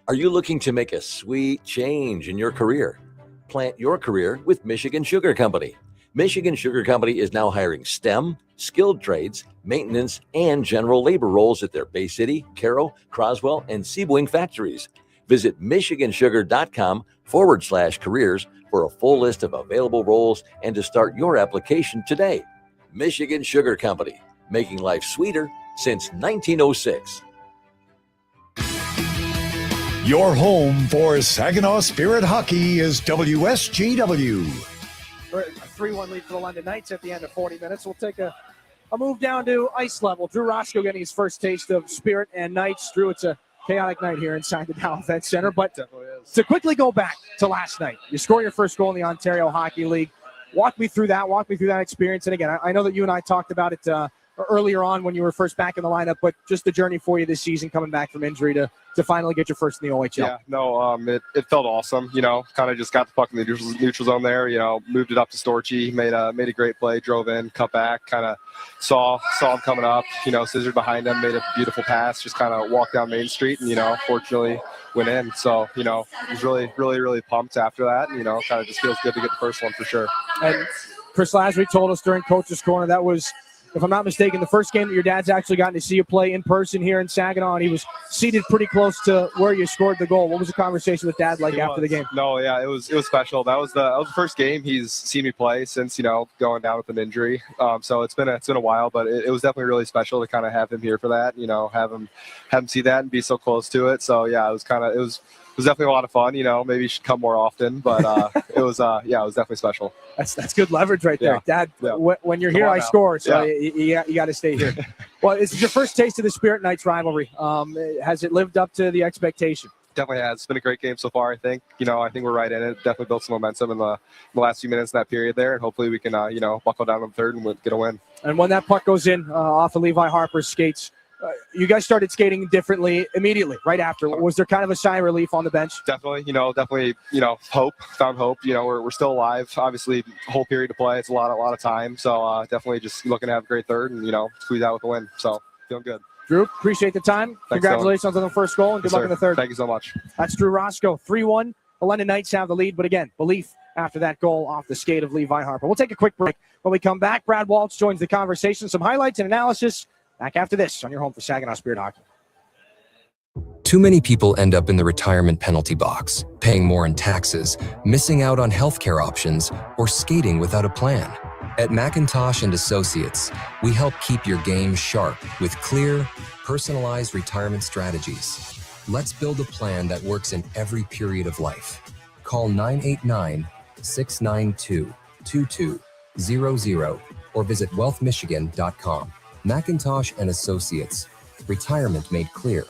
Are you looking to make a sweet change in your career? Plant your career with Michigan Sugar Company. Michigan Sugar Company is now hiring STEM, skilled trades, maintenance, and general labor roles at their Bay City, Carroll, Croswell, and Seaboing factories. Visit michigansugar.com/careers for a full list of available roles and to start your application today. Michigan Sugar Company, making life sweeter since 1906. Your home for Saginaw Spirit hockey is WSGW. 3-1 lead for the London Knights at the end of 40 minutes. We'll take a move down to ice level. Drew Roscoe getting his first taste of Spirit and Knights. Drew, it's a chaotic night here inside the Dow Event Center. But to quickly go back to last night, you score your first goal in the Ontario Hockey League. Walk me through that experience. And again, I know that you and I talked about it earlier on when you were first back in the lineup, but just the journey for you this season coming back from injury to finally get your first in the OHL. Yeah, no, it felt awesome, kind of just got the puck in the neutral zone there, moved it up to Storchy, made a great play, drove in, cut back, kind of saw him coming up, scissored behind him, made a beautiful pass, just kind of walked down Main Street and, fortunately went in. So, was really, really, really pumped after that. Kind of just feels good to get the first one for sure. And Chris Lasry told us during Coach's Corner that was, if I'm not mistaken, the first game that your dad's actually gotten to see you play in person here in Saginaw, and he was seated pretty close to where you scored the goal. What was the conversation with Dad like after the game? No, yeah, it was special. That was the first game he's seen me play since going down with an injury. So it's been a while, but it was definitely really special to kind of have him here for that. Have him see that and be so close to it. So yeah, it was definitely a lot of fun. Maybe you should come more often, but it was definitely special. That's good leverage right there, Dad. Yeah. When you're here, I score, so you got to stay here. Well, this is your first taste of the Spirit Knights rivalry. Has it lived up to the expectation? Definitely has. It's been a great game so far. I think I think we're right in it. Definitely built some momentum in the last few minutes of that period there, and hopefully we can buckle down on the third and get a win. And when that puck goes in off of Levi Harper's skates, you guys started skating differently immediately, right after. Was there kind of a sigh of relief on the bench? Definitely, hope. Found hope. We're still alive. Obviously, whole period to play. It's a lot of time. So definitely just looking to have a great third and squeeze out with a win. So feeling good. Drew, appreciate the time. Thanks, Congratulations on the first goal and good luck in the third. Thank you so much. That's Drew Roscoe, 3-1. The London Knights have the lead, but again, belief after that goal off the skate of Levi Harper. We'll take a quick break. When we come back, Brad Waltz joins the conversation. Some highlights and analysis. Back after this on your home for Saginaw Spirit Hockey. Too many people end up in the retirement penalty box, paying more in taxes, missing out on healthcare options, or skating without a plan. At McIntosh & Associates, we help keep your game sharp with clear, personalized retirement strategies. Let's build a plan that works in every period of life. Call 989-692-2200 or visit wealthmichigan.com. McIntosh & Associates. Retirement made clear.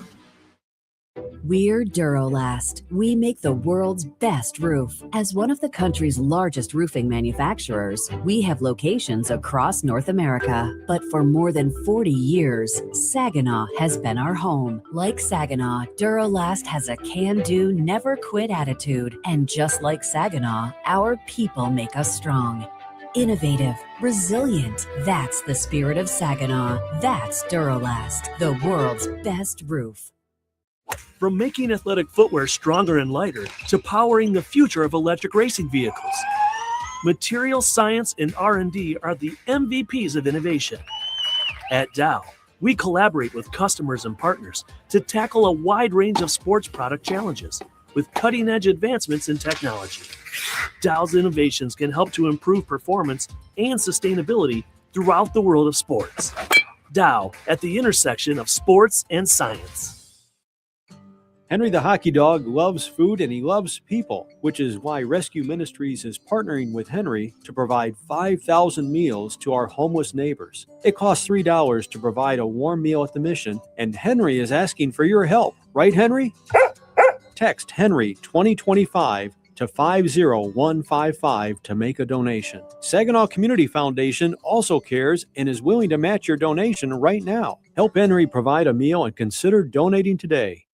We're Durolast. We make the world's best roof. As one of the country's largest roofing manufacturers, we have locations across North America. But for more than 40 years, Saginaw has been our home. Like Saginaw, Durolast has a can-do, never-quit attitude. And just like Saginaw, our people make us strong. Innovative, resilient. That's the spirit of Saginaw. That's Durolast, the world's best roof. From making athletic footwear stronger and lighter to powering the future of electric racing vehicles, material science and R&D are the MVPs of innovation. At Dow, we collaborate with customers and partners to tackle a wide range of sports product challenges with cutting-edge advancements in technology. Dow's innovations can help to improve performance and sustainability throughout the world of sports. Dow, at the intersection of sports and science. Henry the Hockey Dog loves food and he loves people, which is why Rescue Ministries is partnering with Henry to provide 5,000 meals to our homeless neighbors. It costs $3 to provide a warm meal at the mission, and Henry is asking for your help. Right, Henry? Text Henry 2025 to 50155 to make a donation. Saginaw Community Foundation also cares and is willing to match your donation right now. Help Henry provide a meal and consider donating today.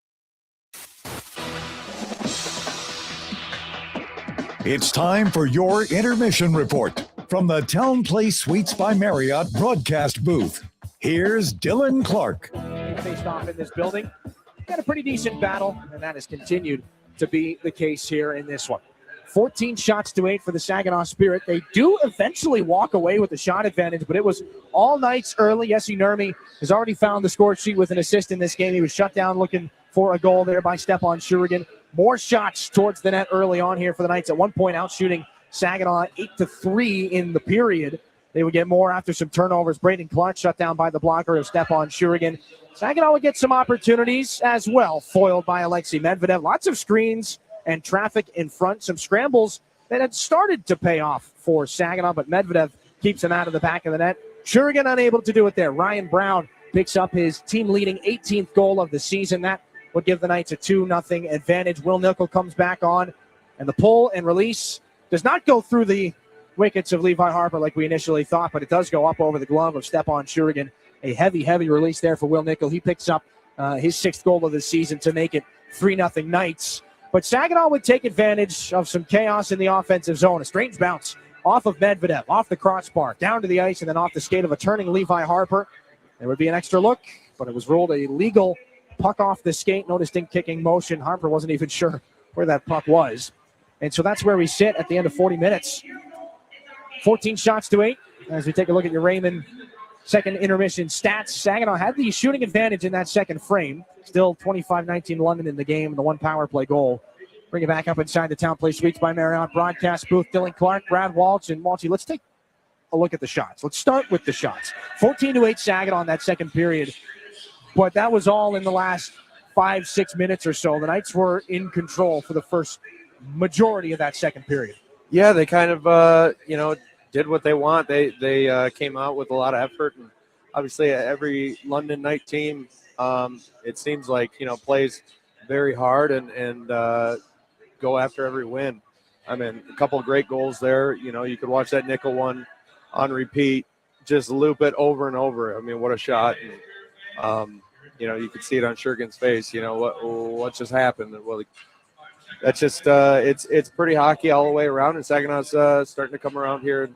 It's time for your intermission report from the Town Place Suites by Marriott broadcast booth. Here's Dylan Clark. Faced off in this building. Got a pretty decent battle, and that has continued to be the case here in this one. 14 shots to 8 for the Saginaw Spirit. They do eventually walk away with the shot advantage, but it was all nights early. Yessi Nurmi has already found the score sheet with an assist in this game. He was shut down looking for a goal there by Stepan Shurigan. More shots towards the net early on here for the Knights. At one point out shooting Saginaw 8-3 in the period. They would get more after some turnovers. Braden Clark shut down by the blocker of Stepan Shurigan. Saginaw would get some opportunities as well, foiled by Alexei Medvedev. Lots of screens and traffic in front. Some scrambles that had started to pay off for Saginaw, but Medvedev keeps him out of the back of the net. Shurigan unable to do it there. Ryan Brown picks up his team-leading 18th goal of the season. That would give the Knights a 2-0 advantage. Will Nickel comes back on, and the pull and release does not go through the wickets of Levi Harper like we initially thought, but it does go up over the glove of Stepan Shurigan. A heavy release there for Will Nickel. He picks up his 6th goal of the season to make it 3-0 Knights. But Saginaw would take advantage of some chaos in the offensive zone. A strange bounce off of Medvedev, off the crossbar, down to the ice, and then off the skate of a turning Levi Harper. There would be an extra look, but it was ruled a legal puck off the skate. No distinct kicking motion. Harper wasn't even sure where that puck was. And so that's where we sit at the end of 40 minutes. 14 shots to 8. As we take a look at your Raymond second intermission stats, Saginaw had the shooting advantage in that second frame. Still 25-19 London in the game, and the one power play goal. Bring it back up inside the Town Place Suites by Marriott broadcast booth. Dylan Clark, Brad Walsh, and Walshy. Let's take a look at the shots. Let's start with the shots. 14-8 Saginaw in that second period. But that was all in the last 5-6 minutes or so. The Knights were in control for the first majority of that second period. Yeah, they kind of, did what they want. They came out with a lot of effort. And obviously, every London Knight team, it seems like, plays very hard and go after every win. I mean, a couple of great goals there. You could watch that Nickel one on repeat, just loop it over and over. I mean, what a shot. And, you could see it on Shurigan's face. What just happened? Well, that's just it's pretty hockey all the way around, and Saginaw's starting to come around here and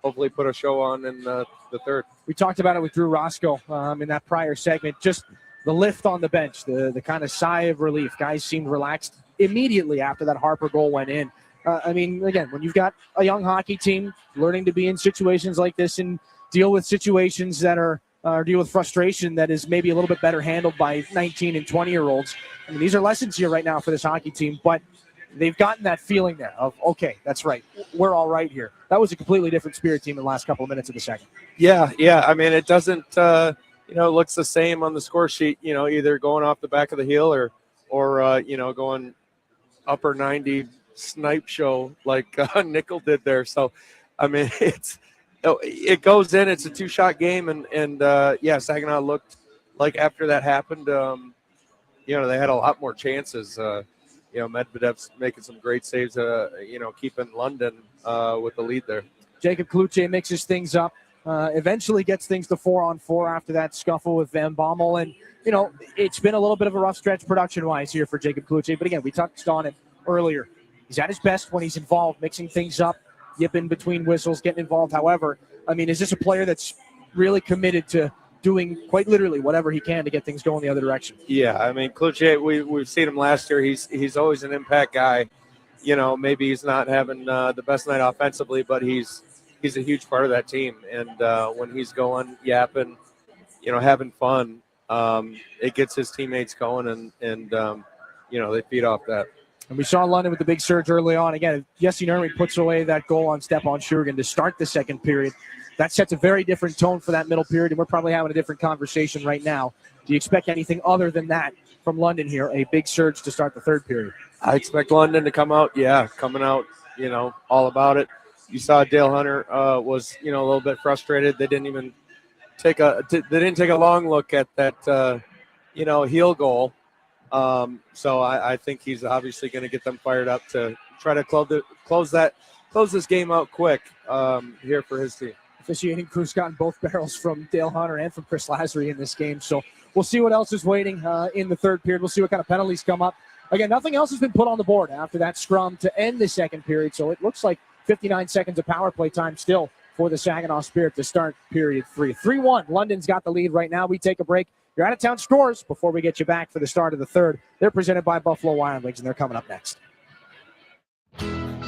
hopefully put a show on in the third. We talked about it with Drew Roscoe in that prior segment. Just the lift on the bench, the kind of sigh of relief. Guys seemed relaxed immediately after that Harper goal went in. Again, when you've got a young hockey team learning to be in situations like this and deal with situations that are deal with frustration that is maybe a little bit better handled by 19 and 20-year-olds. These are lessons here right now for this hockey team, but they've gotten that feeling there of, okay, that's right, we're all right here. That was a completely different Spirit team in the last couple of minutes of the second. Yeah. It doesn't, looks the same on the score sheet, either going off the back of the heel or going upper 90 snipe show like Nickel did there. So, it goes in. It's a 2-shot game, and Saginaw looked like after that happened, they had a lot more chances. Medvedev's making some great saves, keeping London with the lead there. Jacob Kluche mixes things up, eventually gets things to 4-on-4 after that scuffle with Van Bommel. And, it's been a little bit of a rough stretch production-wise here for Jacob Kluche. But again, we touched on it earlier. He's at his best when he's involved, mixing things up, yipping between whistles, getting involved. However, is this a player that's really committed to doing quite literally whatever he can to get things going the other direction? Yeah, Kluche, we've seen him last year. He's always an impact guy. Maybe he's not having the best night offensively, but he's a huge part of that team. And when he's going, yapping, having fun, it gets his teammates going, and they feed off that. And we saw London with the big surge early on. Again, Jesse Nurmi puts away that goal on Stepan Shurin to start the second period. That sets a very different tone for that middle period, and we're probably having a different conversation right now. Do you expect anything other than that from London here, a big surge to start the third period? I expect London to come out, coming out, all about it. You saw Dale Hunter was, a little bit frustrated. They didn't even take a long look at that, heel goal. So I think he's obviously going to get them fired up to try to close this game out quick here for his team. Officiating crew's gotten both barrels from Dale Hunter and from Chris Lazary in this game. So we'll see what else is waiting in the third period. We'll see what kind of penalties come up. Again, nothing else has been put on the board after that scrum to end the second period. So it looks like 59 seconds of power play time still for the Saginaw Spirit to start period 3. 3-1. London's got the lead right now. We take a break. Your out-of-town scores before we get you back for the start of the third. They're presented by Buffalo Wild Wings, and they're coming up next.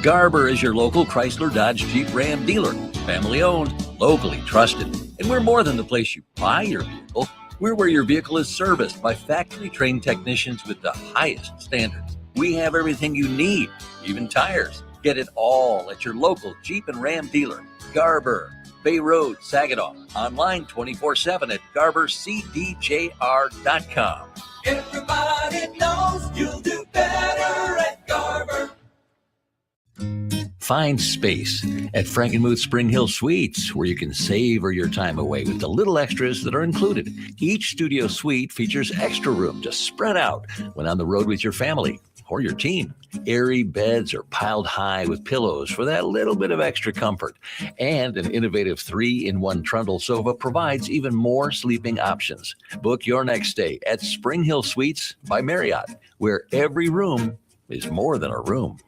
Garber is your local Chrysler Dodge Jeep Ram dealer. Family owned, locally trusted. And we're more than the place you buy your vehicle. We're where your vehicle is serviced by factory-trained technicians with the highest standards. We have everything you need, even tires. Get it all at your local Jeep and Ram dealer. Garber, Bay Road, Saginaw. Online 24/7 at GarberCDJR.com. Everybody knows you'll do better at Garber. Find space at Frankenmuth Spring Hill Suites, where you can savor your time away with the little extras that are included. Each studio suite features extra room to spread out when on the road with your family or your team. Airy beds are piled high with pillows for that little bit of extra comfort. And an innovative 3-in-1 trundle sofa provides even more sleeping options. Book your next stay at Spring Hill Suites by Marriott, where every room is more than a room.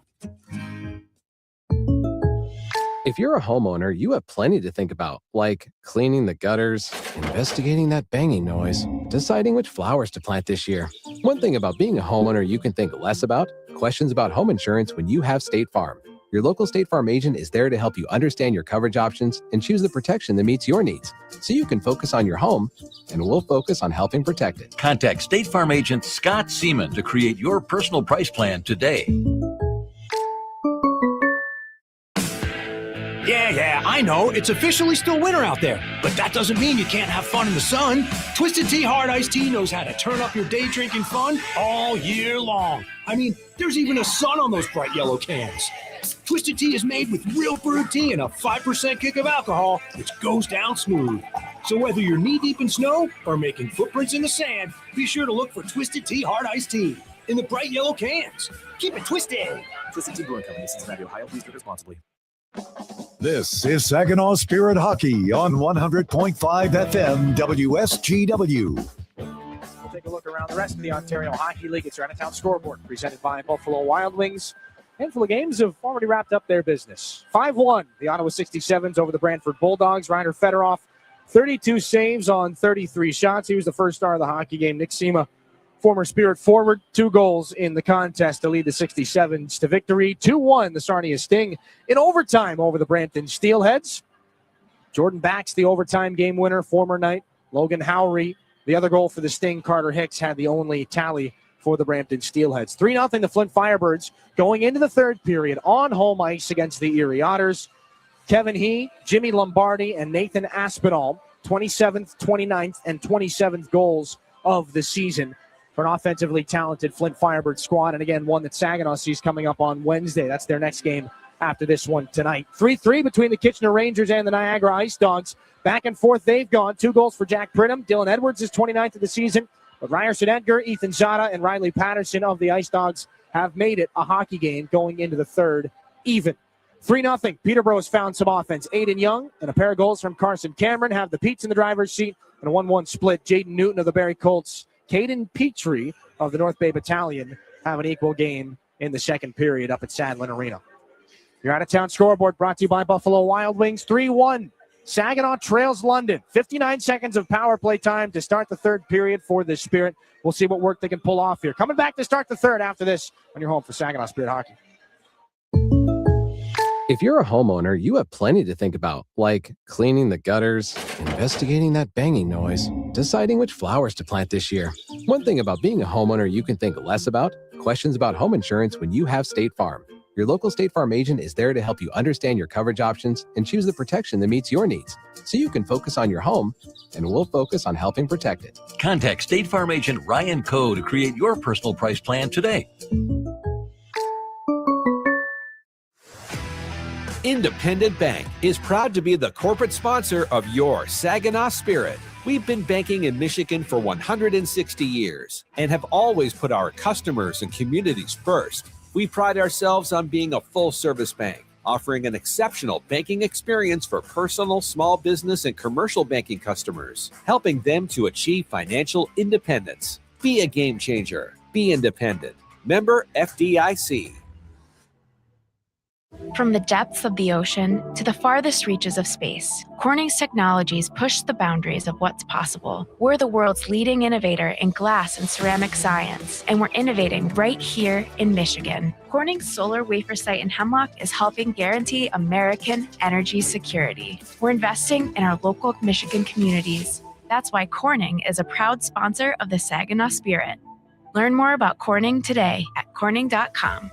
If you're a homeowner, you have plenty to think about, like cleaning the gutters, investigating that banging noise, deciding which flowers to plant this year. One thing about being a homeowner you can think less about: questions about home insurance when you have State Farm. Your local State Farm agent is there to help you understand your coverage options and choose the protection that meets your needs, so you can focus on your home, and we'll focus on helping protect it. Contact State Farm agent Scott Seaman to create your personal price plan today. Yeah, I know. It's officially still winter out there, but that doesn't mean you can't have fun in the sun. Twisted Tea Hard Iced Tea knows how to turn up your day drinking fun all year long. There's even a sun on those bright yellow cans. Twisted Tea is made with real brewed tea and a 5% kick of alcohol, which goes down smooth. So whether you're knee-deep in snow or making footprints in the sand, be sure to look for Twisted Tea Hard Iced Tea in the bright yellow cans. Keep it twisted. Twisted Tea Brewing Company, Cincinnati, Ohio. Please drink responsibly. This is Saginaw Spirit Hockey on 100.5 FM WSGW. We'll take a look around the rest of the Ontario Hockey League. It's your out-of-town scoreboard presented by Buffalo Wild Wings. Handful of games have already wrapped up their business. 5-1, the Ottawa 67s over the Brantford Bulldogs. Reiner Fedorov, 32 saves on 33 shots. He was the first star of the hockey game. Nick Sema, former Spirit forward, 2 goals in the contest to lead the 67s to victory. 2-1, the Sarnia Sting in overtime over the Brampton Steelheads. Jordan Bax, the overtime game winner, former Knight. Logan Howry, the other goal for the Sting. Carter Hicks had the only tally for the Brampton Steelheads. 3-0 the Flint Firebirds going into the third period on home ice against the Erie Otters. Kevin He, Jimmy Lombardi, and Nathan Aspinall, 27th, 29th, and 27th goals of the season for an offensively talented Flint Firebird squad. And again, one that Saginaw sees coming up on Wednesday. That's their next game after this one tonight. 3-3 between the Kitchener Rangers and the Niagara Ice Dogs. Back and forth they've gone. 2 goals for Jack Pridham. Dylan Edwards is 29th of the season. But Ryerson Edgar, Ethan Zada, and Riley Patterson of the Ice Dogs have made it a hockey game going into the third, even. 3-0. Peterborough has found some offense. Aiden Young and a pair of goals from Carson Cameron have the Petes in the driver's seat, and a 1-1 split. Jaden Newton of the Barrie Colts, Caden Petrie of the North Bay Battalion have an equal game in the second period up at Sadlin Arena. Your out-of-town scoreboard brought to you by Buffalo Wild Wings. 3-1. Saginaw trails London. 59 seconds of power play time to start the third period for the Spirit. We'll see what work they can pull off here. Coming back to start the third after this on your home for Saginaw Spirit Hockey. If you're a homeowner, you have plenty to think about, like cleaning the gutters, investigating that banging noise, deciding which flowers to plant this year. One thing about being a homeowner you can think less about, questions about home insurance when you have State Farm. Your local State Farm agent is there to help you understand your coverage options and choose the protection that meets your needs, so you can focus on your home, and we'll focus on helping protect it. Contact State Farm agent Ryan Coe to create your personal price plan today. Independent Bank is proud to be the corporate sponsor of your Saginaw Spirit. We've been banking in Michigan for 160 years and have always put our customers and communities first. We pride ourselves on being a full-service bank, offering an exceptional banking experience for personal, small business, and commercial banking customers, helping them to achieve financial independence. Be a game changer. Be independent. Member FDIC. From the depths of the ocean to the farthest reaches of space, Corning's technologies push the boundaries of what's possible. We're the world's leading innovator in glass and ceramic science, and we're innovating right here in Michigan. Corning's solar wafer site in Hemlock is helping guarantee American energy security. We're investing in our local Michigan communities. That's why Corning is a proud sponsor of the Saginaw Spirit. Learn more about Corning today at corning.com.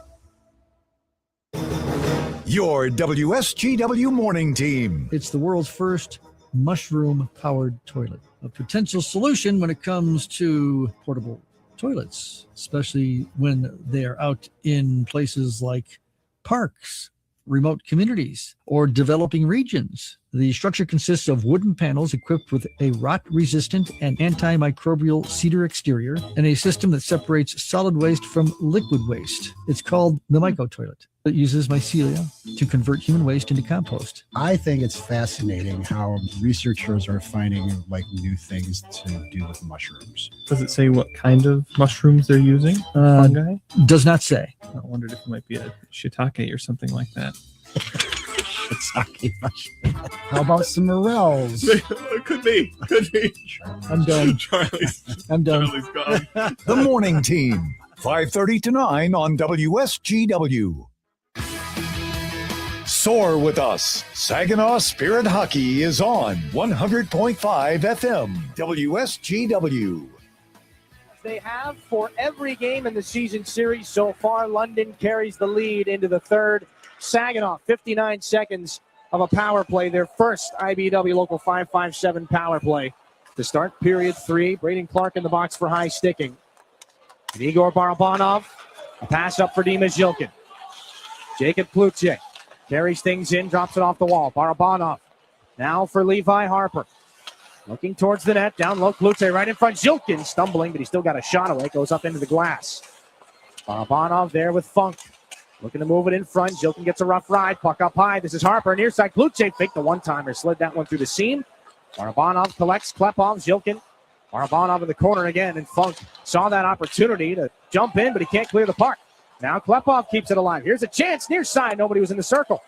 Your WSGW morning team. It's the world's first mushroom-powered toilet, a potential solution when it comes to portable toilets, especially when they are out in places like parks, remote communities, or developing regions. The structure consists of wooden panels equipped with a rot-resistant and antimicrobial cedar exterior and a system that separates solid waste from liquid waste. It's called the Myco Toilet. It uses mycelia to convert human waste into compost. I think it's fascinating how researchers are finding new things to do with mushrooms. Does it say what kind of mushrooms they're using? Fungi? Does not say. I wondered if it might be a shiitake or something like that. Shiitake mushroom. How about some morels? Could be. I'm done. I'm done. Charlie's gone. The morning team, 5:30 to 9 on WSGW. Soar with us. Saginaw Spirit Hockey is on 100.5 FM WSGW. They have for every game in the season series so far. London carries the lead into the third. Saginaw, 59 seconds of a power play, their first IBW Local 557 power play to start period 3. Braden Clark in the box for high sticking. And Igor Barabanov, a pass up for Dima Zhilkin. Jacob Klutze carries things in, drops it off the wall. Barabanov now for Levi Harper. Looking towards the net, down low, Klutze right in front. Zhilkin stumbling, but he still got a shot away. Goes up into the glass. Barabanov there with Funk. Looking to move it in front. Zhilkin gets a rough ride. Puck up high. This is Harper. Near side. Klutze faked the one-timer. Slid that one through the seam. Barabanov collects. Klepov. Zhilkin. Barabanov in the corner again. And Funk saw that opportunity to jump in, but he can't clear the puck. Now Klepov keeps it alive. Here's a chance. Near side. Nobody was in the circle.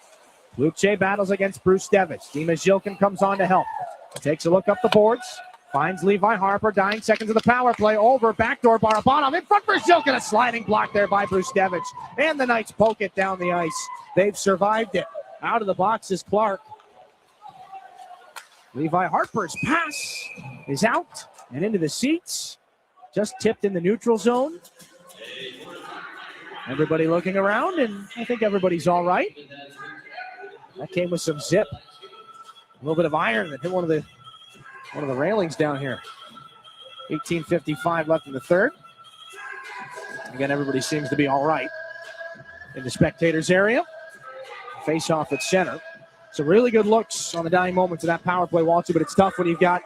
Klutze battles against Bruce Devich. Dima Zhilkin comes on to help. Takes a look up the boards. Finds Levi Harper. Dying seconds of the power play. Over. Backdoor. Barabanov in front for Zhilkin. A sliding block there by Bruce Devich. And the Knights poke it down the ice. They've survived it. Out of the box is Clark. Levi Harper's pass is out and into the seats. Just tipped in the neutral zone. Everybody looking around, and I think everybody's all right. That came with some zip. A little bit of iron that hit one of the railings down here. 18:55 left in the third. Again, everybody seems to be all right in the spectators area. Face off at center. Some really good looks on the dying moments of that power play, Walter, but it's tough when you've got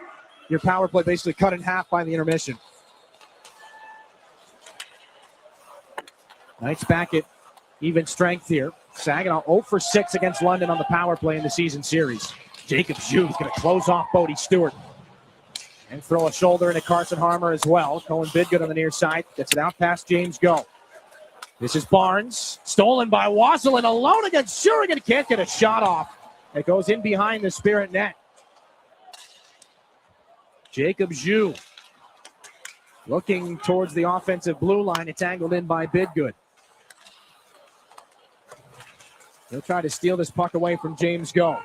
your power play basically cut in half by the intermission. Knights back at even strength here. Saginaw 0 for 6 against London on the power play in the season series. Jacob Zhu is going to close off Bodie Stewart and throw a shoulder into Carson Harmer as well. Cohen Bidgood on the near side. Gets it out past James Go. This is Barnes. Stolen by Wasselin. Alone against Shurigan. Can't get a shot off. It goes in behind the Spirit net. Jacob Zhu looking towards the offensive blue line. It's angled in by Bidgood. He'll try to steal this puck away from James Go.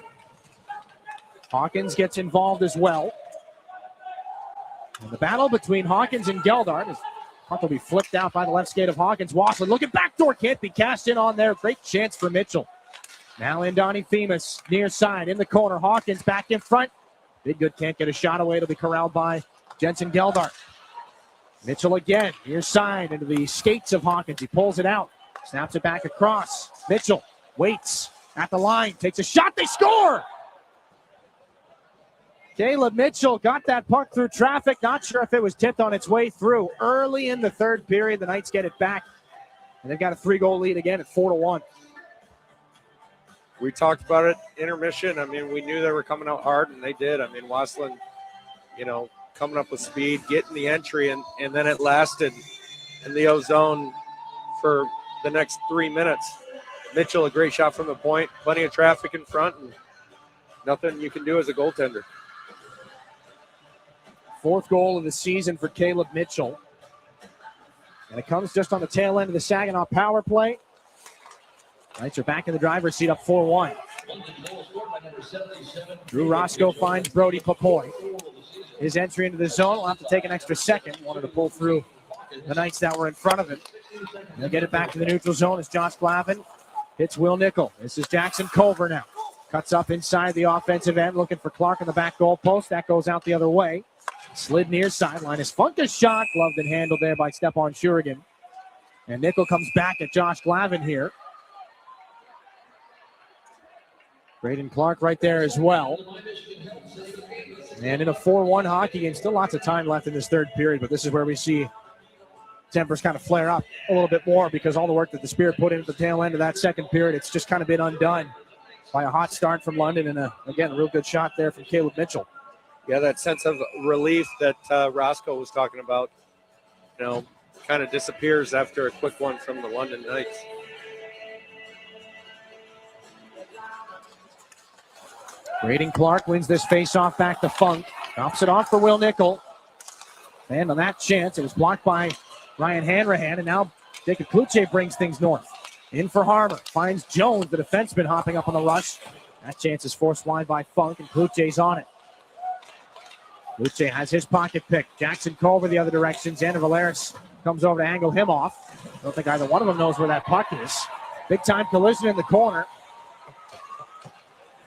Hawkins gets involved as well. And the battle between Hawkins and Geldart is puck will be flipped out by the left skate of Hawkins. Wasselin looking backdoor, can't be cast in on there. Great chance for Mitchell. Now in Donnie Themis, near side, in the corner. Hawkins back in front. Bidgood can't get a shot away. It'll be corralled by Jensen Geldart. Mitchell again, near side, into the skates of Hawkins. He pulls it out, snaps it back across. Mitchell waits at the line, takes a shot, they score! Caleb Mitchell got that puck through traffic. Not sure if it was tipped on its way through. Early in the third period, the Knights get it back. And they've got a 3-goal lead again at 4-1. We talked about it, intermission. I mean, we knew they were coming out hard, and they did. I mean, Wasselin, coming up with speed, getting the entry, and then it lasted in the O-zone for the next 3 minutes. Mitchell, a great shot from the point, plenty of traffic in front, and nothing you can do as a goaltender. 4th goal of the season for Caleb Mitchell. And it comes just on the tail end of the Saginaw power play. Knights are back in the driver's seat, up 4-1. Drew Roscoe finds Brody Papoy. His entry into the zone will have to take an extra second. Wanted to pull through the Knights that were in front of him. They'll get it back to the neutral zone as Josh Glavin hits Will Nickel. This is Jackson Culver now. Cuts up inside the offensive end, looking for Clark on the back goal post. That goes out the other way. Slid near sideline. Is Funka's shot gloved and handled there by Stepan Shurigan. And Nickel comes back at Josh Glavin here. Braden Clark right there as well. And in a 4-1 hockey game, still lots of time left in this third period, but this is where we see tempers kind of flare up a little bit more because all the work that the Spirit put in at the tail end of that second period, it's just kind of been undone by a hot start from London and, again, a real good shot there from Caleb Mitchell. Yeah, that sense of relief that Roscoe was talking about, kind of disappears after a quick one from the London Knights. Braden Clark wins this face-off back to Funk. Drops it off for Will Nickel. And on that chance, it was blocked by Ryan Hanrahan, and now Jacob Kluche brings things north. In for Harmer. Finds Jones, the defenseman, hopping up on the rush. That chance is forced wide by Funk, and Kluche's on it. Kluche has his pocket pick. Jackson Culver the other direction. Xander Valeris comes over to angle him off. Don't think either one of them knows where that puck is. Big-time collision in the corner.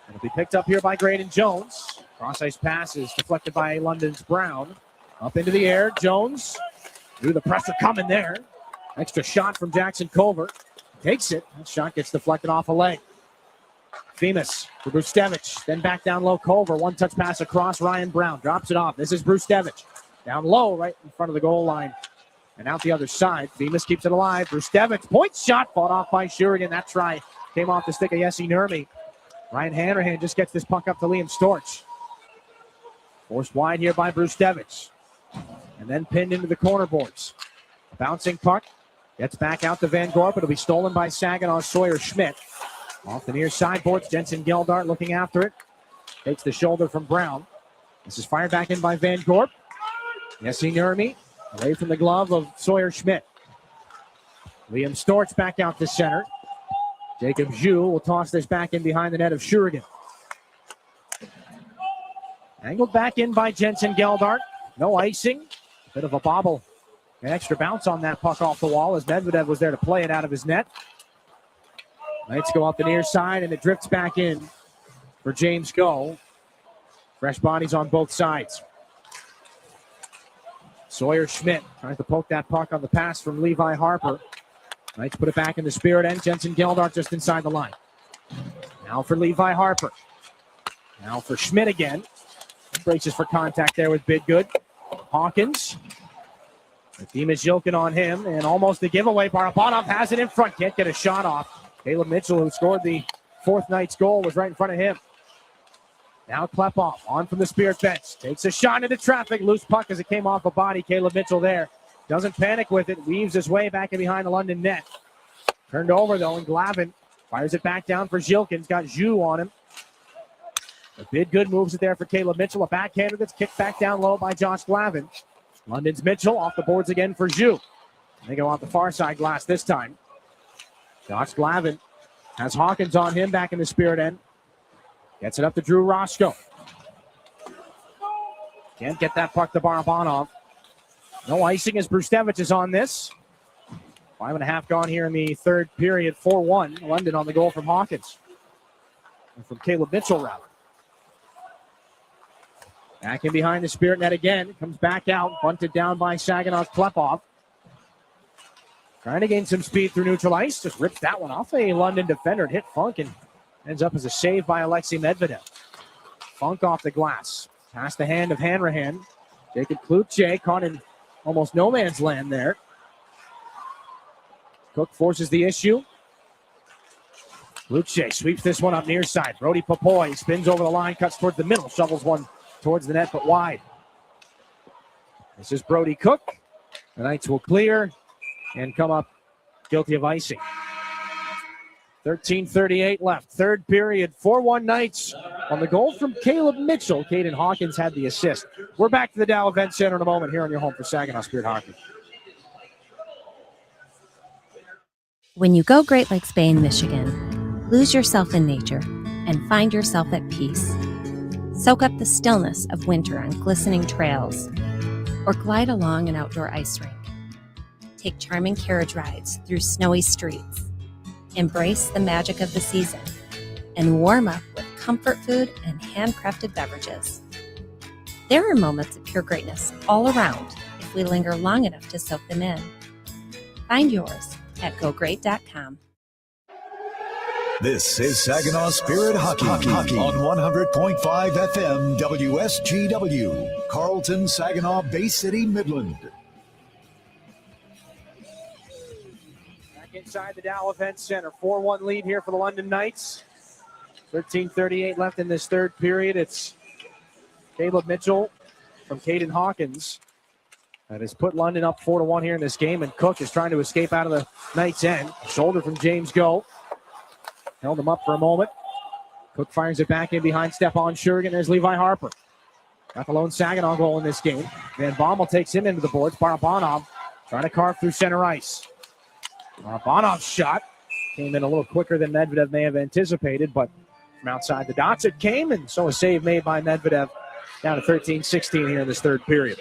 It'll be picked up here by Graydon Jones. Cross-ice pass is deflected by London's Brown. Up into the air, Jones. Through the pressure coming there. Extra shot from Jackson Culver. Takes it. That shot gets deflected off a leg. Themis for Brustevich. Then back down low, Culver. One-touch pass across. Ryan Brown drops it off. This is Brustevich. Down low, right in front of the goal line. And out the other side. Themis keeps it alive. Brustevich, point shot, fought off by Shurigan. That try came off the stick of Jesse Nurmi. Ryan Hanrahan just gets this puck up to Liam Storch. Forced wide here by Brustevich. And then pinned into the corner boards. Bouncing puck. Gets back out to Van Gorp. It'll be stolen by Saginaw Sawyer Schmidt. Off the near side boards. Jensen Geldart looking after it. Takes the shoulder from Brown. This is fired back in by Van Gorp. Jesse Nurmi away from the glove of Sawyer Schmidt. Liam Storch back out to center. Jacob Zhu will toss this back in behind the net of Shurigan. Angled back in by Jensen Geldart. No icing. A bit of a bobble. An extra bounce on that puck off the wall as Medvedev was there to play it out of his net. Knights go up the near side and it drifts back in for James Go. Fresh bodies on both sides. Sawyer Schmidt tries to poke that puck on the pass from Levi Harper. Knights put it back in the Spirit end. Jensen Geldart just inside the line. Now for Levi Harper. Now for Schmidt again. Braces for contact there with Bidgood. Hawkins Dima on him, and almost a giveaway. Barabanov has it in front. Can't get a shot off. Caleb Mitchell, who scored the fourth night's goal, was right in front of him. Now Klepov on from the Spirit bench. Takes a shot into traffic. Loose puck as it came off a body. Caleb Mitchell there. Doesn't panic with it. Weaves his way back in behind the London net. Turned over, though, and Glavin fires it back down for Zhilkins. Got Zhu on him. A bit good moves it there for Caleb Mitchell. A backhander that's kicked back down low by Josh Glavin. London's Mitchell off the boards again for Zhu. They go off the far side glass this time. Josh Glavin has Hawkins on him back in the Spirit end. Gets it up to Drew Roscoe. Can't get that puck to Barabanov. No icing as Brustevich is on this. 5.5 gone here in the third period. 4-1. London on the goal from Hawkins. And from Caleb Mitchell, rather. Back in behind the Spirit net again. Comes back out. Bunted down by Saginaw's Klepov. Trying to gain some speed through neutral ice. Just ripped that one off a London defender. It hit Funk and ends up as a save by Alexei Medvedev. Funk off the glass. Past the hand of Hanrahan. Jacob Klutche caught in almost no man's land there. Cook forces the issue. Klutche sweeps this one up near side. Brody Popoy spins over the line, cuts towards the middle, shovels one towards the net, but wide. This is Brody Cook. The Knights will clear and come up guilty of icing. 13:38 left. Third period, 4-1 Knights on the goal from Caleb Mitchell. Caden Hawkins had the assist. We're back to the Dow Event Center in a moment here on your home for Saginaw Spirit Hockey. When you go Great Lakes Bay in Michigan, lose yourself in nature and find yourself at peace. Soak up the stillness of winter on glistening trails or glide along an outdoor ice rink. Take charming carriage rides through snowy streets. Embrace the magic of the season and warm up with comfort food and handcrafted beverages. There are moments of pure greatness all around if we linger long enough to soak them in. Find yours at gogreat.com. This is Saginaw Spirit Hockey on 100.5 FM WSGW, Carlton, Saginaw, Bay City, Midland. Back inside the Dow Event Center, 4-1 lead here for the London Knights. 13:38 left in this third period. It's Caleb Mitchell from Caden Hawkins that has put London up 4-1 here in this game, and Cook is trying to escape out of the Knights' end. Shoulder from James Go. Held him up for a moment. Cook fires it back in behind Stephon Shurgin. There's Levi Harper. Got the lone Saginaw goal in this game. Van Bommel takes him into the boards. Barabanov trying to carve through center ice. Barabanov's shot came in a little quicker than Medvedev may have anticipated, but from outside the dots it came, and so a save made by Medvedev. Down to 13-16 here in this third period.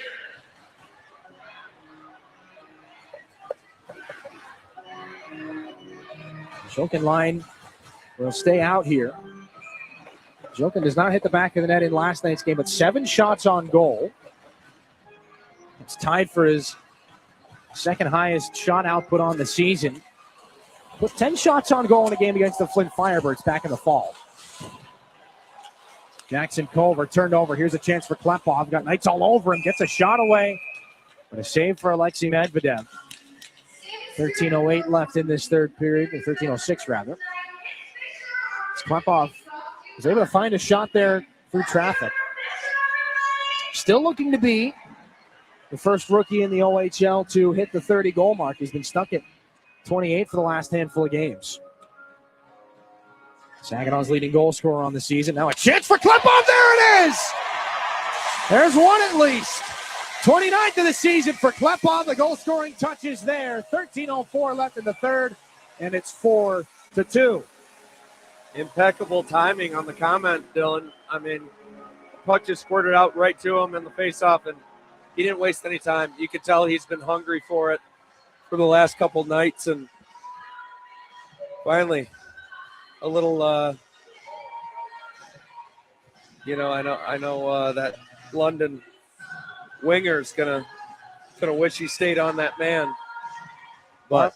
Jokin line will stay out here. Jokin does not hit the back of the net in last night's game, but 7 shots on goal. It's tied for his second highest shot output on the season. Put 10 shots on goal in a game against the Flint Firebirds back in the fall. Jackson Culver turned over. Here's a chance for Klepov. Got Knights all over him. Gets a shot away. But a save for Alexei Medvedev. 13:08 left in this third period. Or 13:06 rather. Klepov was able to find a shot there through traffic. Still looking to be the first rookie in the OHL to hit the 30-goal mark. He's been stuck at 28 for the last handful of games. Saginaw's leading goal scorer on the season. Now a chance for Klepov. There it is! There's one at least. 29th of the season for Klepov. The goal-scoring touches there. 13:04 left in the third, and it's 4-2. Impeccable timing on the comment, Dylan. I mean, puck just squirted out right to him in the face-off, and he didn't waste any time. You could tell he's been hungry for it for the last couple nights, and finally, a little, I know that London winger's gonna wish he stayed on that man, but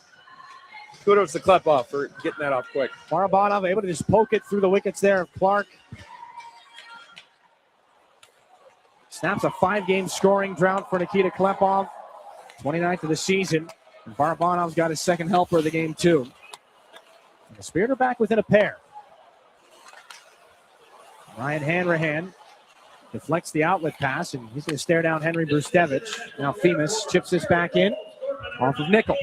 kudos to Klepov for getting that off quick. Barabanov able to just poke it through the wickets there of Clark. Snaps a 5-game scoring drought for Nikita Klepov. 29th of the season. And Barabanov's got his second helper of the game, too. And the Spirit are back within a pair. Ryan Hanrahan deflects the outlet pass, and he's going to stare down Henry Brustevich. Now Femus chips this back in off of Nickel.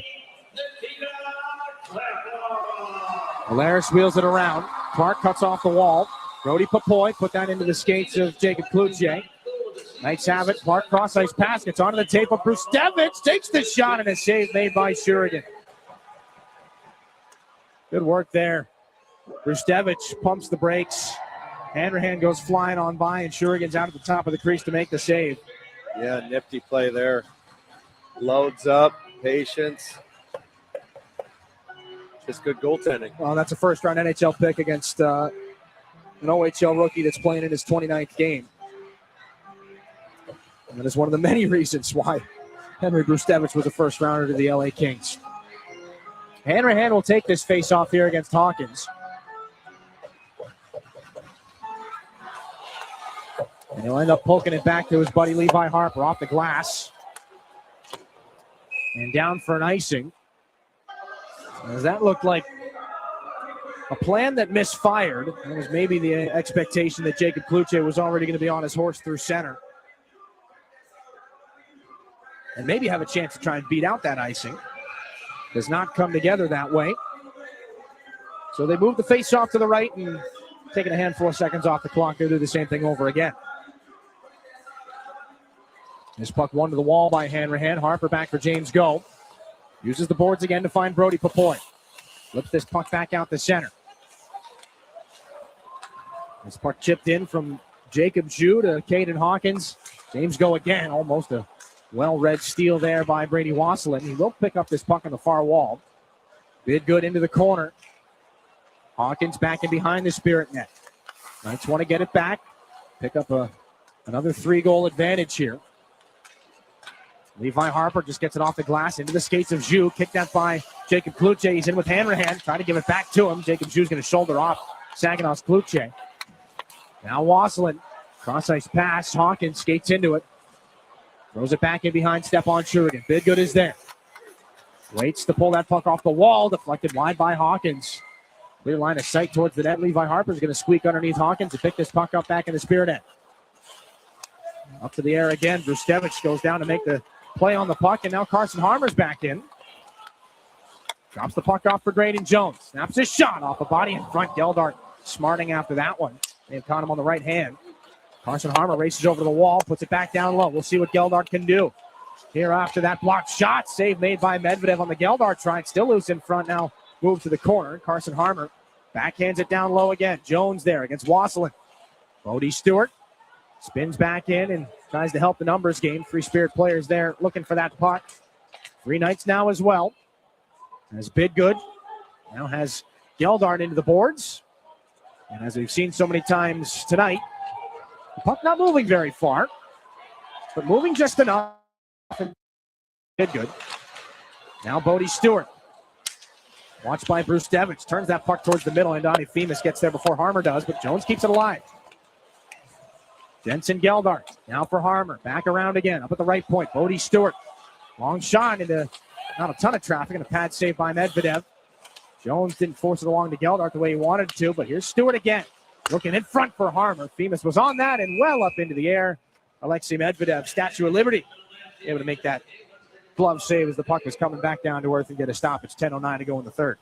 Alaris wheels it around. Clark cuts off the wall. Brody Papoy put that into the skates of Jacob Cloutier. Knights have it. Clark cross-ice pass gets onto the tape of Brustevich. Takes the shot and a save made by Shurigan. Good work there. Brustevich pumps the brakes. Hanrahan goes flying on by, and Shurigan's out at the top of the crease to make the save. Yeah, nifty play there. Loads up, patience. Just good goaltending. Well, that's a first-round NHL pick against an OHL rookie that's playing in his 29th game. And that is one of the many reasons why Henry Brustevich was a first-rounder to the LA Kings. Hanrahan will take this face-off here against Hawkins. And he'll end up poking it back to his buddy Levi Harper off the glass. And down for an icing. As that looked like a plan that misfired. It was maybe the expectation that Jacob Cloutier was already going to be on his horse through center. And maybe have a chance to try and beat out that icing. Does not come together that way. So they move the face-off to the right, and taking a handful of seconds off the clock, they'll do the same thing over again. This puck won to the wall by Hanrahan. Harper back for James Go. Uses the boards again to find Brody Papoy. Flips this puck back out the center. This puck chipped in from Jacob Ju to Caden Hawkins. James Go again. Almost a well-read steal there by Brady Wasselin. He will pick up this puck on the far wall. Bid good into the corner. Hawkins back in behind the Spirit net. Knights want to get it back. Pick up another 3-goal advantage here. Levi Harper just gets it off the glass into the skates of Ju. Kicked out by Jacob Cloutier. He's in with Hanrahan. Trying to give it back to him. Jacob Ju's going to shoulder off Saginaw's Cloutier. Now Wasselin. Cross-ice pass. Hawkins skates into it. Throws it back in behind Stepan Shurigan. Bidgood is there. Waits to pull that puck off the wall. Deflected wide by Hawkins. Clear line of sight towards the net. Levi Harper's going to squeak underneath Hawkins to pick this puck up back in the Spirit end. Up to the air again. Brustevich goes down to make the play on the puck, and now Carson Harmer's back in. Drops the puck off for Graydon Jones. Snaps his shot off a body in front. Geldart smarting after that one. They have caught him on the right hand. Carson Harmer races over to the wall, puts it back down low. We'll see what Geldart can do. Here after that blocked shot. Save made by Medvedev on the Geldart try. Still loose in front now. Move to the corner. Carson Harmer backhands it down low again. Jones there against Wasselin. Bodie Stewart spins back in and tries to help the numbers game. 3 Spirit players there looking for that puck. 3 Knights now as well. As Bidgood now has Geldart into the boards. And as we've seen so many times tonight, the puck not moving very far, but moving just enough. Bidgood. Now Bodie Stewart. Watched by Brustevich. Turns that puck towards the middle, and Donnie Femus gets there before Harmer does, but Jones keeps it alive. Jensen Geldart. Now for Harmer. Back around again. Up at the right point. Bodie Stewart. Long shot into not a ton of traffic, and a pad save by Medvedev. Jones didn't force it along to Geldart the way he wanted to, but here's Stewart again. Looking in front for Harmer. Femus was on that and well up into the air. Alexei Medvedev, Statue of Liberty, able to make that glove save as the puck was coming back down to earth and get a stop. It's 10:09 to go in the third.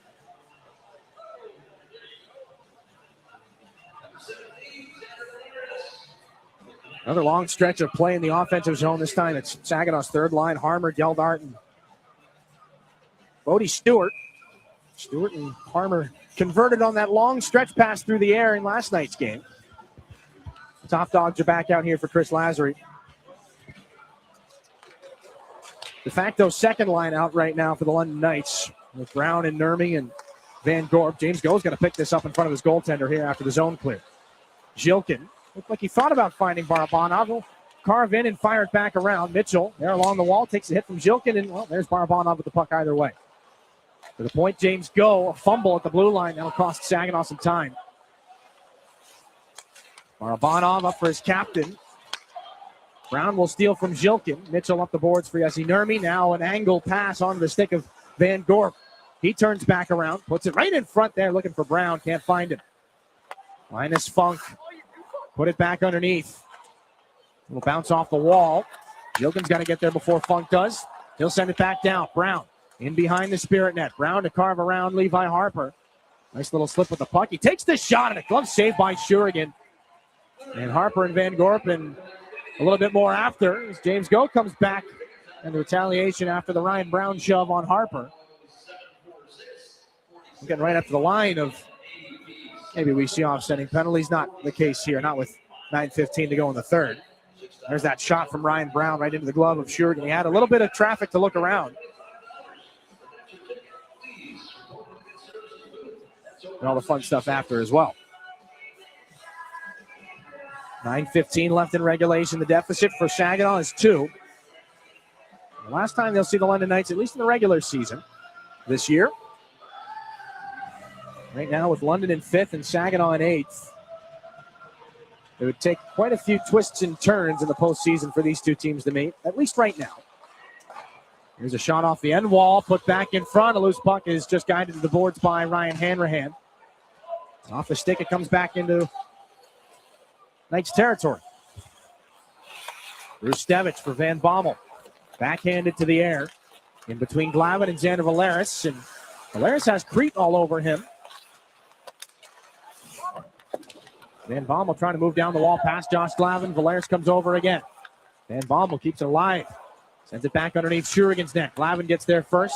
Another long stretch of play in the offensive zone. This time it's Saginaw's third line. Harmer, Geldart, and Bodie Stewart. Stewart and Harmer converted on that long stretch pass through the air in last night's game. The top dogs are back out here for Chris Lazary. De facto second line out right now for the London Knights with Brown and Nurmi and Van Gorp. James Go's going to pick this up in front of his goaltender here after the zone clear. Jilkin looked like he thought about finding Barabanov. He'll carve in and fire it back around. Mitchell there along the wall takes a hit from Jilkin, and well, there's Barabanov with the puck either way. To the point, James Go, a fumble at the blue line. That'll cost Saginaw some time. Barabanov up for his captain. Brown will steal from Zhilkin. Mitchell up the boards for Yessi Nurmi. Now an angle pass onto the stick of Van Gorp. He turns back around, puts it right in front there, looking for Brown. Can't find him. Linus Funk. Put it back underneath. It'll bounce off the wall. Zhilkin's got to get there before Funk does. He'll send it back down. Brown in behind the Spirit net. Brown to carve around Levi Harper. Nice little slip with the puck. He takes the shot, and a glove saved by Shurigan. And Harper and Van Gorp, and a little bit more after, as James Go comes back, and the retaliation after the Ryan Brown shove on Harper. I'm getting right up to the line of maybe we see offsetting penalties. Not the case here, not with 9:15 to go in the third. There's that shot from Ryan Brown right into the glove of Shurigan. He had a little bit of traffic to look around. And all the fun stuff after as well. 9:15 left in regulation. The deficit for Saginaw is 2. The last time they'll see the London Knights, at least in the regular season this year. Right now with London in 5th and Saginaw in 8th. It would take quite a few twists and turns in the postseason for these two teams to meet, at least right now. Here's a shot off the end wall, put back in front. A loose puck is just guided to the boards by Ryan Hanrahan. Off the stick, it comes back into Knights territory. Brustevich for Van Bommel. Backhanded to the air. In between Glavin and Xander Valeris. And Valeris has Crete all over him. Van Bommel trying to move down the wall past Josh Glavin. Valeris comes over again. Van Bommel keeps it alive. Sends it back underneath Shurigan's net. Glavin gets there first.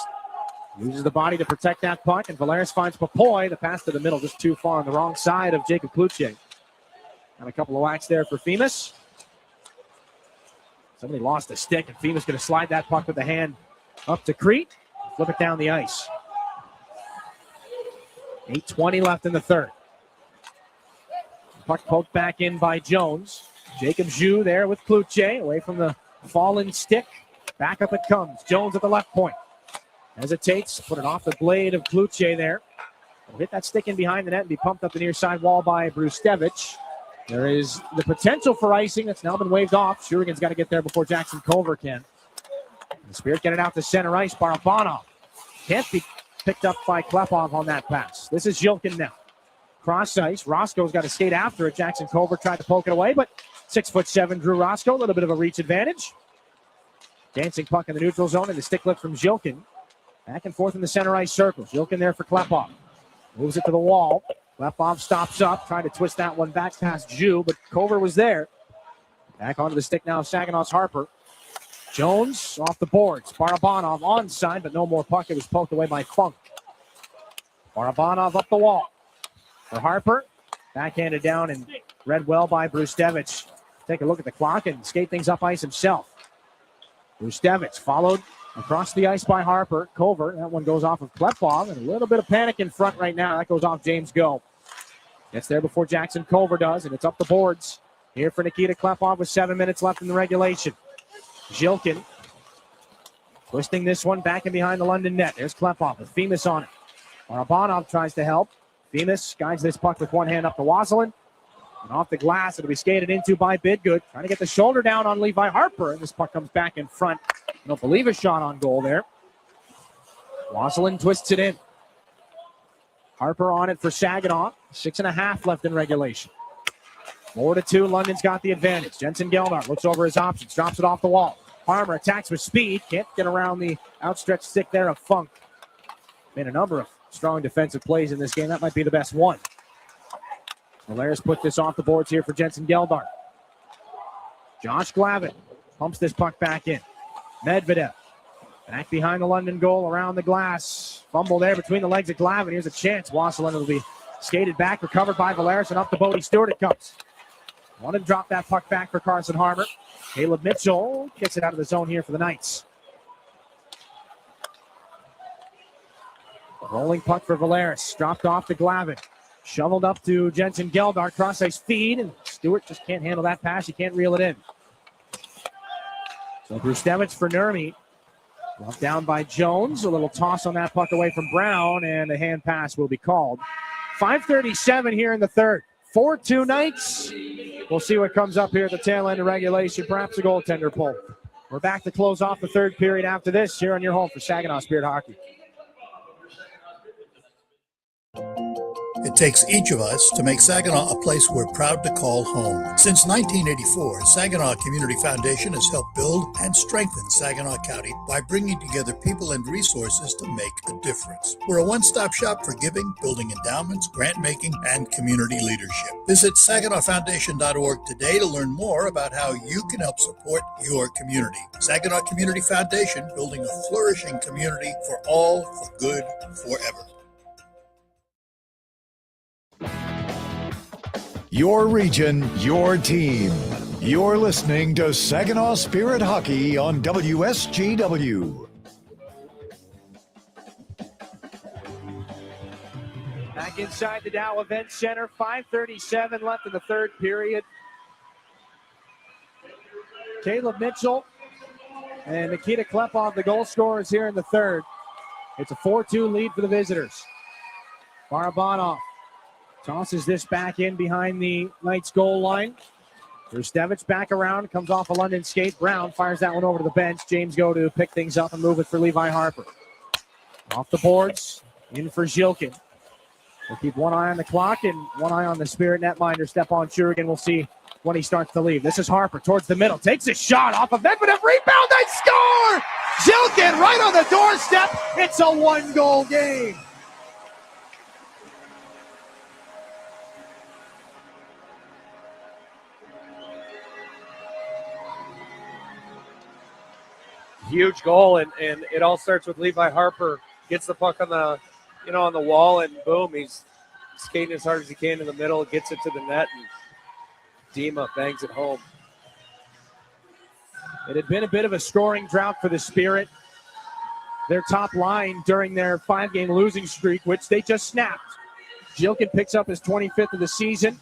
Uses the body to protect that puck. And Valeris finds Papoy. The pass to the middle just too far on the wrong side of Jacob Cloutier. And a couple of whacks there for Femus. Somebody lost a stick, and Femus going to slide that puck with the hand up to Crete. Flip it down the ice. 8:20 left in the third. Puck poked back in by Jones. Jacob Jou there with Cloutier, away from the fallen stick. Back up it comes. Jones at the left point. Hesitates, put it off the blade of Cloutier there. Will hit that stick in behind the net and be pumped up the near side wall by Brustevich. There is the potential for icing that's now been waved off. Shurigan's got to get there before Jackson Culver can. The Spirit get it out to center ice. Barabanov can't be picked up by Klepov on that pass. This is Zhilkin now. Cross ice. Roscoe's got to skate after it. Jackson Culver tried to poke it away, but 6'7" Drew Roscoe. A little bit of a reach advantage. Dancing puck in the neutral zone and the stick lift from Zhilkin. Back and forth in the center ice circle. Zhilkin there for Klepov. Moves it to the wall. Klepov stops up, trying to twist that one back past Jou, but Culver was there. Back onto the stick now, Saginaw's Harper. Jones off the boards. Barabanov onside, but no more puck. It was poked away by Funk. Barabanov up the wall. For Harper, backhanded down and read well by Brustevich. Take a look at the clock and skate things up ice himself. Brustevich followed across the ice by Harper. Culver, that one goes off of Klepov, and a little bit of panic in front right now. That goes off James Go. Gets there before Jackson Culver does, and it's up the boards here for Nikita Klepov with 7 minutes left in the regulation. Zhilkin twisting this one back and behind the London net. There's Klepov with Femus on it. Barabanov tries to help. Femus guides this puck with one hand up to Wasilin. And off the glass, it'll be skated into by Bidgood. Trying to get the shoulder down on Levi Harper, and this puck comes back in front. I don't believe a shot on goal there. Wasilin twists it in. Harper on it for Saginaw. 6.5 left in regulation. 4-2, London's got the advantage. Jensen Geldar looks over his options, drops it off the wall. Harmer attacks with speed. Can't get around the outstretched stick there of Funk. Made a number of strong defensive plays in this game. That might be the best one. Valeris put this off the boards here for Jensen Geldar. Josh Glavin pumps this puck back in. Medvedev back behind the London goal, around the glass. Fumble there between the legs of Glavin. Here's a chance. Wasilin will be skated back, recovered by Valeris, and up to Bodie Stewart it comes. Wanted to drop that puck back for Carson Harmer. Caleb Mitchell gets it out of the zone here for the Knights. Rolling puck for Valeris. Dropped off to Glavin. Shoveled up to Jensen Geldar. Cross-ice feed, and Stewart just can't handle that pass. He can't reel it in. So Brustevich for Nurmi. Brought down by Jones. A little toss on that puck away from Brown, and a hand pass will be called. 5:37 here in the third. 4-2 Knights. We'll see what comes up here at the tail end of regulation. Perhaps a goaltender pull. We're back to close off the third period after this here on your home for Saginaw Spirit Hockey. It takes each of us to make Saginaw a place we're proud to call home. Since 1984, Saginaw Community Foundation has helped build and strengthen Saginaw County by bringing together people and resources to make a difference. We're a one-stop shop for giving, building endowments, grant-making, and community leadership. Visit SaginawFoundation.org today to learn more about how you can help support your community. Saginaw Community Foundation, building a flourishing community for all, for good, forever. Your region, your team. You're listening to Saginaw Spirit Hockey on WSGW. Back inside the Dow Event Center, 5:37 left in the third period. Caleb Mitchell and Nikita Klepov, the goal scorers here in the third. It's a 4-2 lead for the visitors. Barabanov tosses this back in behind the Knights goal line. Rustevich back around, comes off a London skate. Brown fires that one over to the bench. James go to pick things up and move it for Levi Harper. Off the boards, in for Zhilkin. We'll keep one eye on the clock and one eye on the Spirit netminder, Stepan Shurigan. We'll see when he starts to leave. This is Harper towards the middle. Takes a shot off of Medvedev. Rebound and score! Zhilkin right on the doorstep. It's a one-goal game. Huge goal, and it all starts with Levi Harper gets the puck on the on the wall, and boom, he's skating as hard as he can in the middle, gets it to the net, and Dima bangs it home. It had been a bit of a scoring drought for the Spirit. Their top line during their 5-game losing streak, which they just snapped. Zhilkin picks up his 25th of the season.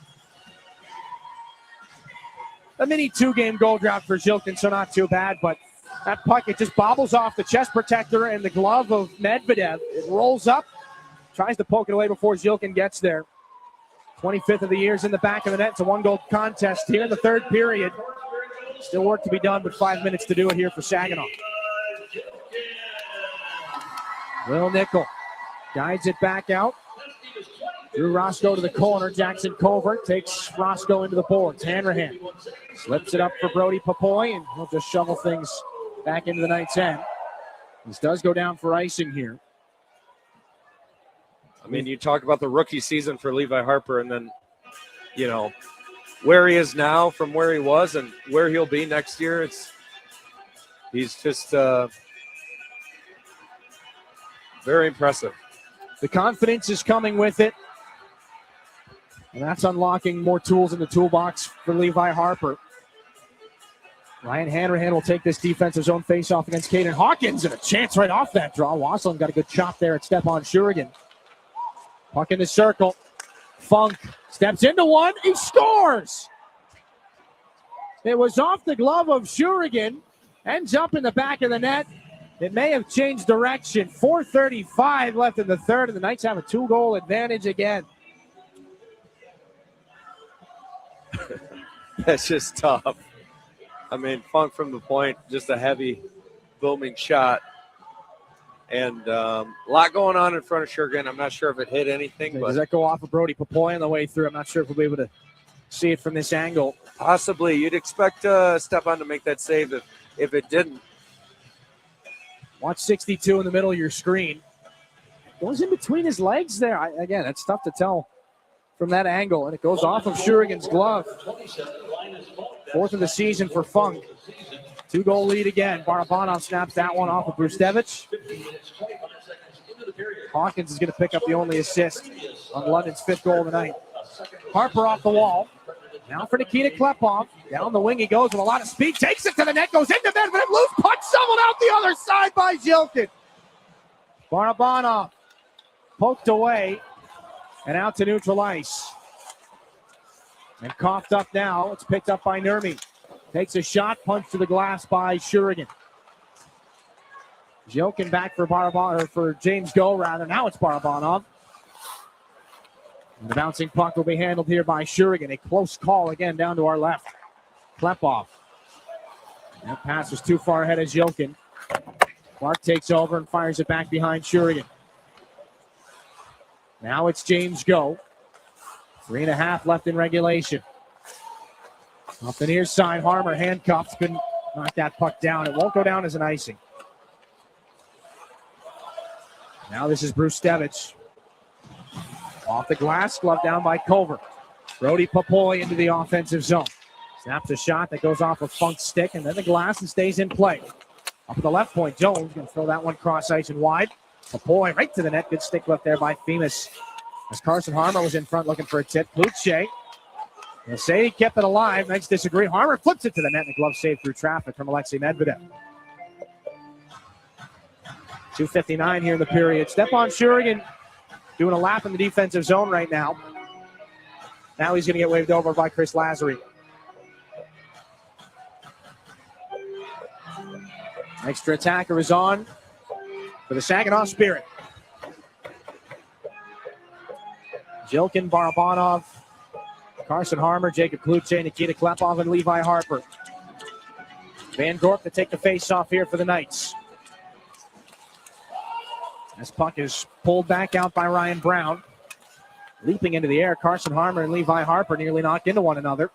A mini 2-game goal drought for Zhilkin, so not too bad, but that puck, it just bobbles off the chest protector and the glove of Medvedev. It rolls up, tries to poke it away before Zhilkin gets there. 25th of the year's in the back of the net. It's a one-goal contest here in the third period. Still work to be done, but 5 minutes to do it here for Saginaw. Will Nickel guides it back out. Drew Roscoe to the corner. Jackson Covert takes Roscoe into the boards. Hanrahan slips it up for Brody Papoy, and he'll just shovel things back into the Knights' end. This does go down for icing here. I mean, you talk about the rookie season for Levi Harper, and then, where he is now from where he was and where he'll be next year. He's just very impressive. The confidence is coming with it, and that's unlocking more tools in the toolbox for Levi Harper. Ryan Hanrahan will take this defensive zone faceoff against Caden Hawkins, and a chance right off that draw. Wasselin got a good chop there at Stepan Shurigan. Puck in the circle. Funk steps into one. He scores! It was off the glove of Shurigan. Ends up in the back of the net. It may have changed direction. 4:35 left in the third, and the Knights have a 2-goal advantage again. That's just tough. I mean, Funk from the point, just a heavy, booming shot. And a lot going on in front of Shurigan. I'm not sure if it hit anything. Okay, but does that go off of Brody Papoy on the way through? I'm not sure if we'll be able to see it from this angle. Possibly. You'd expect Stepan to make that save if it didn't. Watch 62 in the middle of your screen. Goes in between his legs there. Again, it's tough to tell from that angle. And it goes off of Shurigan's glove. 4th of the season for Funk. 2-goal lead again. Barabanov snaps that one off of Rustevich. Hawkins is going to pick up the only assist on London's 5th goal of the night. Harper off the wall. Now for Nikita Klepov. Down the wing he goes with a lot of speed. Takes it to the net. Goes into Medvedev. Loose puck shoveled out the other side by Zhilkin. Barabanov poked away and out to neutral ice. And coughed up now. It's picked up by Nurmi. Takes a shot, punch to the glass by Shurigan. Zhilkin back for Barabanov, or for James Go rather. Now it's Barabanov. And the bouncing puck will be handled here by Shurigan. A close call again down to our left. Klepov. That pass was too far ahead as Jokin. Clark takes over and fires it back behind Shurigan. Now it's James Go. 3.5 left in regulation. Off the near side, Harmer handcuffed. Couldn't knock that puck down. It won't go down as an icing. Now this is Brustevich. Off the glass, glove down by Culver. Brody Papoy into the offensive zone. Snaps a shot that goes off of Funk's stick, and then the glass and stays in play. Up at the left point, Jones going to throw that one cross ice and wide. Papoy right to the net. Good stick left there by Themis. As Carson Harmer was in front looking for a tip. Luce. They'll say he kept it alive. Knights disagree. Harmer flips it to the net, and the glove saved through traffic from Alexei Medvedev. 2:59 here in the period. Stepan Shurigan doing a lap in the defensive zone right now. Now he's going to get waved over by Chris Lazary. Extra attacker is on for the Saginaw Spirit. Jilkin, Barabanov, Carson Harmer, Jacob Kluche, Nikita Klepov, and Levi Harper. Van Gorp to take the face-off here for the Knights. This puck is pulled back out by Ryan Brown. Leaping into the air, Carson Harmer and Levi Harper nearly knocked into one another.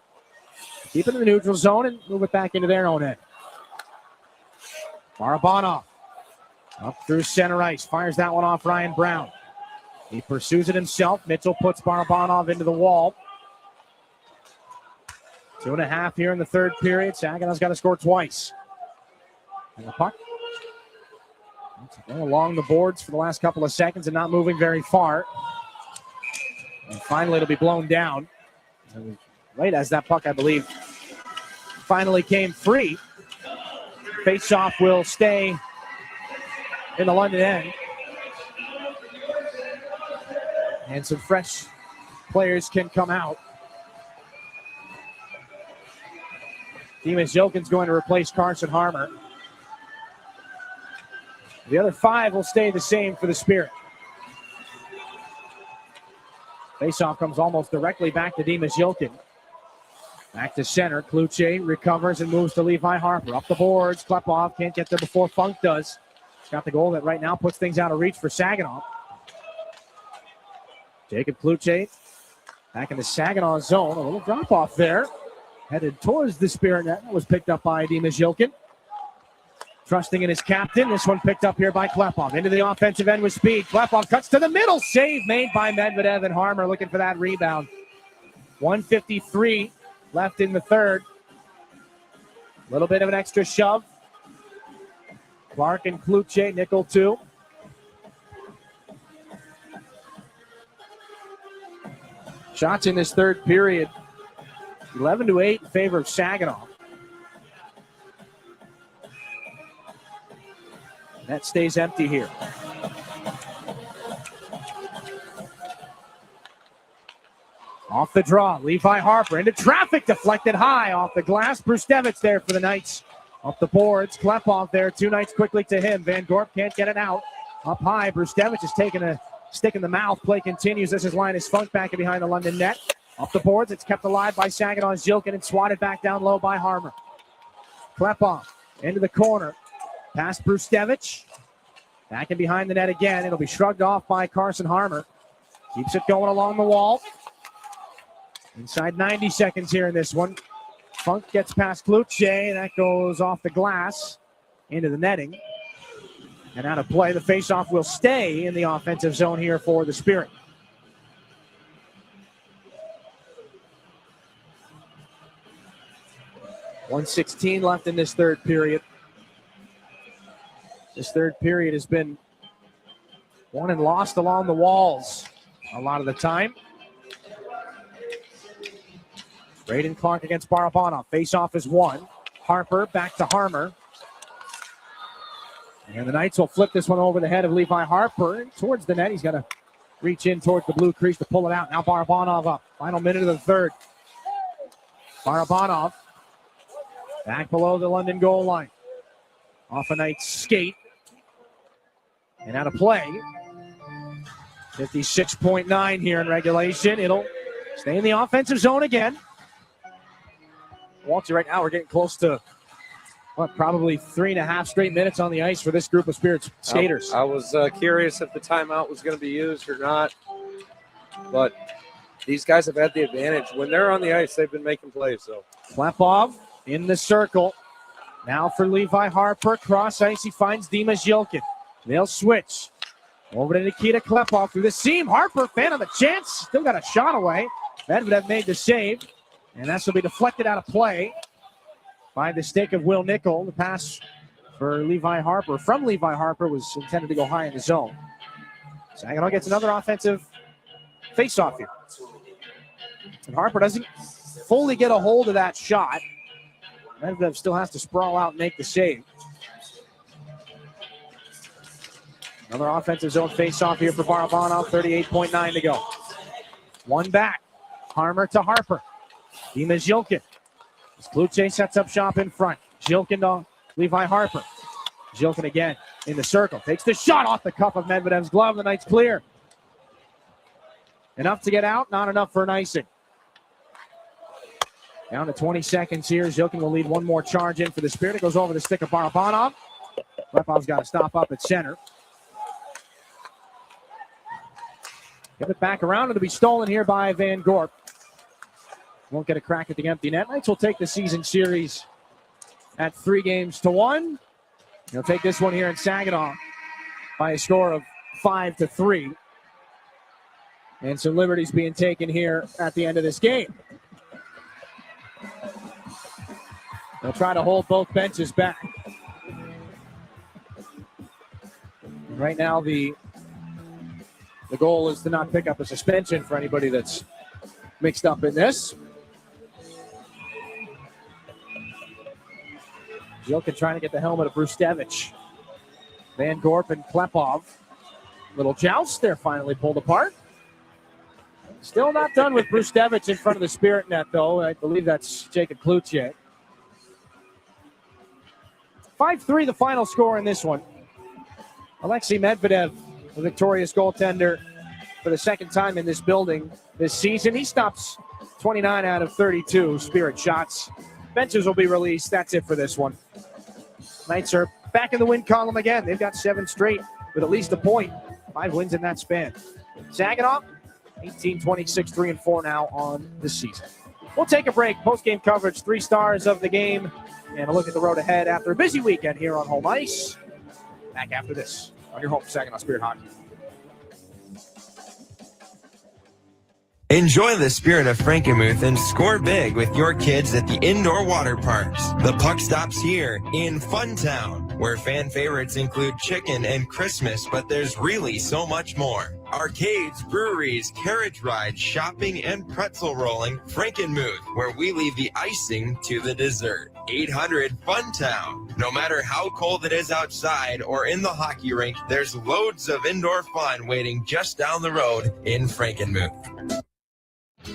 Keep it in the neutral zone and move it back into their own end. Barabanov up through center ice. Fires that one off Ryan Brown. He pursues it himself. Mitchell puts Barabanov into the wall. 2.5 here in the third period. Saginaw's got to score twice. And the puck along the boards for the last couple of seconds and not moving very far. And finally it'll be blown down. Right as that puck, I believe, finally came free. Face-off will stay in the London end. And some fresh players can come out. Demas Jokin's going to replace Carson Harmer. The other 5 will stay the same for the Spirit. Faceoff comes almost directly back to Demas Jokin. Back to center. Kluche recovers and moves to Levi Harper. Up the boards. Klepov can't get there before Funk does. Got the goal that right now puts things out of reach for Saginaw. Jacob Kluche back in the Saginaw zone. A little drop off there. Headed towards the Spirit net. That was picked up by Demas Jokin. Trusting in his captain. This one picked up here by Klepov. Into the offensive end with speed. Klepov cuts to the middle. Save made by Medvedev, and Harmer looking for that rebound. 1:53 left in the third. A little bit of an extra shove. Clark and Kluche, nickel 2. Shots in this third period. 11-8 in favor of Saginaw. That stays empty here. Off the draw, Levi Harper into traffic, deflected high off the glass. Brustevich there for the Knights. Off the boards, Klepov there. 2 Knights quickly to him. Van Gorp can't get it out. Up high, Brustevich is taking a stick in the mouth. Play continues. This is Linus Funk back in behind the London net. Up the boards, it's kept alive by Saginaw's Jilkin and swatted back down low by Harmer. Klepov into the corner. Past Brustevich. Back in behind the net again. It'll be shrugged off by Carson Harmer. Keeps it going along the wall. Inside 90 seconds here in this one. Funk gets past Kluche. That goes off the glass into the netting. And out of play. The faceoff will stay in the offensive zone here for the Spirit. .116 left in this third period. This third period has been won and lost along the walls a lot of the time. Braden Clark against Barabanov. Face-off is won. Harper back to Harmer. And the Knights will flip this one over the head of Levi Harper towards the net. He's got to reach in towards the blue crease to pull it out. Now Barabanov up. Final minute of the third. Barabanov back below the London goal line. Off a Knights skate. And out of play. 56.9 here in regulation. It'll stay in the offensive zone again. Walter, right now we're getting close to probably 3.5 straight minutes on the ice for this group of Spirit skaters. I was curious if the timeout was going to be used or not, but these guys have had the advantage. When they're on the ice, they've been making plays. So Klepov in the circle. Now for Levi Harper. Cross ice, he finds Dimas Yilkin. They'll switch. Over to Nikita Klepov through the seam. Harper, fan of the chance. Still got a shot away. Medvedev made the save. And that's will be deflected out of play by the stick of Will Nickel. The pass for Levi Harper, from Levi Harper, was intended to go high in the zone. Saginaw gets another offensive face-off here. And Harper doesn't fully get a hold of that shot. Medvedev still has to sprawl out and make the save. Another offensive zone face-off here for Barabanov, 38.9 to go. One back. Harmer to Harper. Dimas Yilkin. Kluche sets up shop in front. Yilkin to Levi Harper. Yilkin again in the circle. Takes the shot off the cuff of Medvedev's glove. The night's clear. Enough to get out, not enough for an icing. Down to 20 seconds here. Yilkin will lead one more charge in for the Spirit. It goes over the stick of Barabanov. Klepov's got to stop up at center. Give it back around. It'll be stolen here by Van Gorp. Won't get a crack at the empty net. Knights will take the season series at 3-1. They'll take this one here in Saginaw by a score of 5-3. And some liberties being taken here at the end of this game. They'll try to hold both benches back. And right now, the goal is to not pick up a suspension for anybody that's mixed up in this. Yilkin trying to get the helmet of Brustevich. Van Gorp and Klepov. Little joust. They're finally pulled apart. Still not done with Brustevich in front of the Spirit net, though. I believe that's Jacob Kluche. 5-3 the final score in this one. Alexei Medvedev, the victorious goaltender for the second time in this building this season. He stops 29 out of 32 Spirit shots. Benches will be released. That's it for this one. Knights are back in the win column again. They've got 7 straight with at least a point. 5 wins in that span. Saginaw, 18-26, 3-4 now on the season. We'll take a break. Post-game coverage, 3 stars of the game, and a look at the road ahead after a busy weekend here on home ice. Back after this on your home for Saginaw Spirit Hockey. Enjoy the spirit of Frankenmuth and score big with your kids at the indoor water parks. The puck stops here in Funtown, where fan favorites include chicken and Christmas, but there's really so much more. Arcades, breweries, carriage rides, shopping, and pretzel rolling. Frankenmuth, where we leave the icing to the dessert. 800 Funtown. No matter how cold it is outside or in the hockey rink, there's loads of indoor fun waiting just down the road in Frankenmuth.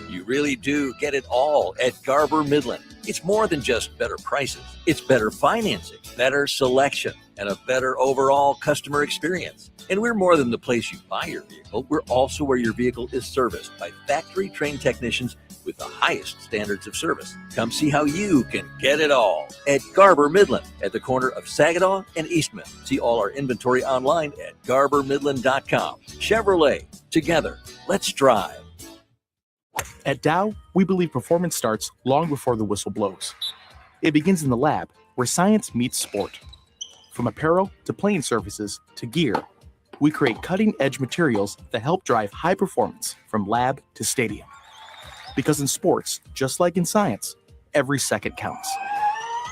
You really do get it all at Garber Midland. It's more than just better prices. It's better financing, better selection, and a better overall customer experience. And we're more than the place you buy your vehicle. We're also where your vehicle is serviced by factory-trained technicians with the highest standards of service. Come see how you can get it all at Garber Midland at the corner of Saginaw and Eastman. See all our inventory online at garbermidland.com. Chevrolet, together, let's drive. At Dow, we believe performance starts long before the whistle blows. It begins in the lab, where science meets sport. From apparel to playing surfaces to gear, we create cutting-edge materials that help drive high performance from lab to stadium. Because in sports, just like in science, every second counts.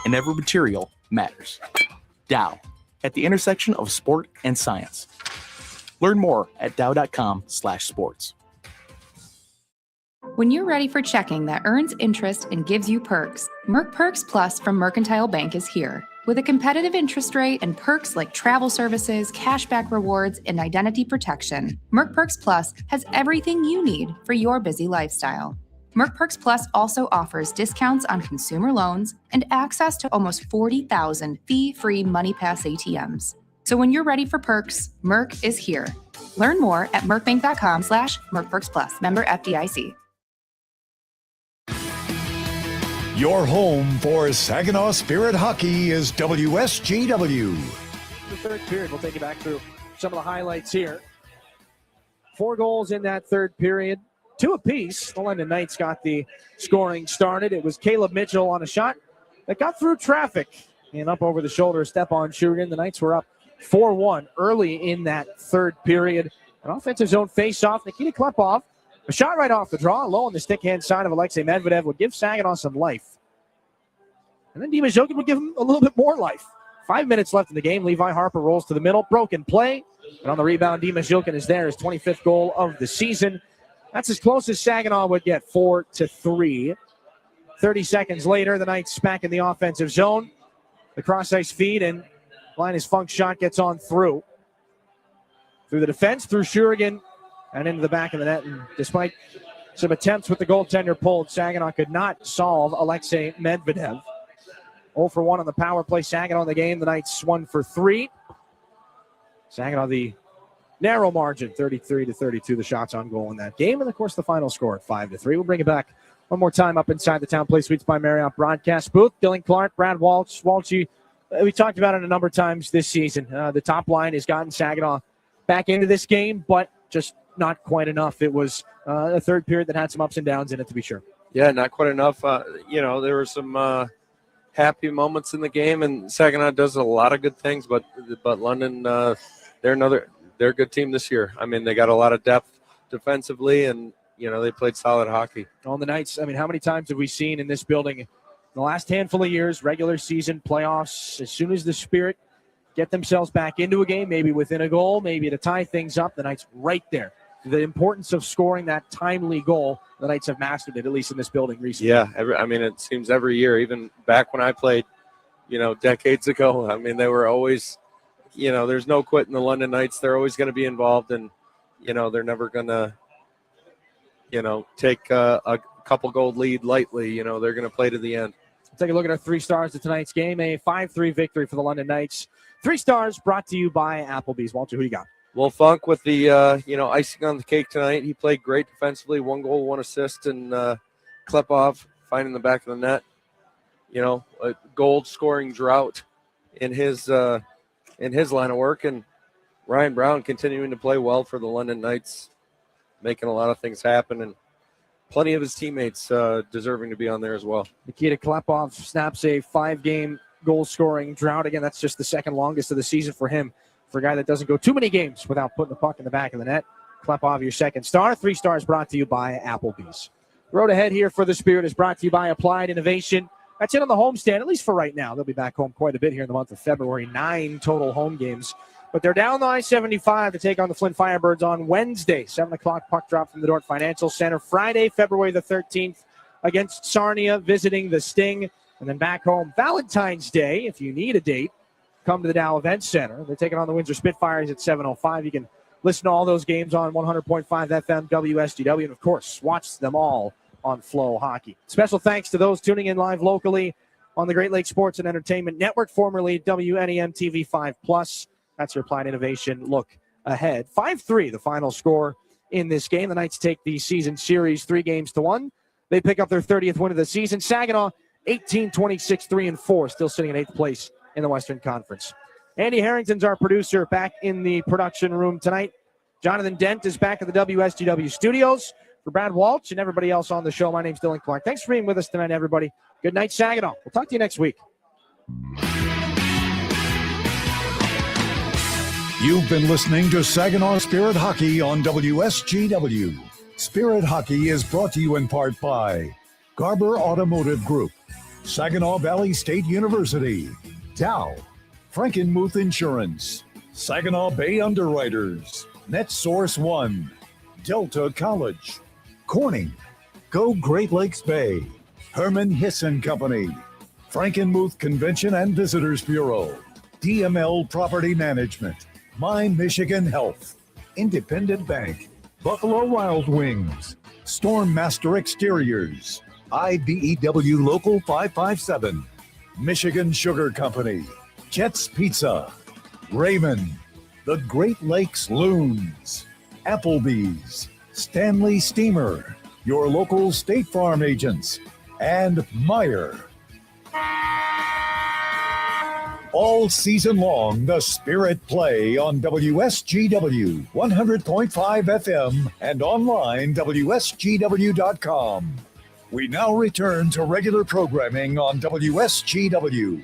And every material matters. Dow, at the intersection of sport and science. Learn more at dow.com/sports. When you're ready for checking that earns interest and gives you perks, Merc Perks Plus from Mercantile Bank is here. With a competitive interest rate and perks like travel services, cashback rewards, and identity protection, Merc Perks Plus has everything you need for your busy lifestyle. Merc Perks Plus also offers discounts on consumer loans and access to almost 40,000 fee-free MoneyPass ATMs. So when you're ready for perks, Merc is here. Learn more at mercbank.com/mercperksplus. Member FDIC. Your home for Saginaw Spirit hockey is WSGW. The third period, we'll take you back through some of the highlights here. 4 goals in that third period, 2 apiece. The London Knights got the scoring started. It was Caleb Mitchell on a shot that got through traffic and up over the shoulder, Stepan Shurigan. The Knights were up 4-1 early in that third period. An offensive zone face-off. Nikita Klepov, a shot right off the draw, low on the stick-hand side of Alexei Medvedev, would give Saginaw some life. And then Dima Jokin would give him a little bit more life. 5 minutes left in the game. Levi Harper rolls to the middle. Broken play. And on the rebound, Dima Jokin is there. His 25th goal of the season. That's as close as Saginaw would get, 4-3. 30 seconds later, the Knights back in the offensive zone. The cross-ice feed, and Linus Funk's shot gets on through. Through the defense, through Shurigan, and into the back of the net. And despite some attempts with the goaltender pulled, Saginaw could not solve Alexei Medvedev. 0 for 1 on the power play. Saginaw in the game. The Knights 1 for 3. Saginaw the narrow margin, 33-32, the shots on goal in that game. And, of course, the final score at 5-3. We'll bring it back one more time up inside the Town Place Suites by Marriott broadcast booth. Dylan Clark, Brad Walsh. Walshy, we talked about it a number of times this season. The top line has gotten Saginaw back into this game, but just not quite enough. It was a third period that had some ups and downs in it, to be sure. Yeah, not quite enough. There were some happy moments in the game, and Saginaw does a lot of good things, but London, they're a good team this year. I mean, they got a lot of depth defensively, and they played solid hockey. On the Knights, I mean, how many times have we seen in this building in the last handful of years, regular season, playoffs, as soon as the Spirit get themselves back into a game, maybe within a goal, maybe to tie things up, the Knights right there. The importance of scoring that timely goal, the Knights have mastered it, at least in this building recently. Yeah, it seems every year, even back when I played, decades ago, I mean, they were always, there's no quit in the London Knights. They're always going to be involved, and, they're never going to, take a couple goal lead lightly. They're going to play to the end. Let's take a look at our 3 stars of tonight's game. A 5-3 victory for the London Knights. 3 stars brought to you by Applebee's. Walter, who you got? Well, Funk with the, icing on the cake tonight. He played great defensively, 1 goal, 1 assist, and Klepov finding the back of the net. A goal-scoring drought in his line of work, and Ryan Brown continuing to play well for the London Knights, making a lot of things happen, and plenty of his teammates deserving to be on there as well. Nikita Klepov snaps a 5-game goal-scoring drought. Again, that's just the second longest of the season for him. For a guy that doesn't go too many games without putting the puck in the back of the net. Klepov, your second star. 3 stars brought to you by Applebee's. Road ahead here for the Spirit is brought to you by Applied Innovation. That's it on the homestand, at least for right now. They'll be back home quite a bit here in the month of February. 9 total home games. But they're down the I-75 to take on the Flint Firebirds on Wednesday. 7 o'clock puck drop from the Dort Financial Center. Friday, February the 13th against Sarnia, visiting the Sting. And then back home Valentine's Day, if you need a date. Come to the Dow Event Center. They're taking on the Windsor Spitfires at 7:05. You can listen to all those games on 100.5 FM WSGW, and, of course, watch them all on Flow Hockey. Special thanks to those tuning in live locally on the Great Lakes Sports and Entertainment Network, formerly WNEM TV 5+. That's your Applied Innovation look ahead. 5-3, the final score in this game. The Knights take the season series 3-1. They pick up their 30th win of the season. Saginaw, 18-26, 3-4, still sitting in 8th place in the Western Conference. Andy Harrington's our producer back in the production room tonight. Jonathan Dent is back at the WSGW studios. For Brad Walsh and everybody else on the show, my name's Dylan Clark. Thanks for being with us tonight, everybody. Good night, Saginaw. We'll talk to you next week. You've been listening to Saginaw Spirit Hockey on WSGW. Spirit Hockey is brought to you in part by Garber Automotive Group, Saginaw Valley State University, Dow, Frankenmuth Insurance, Saginaw Bay Underwriters, NetSource One, Delta College, Corning, Go Great Lakes Bay, Herman Hisson Company, Frankenmuth Convention and Visitors Bureau, DML Property Management, My Michigan Health, Independent Bank, Buffalo Wild Wings, Stormmaster Exteriors, IBEW Local 557, Michigan Sugar Company, Jets Pizza, Raymond, the Great Lakes Loons, Applebee's, Stanley Steamer, your local State Farm agents, and Meyer. All season long, the Spirit play on WSGW 100.5 FM and online WSGW.com. We now return to regular programming on WSGW.